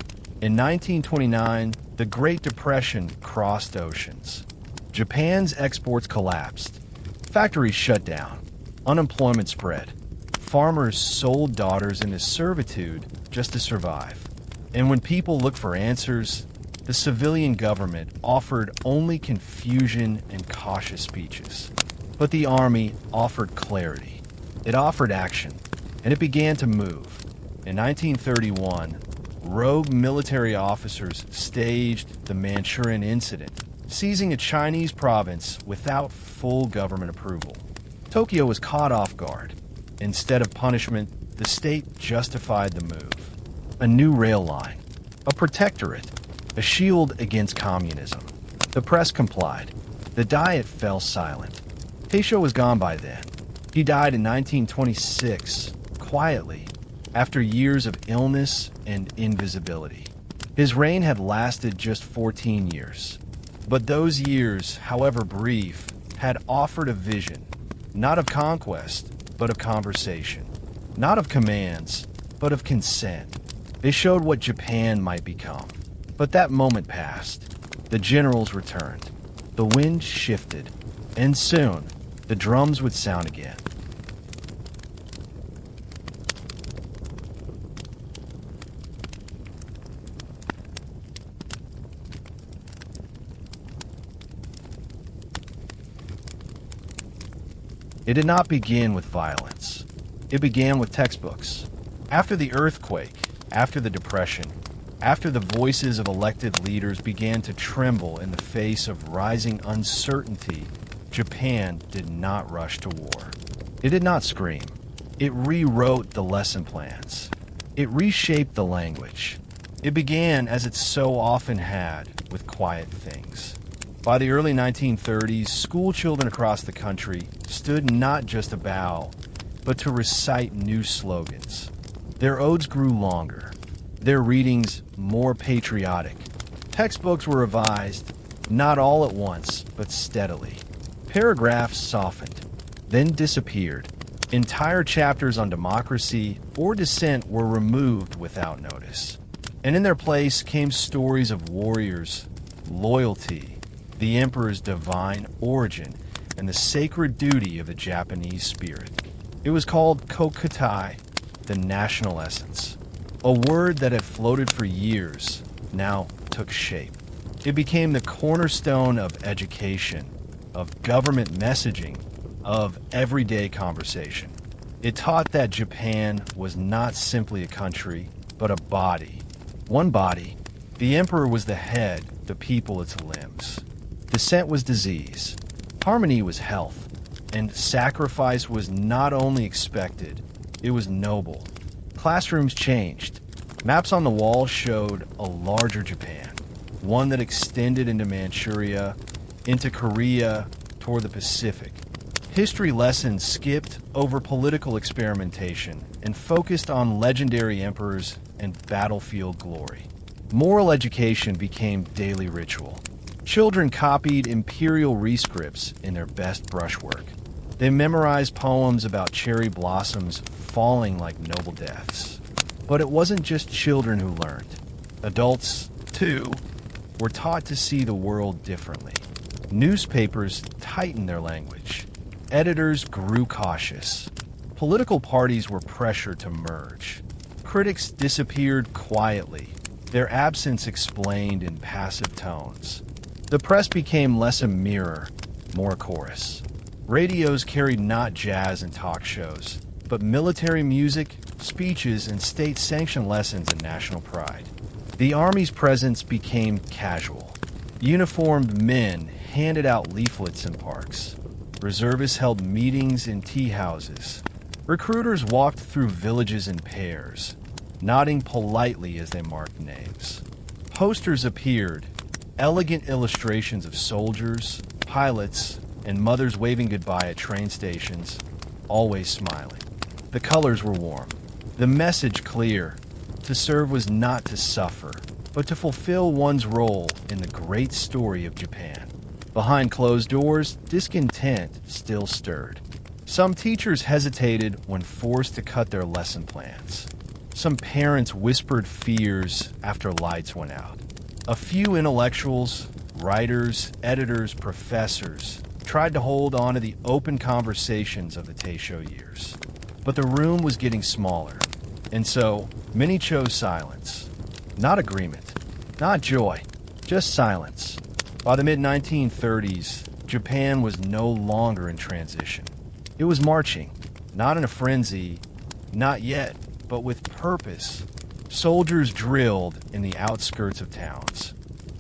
In 1929, the Great Depression crossed oceans. Japan's exports collapsed. Factories shut down. Unemployment spread. Farmers sold daughters into servitude just to survive. And when people looked for answers, the civilian government offered only confusion and cautious speeches. But the army offered clarity. It offered action, and it began to move. In 1931, rogue military officers staged the Manchurian Incident, seizing a Chinese province without full government approval. Tokyo was caught off guard. Instead of punishment, the state justified the move. A new rail line, a protectorate, a shield against communism. The press complied. The Diet fell silent. Taisho was gone by then. He died in 1926, quietly, after years of illness and invisibility. His reign had lasted just 14 years. But those years, however brief, had offered a vision, not of conquest, but of conversation. Not of commands, but of consent. They showed what Japan might become. But that moment passed. The generals returned. The wind shifted. And soon, the drums would sound again. It did not begin with violence. It began with textbooks. After the earthquake, after the depression, after the voices of elected leaders began to tremble in the face of rising uncertainty, Japan did not rush to war. It did not scream. It rewrote the lesson plans. It reshaped the language. It began, as it so often had, with quiet things. By the early 1930s, school children across the country stood not just to bow, but to recite new slogans. Their odes grew longer, their readings more patriotic. Textbooks were revised, not all at once, but steadily. Paragraphs softened, then disappeared. Entire chapters on democracy or dissent were removed without notice. And in their place came stories of warriors, loyalty, the emperor's divine origin, and the sacred duty of the Japanese spirit. It was called Kokutai, the national essence. A word that had floated for years now took shape. It became the cornerstone of education, of government messaging, of everyday conversation. It taught that Japan was not simply a country, but a body. One body. The emperor was the head, the people its limbs. Dissent was disease. Harmony was health. And sacrifice was not only expected, it was noble. Classrooms changed. Maps on the wall showed a larger Japan, one that extended into Manchuria, into Korea, toward the Pacific. History lessons skipped over political experimentation and focused on legendary emperors and battlefield glory. Moral education became daily ritual. Children copied imperial rescripts in their best brushwork. They memorized poems about cherry blossoms falling like noble deaths. But it wasn't just children who learned. Adults, too, were taught to see the world differently. Newspapers tightened their language. Editors grew cautious. Political parties were pressured to merge. Critics disappeared quietly, their absence explained in passive tones. The press became less a mirror, more a chorus. Radios carried not jazz and talk shows, but military music, speeches, and state-sanctioned lessons in national pride. The Army's presence became casual. Uniformed men handed out leaflets in parks. Reservists held meetings in tea houses. Recruiters walked through villages in pairs, nodding politely as they marked names. Posters appeared, elegant illustrations of soldiers, pilots, and mothers waving goodbye at train stations, always smiling. The colors were warm, the message clear. To serve was not to suffer, but to fulfill one's role in the great story of Japan. Behind closed doors, discontent still stirred. Some teachers hesitated when forced to cut their lesson plans. Some parents whispered fears after lights went out. A few intellectuals, writers, editors, professors tried to hold on to the open conversations of the Taisho years. But the room was getting smaller, and so many chose silence. Not agreement, not joy, just silence. By the mid-1930s, Japan was no longer in transition. It was marching, not in a frenzy, not yet, but with purpose. Soldiers drilled in the outskirts of towns.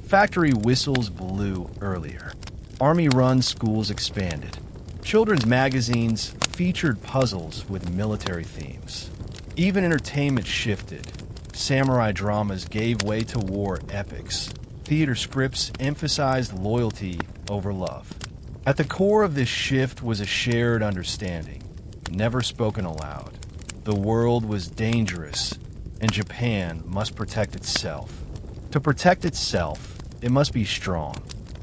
Factory whistles blew earlier. Army-run schools expanded. Children's magazines featured puzzles with military themes. Even entertainment shifted. Samurai dramas gave way to war epics. Theater scripts emphasized loyalty over love. At the core of this shift was a shared understanding, never spoken aloud. The world was dangerous, and Japan must protect itself. To protect itself, it must be strong.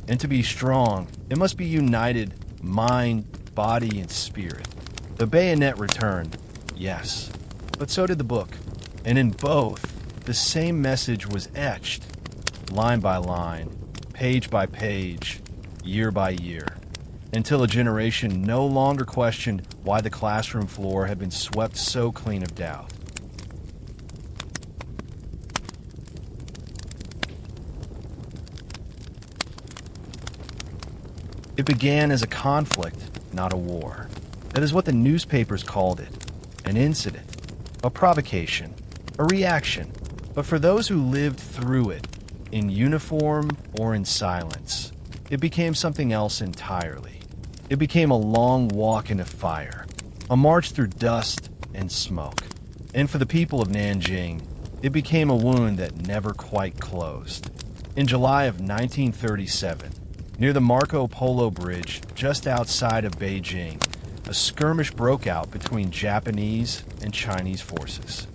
And to be strong, it must be united, mind, body, and spirit. The bayonet returned, yes, but so did the book. And in both, the same message was etched, line by line, page by page, year by year, until a generation no longer questioned why the classroom floor had been swept so clean of doubt. It began as a conflict, not a war. That is what the newspapers called it: an incident, a provocation, a reaction. But for those who lived through it, in uniform or in silence, it became something else entirely. It became a long walk into fire, a march through dust and smoke. And for the people of Nanjing, it became a wound that never quite closed. In July of 1937, near the Marco Polo Bridge just outside of Beijing, a skirmish broke out between Japanese and Chinese forces.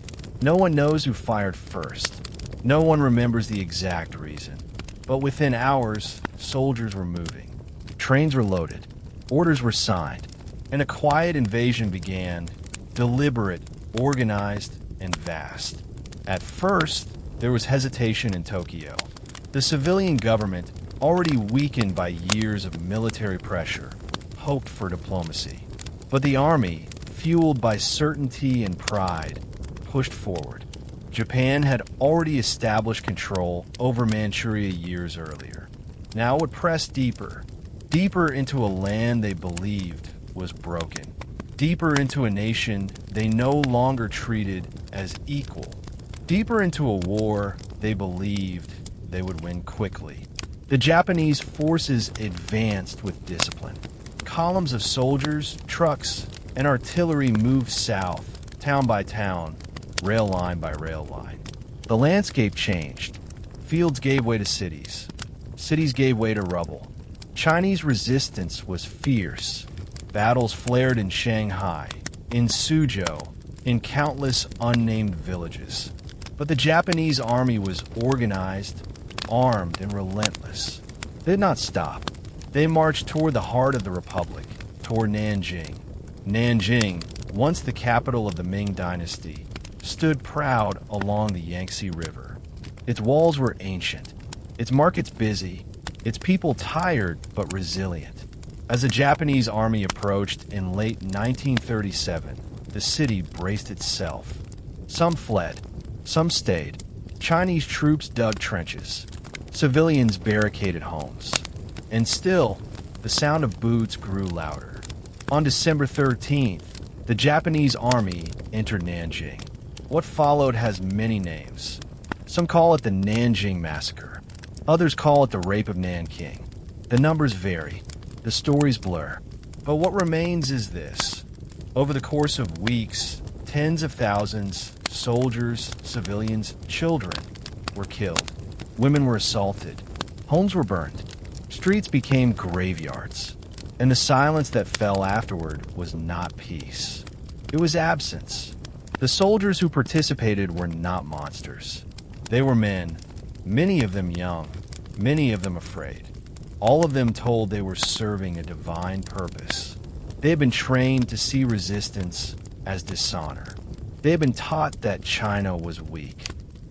No one knows who fired first. No one remembers the exact reason. But within hours, soldiers were moving. Trains were loaded. Orders were signed. And a quiet invasion began, deliberate, organized, and vast. At first, there was hesitation in Tokyo. The civilian government, already weakened by years of military pressure, hoped for diplomacy. But the army, fueled by certainty and pride, pushed forward. Japan had already established control over Manchuria years earlier. Now it would press deeper, deeper into a land they believed was broken, deeper into a nation they no longer treated as equal, deeper into a war they believed they would win quickly. The Japanese forces advanced with discipline. Columns of soldiers, trucks, and artillery moved south, town by town, rail line by rail line. The landscape changed. Fields gave way to cities. Cities gave way to rubble. Chinese resistance was fierce. Battles flared in Shanghai, in Suzhou, in countless unnamed villages. But the Japanese army was organized, armed, and relentless. They did not stop. They marched toward the heart of the Republic, toward Nanjing. Nanjing, once the capital of the Ming Dynasty, stood proud along the Yangtze River. Its walls were ancient, its markets busy, its people tired but resilient. As the Japanese army approached in late 1937, the city braced itself. Some fled, some stayed. Chinese troops dug trenches. Civilians barricaded homes. And still, the sound of boots grew louder. On December 13th, the Japanese army entered Nanjing. What followed has many names. Some call it the Nanjing Massacre. Others call it the Rape of Nanking. The numbers vary. The stories blur. But what remains is this. Over the course of weeks, tens of thousands, soldiers, civilians, children, were killed. Women were assaulted. Homes were burned. Streets became graveyards. And the silence that fell afterward was not peace. It was absence. The soldiers who participated were not monsters. They were men, many of them young, many of them afraid. All of them told they were serving a divine purpose. They had been trained to see resistance as dishonor. They had been taught that China was weak,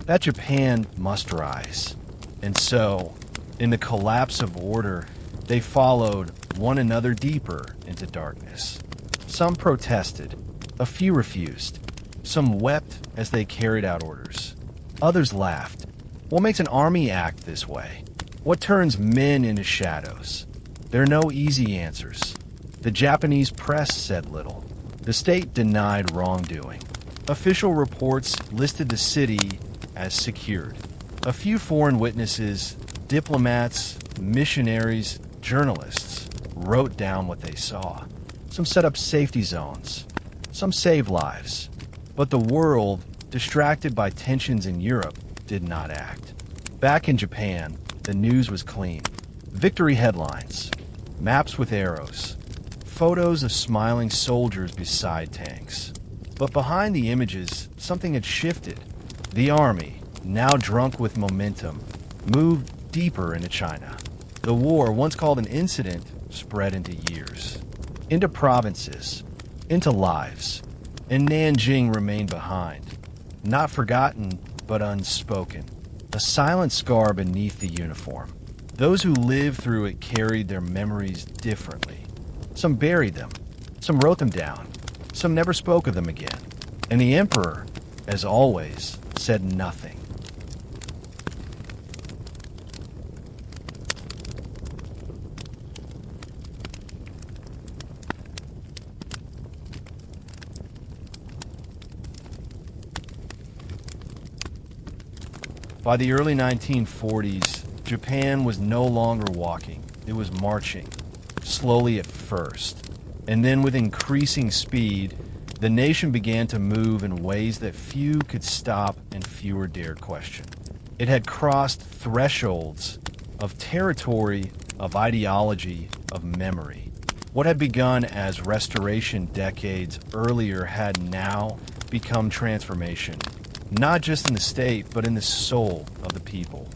that Japan must rise. And so, in the collapse of order, they followed one another deeper into darkness. Some protested, a few refused. Some wept as they carried out orders. Others laughed. What makes an army act this way? What turns men into shadows? There are no easy answers. The Japanese press said little. The state denied wrongdoing. Official reports listed the city as secured. A few foreign witnesses, diplomats, missionaries, journalists wrote down what they saw. Some set up safety zones. Some saved lives. But the world, distracted by tensions in Europe, did not act. Back in Japan, the news was clean. Victory headlines, maps with arrows, photos of smiling soldiers beside tanks. But behind the images, something had shifted. The army, now drunk with momentum, moved deeper into China. The war, once called an incident, spread into years, into provinces, into lives. And Nanjing remained behind, not forgotten, but unspoken, a silent scar beneath the uniform. Those who lived through it carried their memories differently. Some buried them, some wrote them down, some never spoke of them again. And the emperor, as always, said nothing. By the early 1940s, Japan was no longer walking, it was marching, slowly at first. And then with increasing speed, the nation began to move in ways that few could stop and fewer dared question. It had crossed thresholds of territory, of ideology, of memory. What had begun as restoration decades earlier had now become transformation, not just in the state, but in the soul of the people.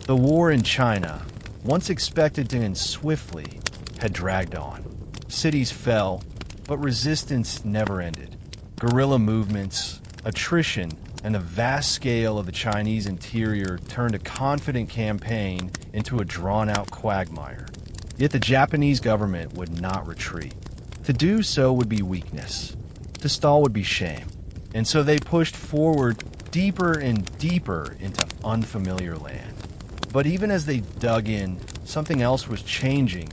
The war in China, once expected to end swiftly, had dragged on. Cities fell, but resistance never ended. Guerrilla movements, attrition, and the vast scale of the Chinese interior turned a confident campaign into a drawn-out quagmire. Yet the Japanese government would not retreat. To do so would be weakness. To stall would be shame. And so they pushed forward deeper and deeper into unfamiliar land. But even as they dug in, something else was changing,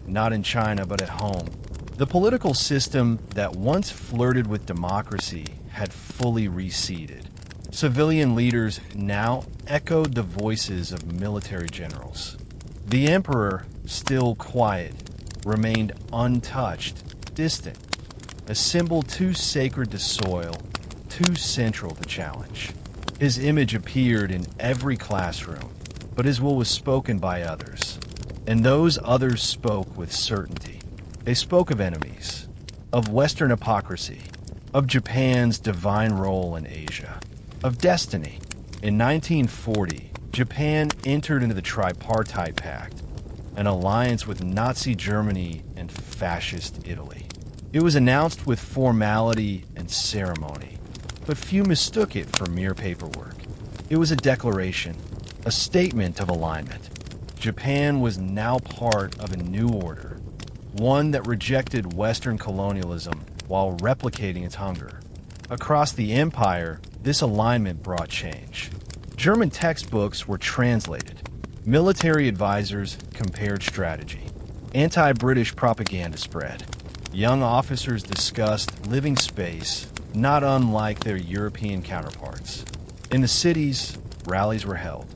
not in China but at home. The political system that once flirted with democracy had fully receded. Civilian leaders now echoed the voices of military generals. The emperor, still quiet, remained untouched, distant, a symbol too sacred to soil, too central to challenge. His image appeared in every classroom, but his will was spoken by others, and those others spoke with certainty. They spoke of enemies, of Western hypocrisy, of Japan's divine role in Asia, of destiny. In 1940, Japan entered into the Tripartite Pact, an alliance with Nazi Germany and Fascist Italy. It was announced with formality and ceremony, but few mistook it for mere paperwork. It was a declaration, a statement of alignment. Japan was now part of a new order, one that rejected Western colonialism while replicating its hunger. Across the empire, this alignment brought change. German textbooks were translated. Military advisors compared strategy. Anti-British propaganda spread. Young officers discussed living space, not unlike their European counterparts. In the cities, rallies were held.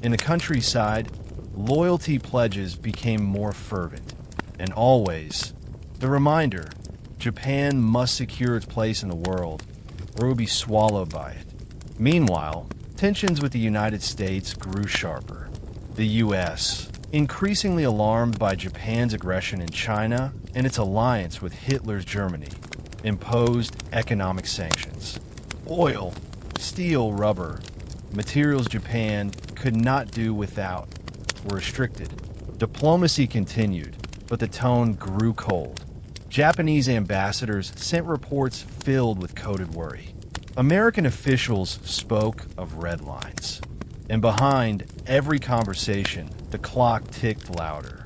In the countryside, loyalty pledges became more fervent. And always, the reminder, Japan must secure its place in the world, or it will be swallowed by it. Meanwhile, tensions with the United States grew sharper. The U.S., increasingly alarmed by Japan's aggression in China and its alliance with Hitler's Germany, imposed economic sanctions. Oil, steel, rubber, materials Japan could not do without were restricted. Diplomacy continued, but the tone grew cold. Japanese ambassadors sent reports filled with coded worry. American officials spoke of red lines. And behind every conversation, the clock ticked louder.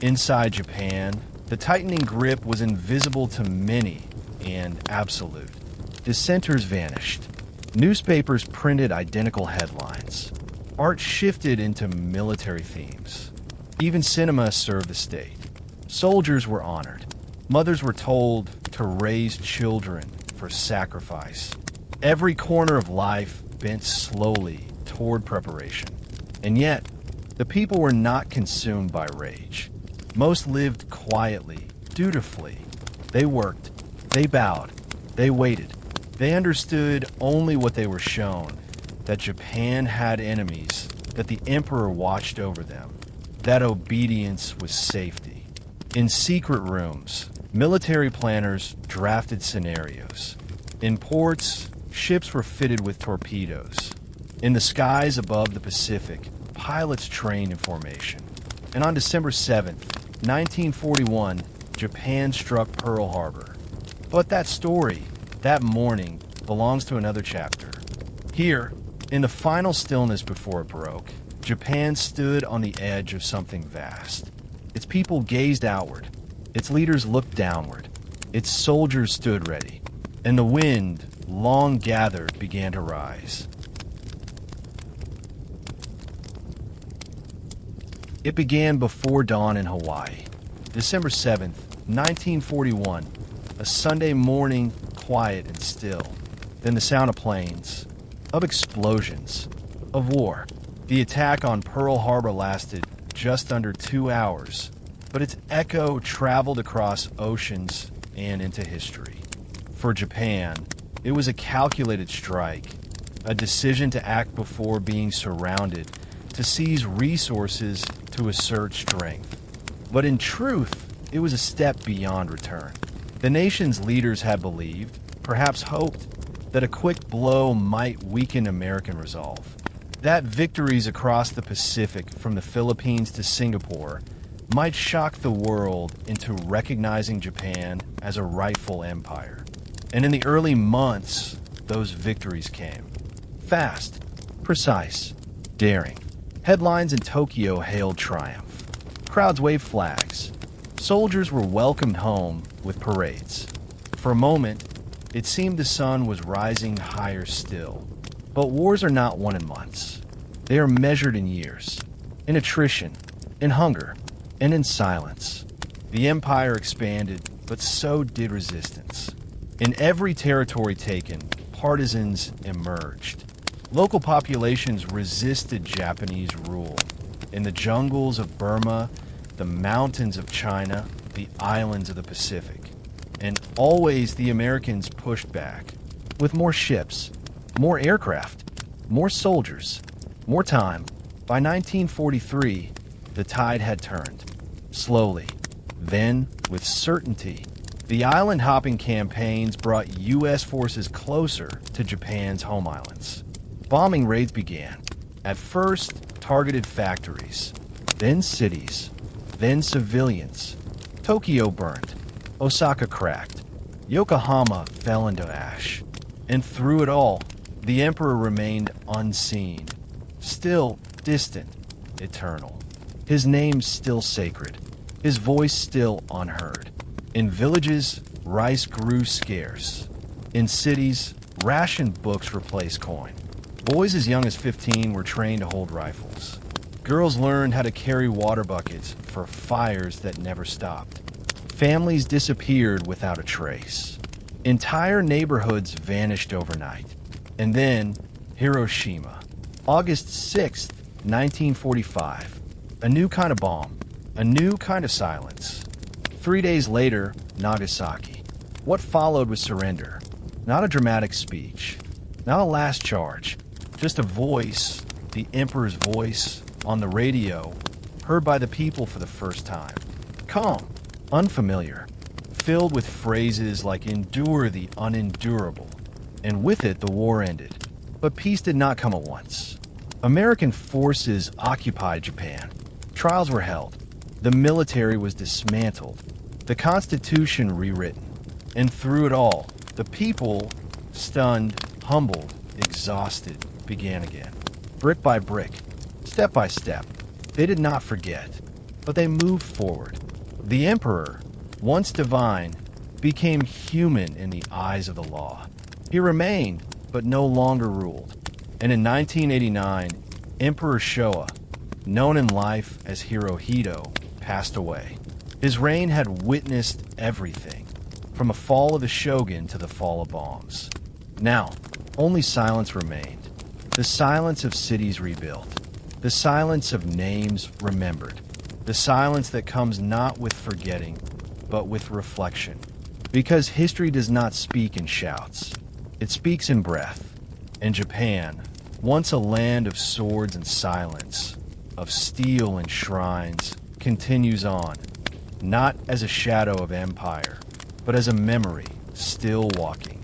Inside Japan, the tightening grip was invisible to many and absolute. Dissenters vanished. Newspapers printed identical headlines. Art shifted into military themes. Even cinema served the state. Soldiers were honored. Mothers were told to raise children for sacrifice. Every corner of life bent slowly toward preparation. And yet, the people were not consumed by rage. Most lived quietly, dutifully. They worked. They bowed. They waited. They understood only what they were shown, that Japan had enemies, that the emperor watched over them, that obedience was safety. In secret rooms, military planners drafted scenarios. In ports, ships were fitted with torpedoes. In the skies above the Pacific, pilots trained in formation. And on December 7th, 1941, Japan struck Pearl Harbor. But that story, that morning, belongs to another chapter. Here, in the final stillness before it broke, Japan stood on the edge of something vast. Its people gazed outward. Its leaders looked downward. Its soldiers stood ready. And the wind, long gathered, began to rise. It began before dawn in Hawaii. December 7th, 1941, a Sunday morning, quiet and still. Then the sound of planes, of explosions, of war. The attack on Pearl Harbor lasted just under 2 hours, but its echo traveled across oceans and into history. For Japan, it was a calculated strike, a decision to act before being surrounded, to seize resources to assert strength. But in truth, it was a step beyond return. The nation's leaders had believed, perhaps hoped, that a quick blow might weaken American resolve. That victories across the Pacific, from the Philippines to Singapore, might shock the world into recognizing Japan as a rightful empire. And in the early months, those victories came. Fast, precise, daring. Headlines in Tokyo hailed triumph. Crowds waved flags. Soldiers were welcomed home with parades. For a moment, it seemed the sun was rising higher still. But wars are not won in months. They are measured in years, in attrition, in hunger, and in silence. The empire expanded, but so did resistance. In every territory taken, partisans emerged. Local populations resisted Japanese rule. In the jungles of Burma, the mountains of China, the islands of the Pacific. And always the Americans pushed back. With more ships, more aircraft, more soldiers, more time. By 1943, the tide had turned. Slowly, then with certainty. The island-hopping campaigns brought U.S. forces closer to Japan's home islands. Bombing raids began. At first, targeted factories, then cities, then civilians. Tokyo burned, Osaka cracked, Yokohama fell into ash. And through it all, the emperor remained unseen, still distant, eternal. His name still sacred, his voice still unheard. In villages, rice grew scarce. In cities, ration books replaced coin. Boys as young as 15 were trained to hold rifles. Girls learned how to carry water buckets for fires that never stopped. Families disappeared without a trace. Entire neighborhoods vanished overnight. And then, Hiroshima. August 6th, 1945. A new kind of bomb. A new kind of silence. 3 days later, Nagasaki. What followed was surrender. Not a dramatic speech. Not a last charge. Just a voice, the emperor's voice, on the radio, heard by the people for the first time. Calm, unfamiliar, filled with phrases like endure the unendurable. And with it, the war ended. But peace did not come at once. American forces occupied Japan. Trials were held. The military was dismantled. The Constitution rewritten. And through it all, the people, stunned, humbled, exhausted, began again. Brick by brick, step by step. They did not forget, but they moved forward. The emperor, once divine, became human in the eyes of the law. He remained, but no longer ruled. And in 1989, Emperor Showa, known in life as Hirohito, passed away. His reign had witnessed everything, from a fall of the shogun to the fall of bombs. Now, only silence remained. The silence of cities rebuilt. The silence of names remembered. The silence that comes not with forgetting, but with reflection. Because history does not speak in shouts. It speaks in breath. And Japan, once a land of swords and silence, of steel and shrines, continues on, not as a shadow of empire, but as a memory still walking.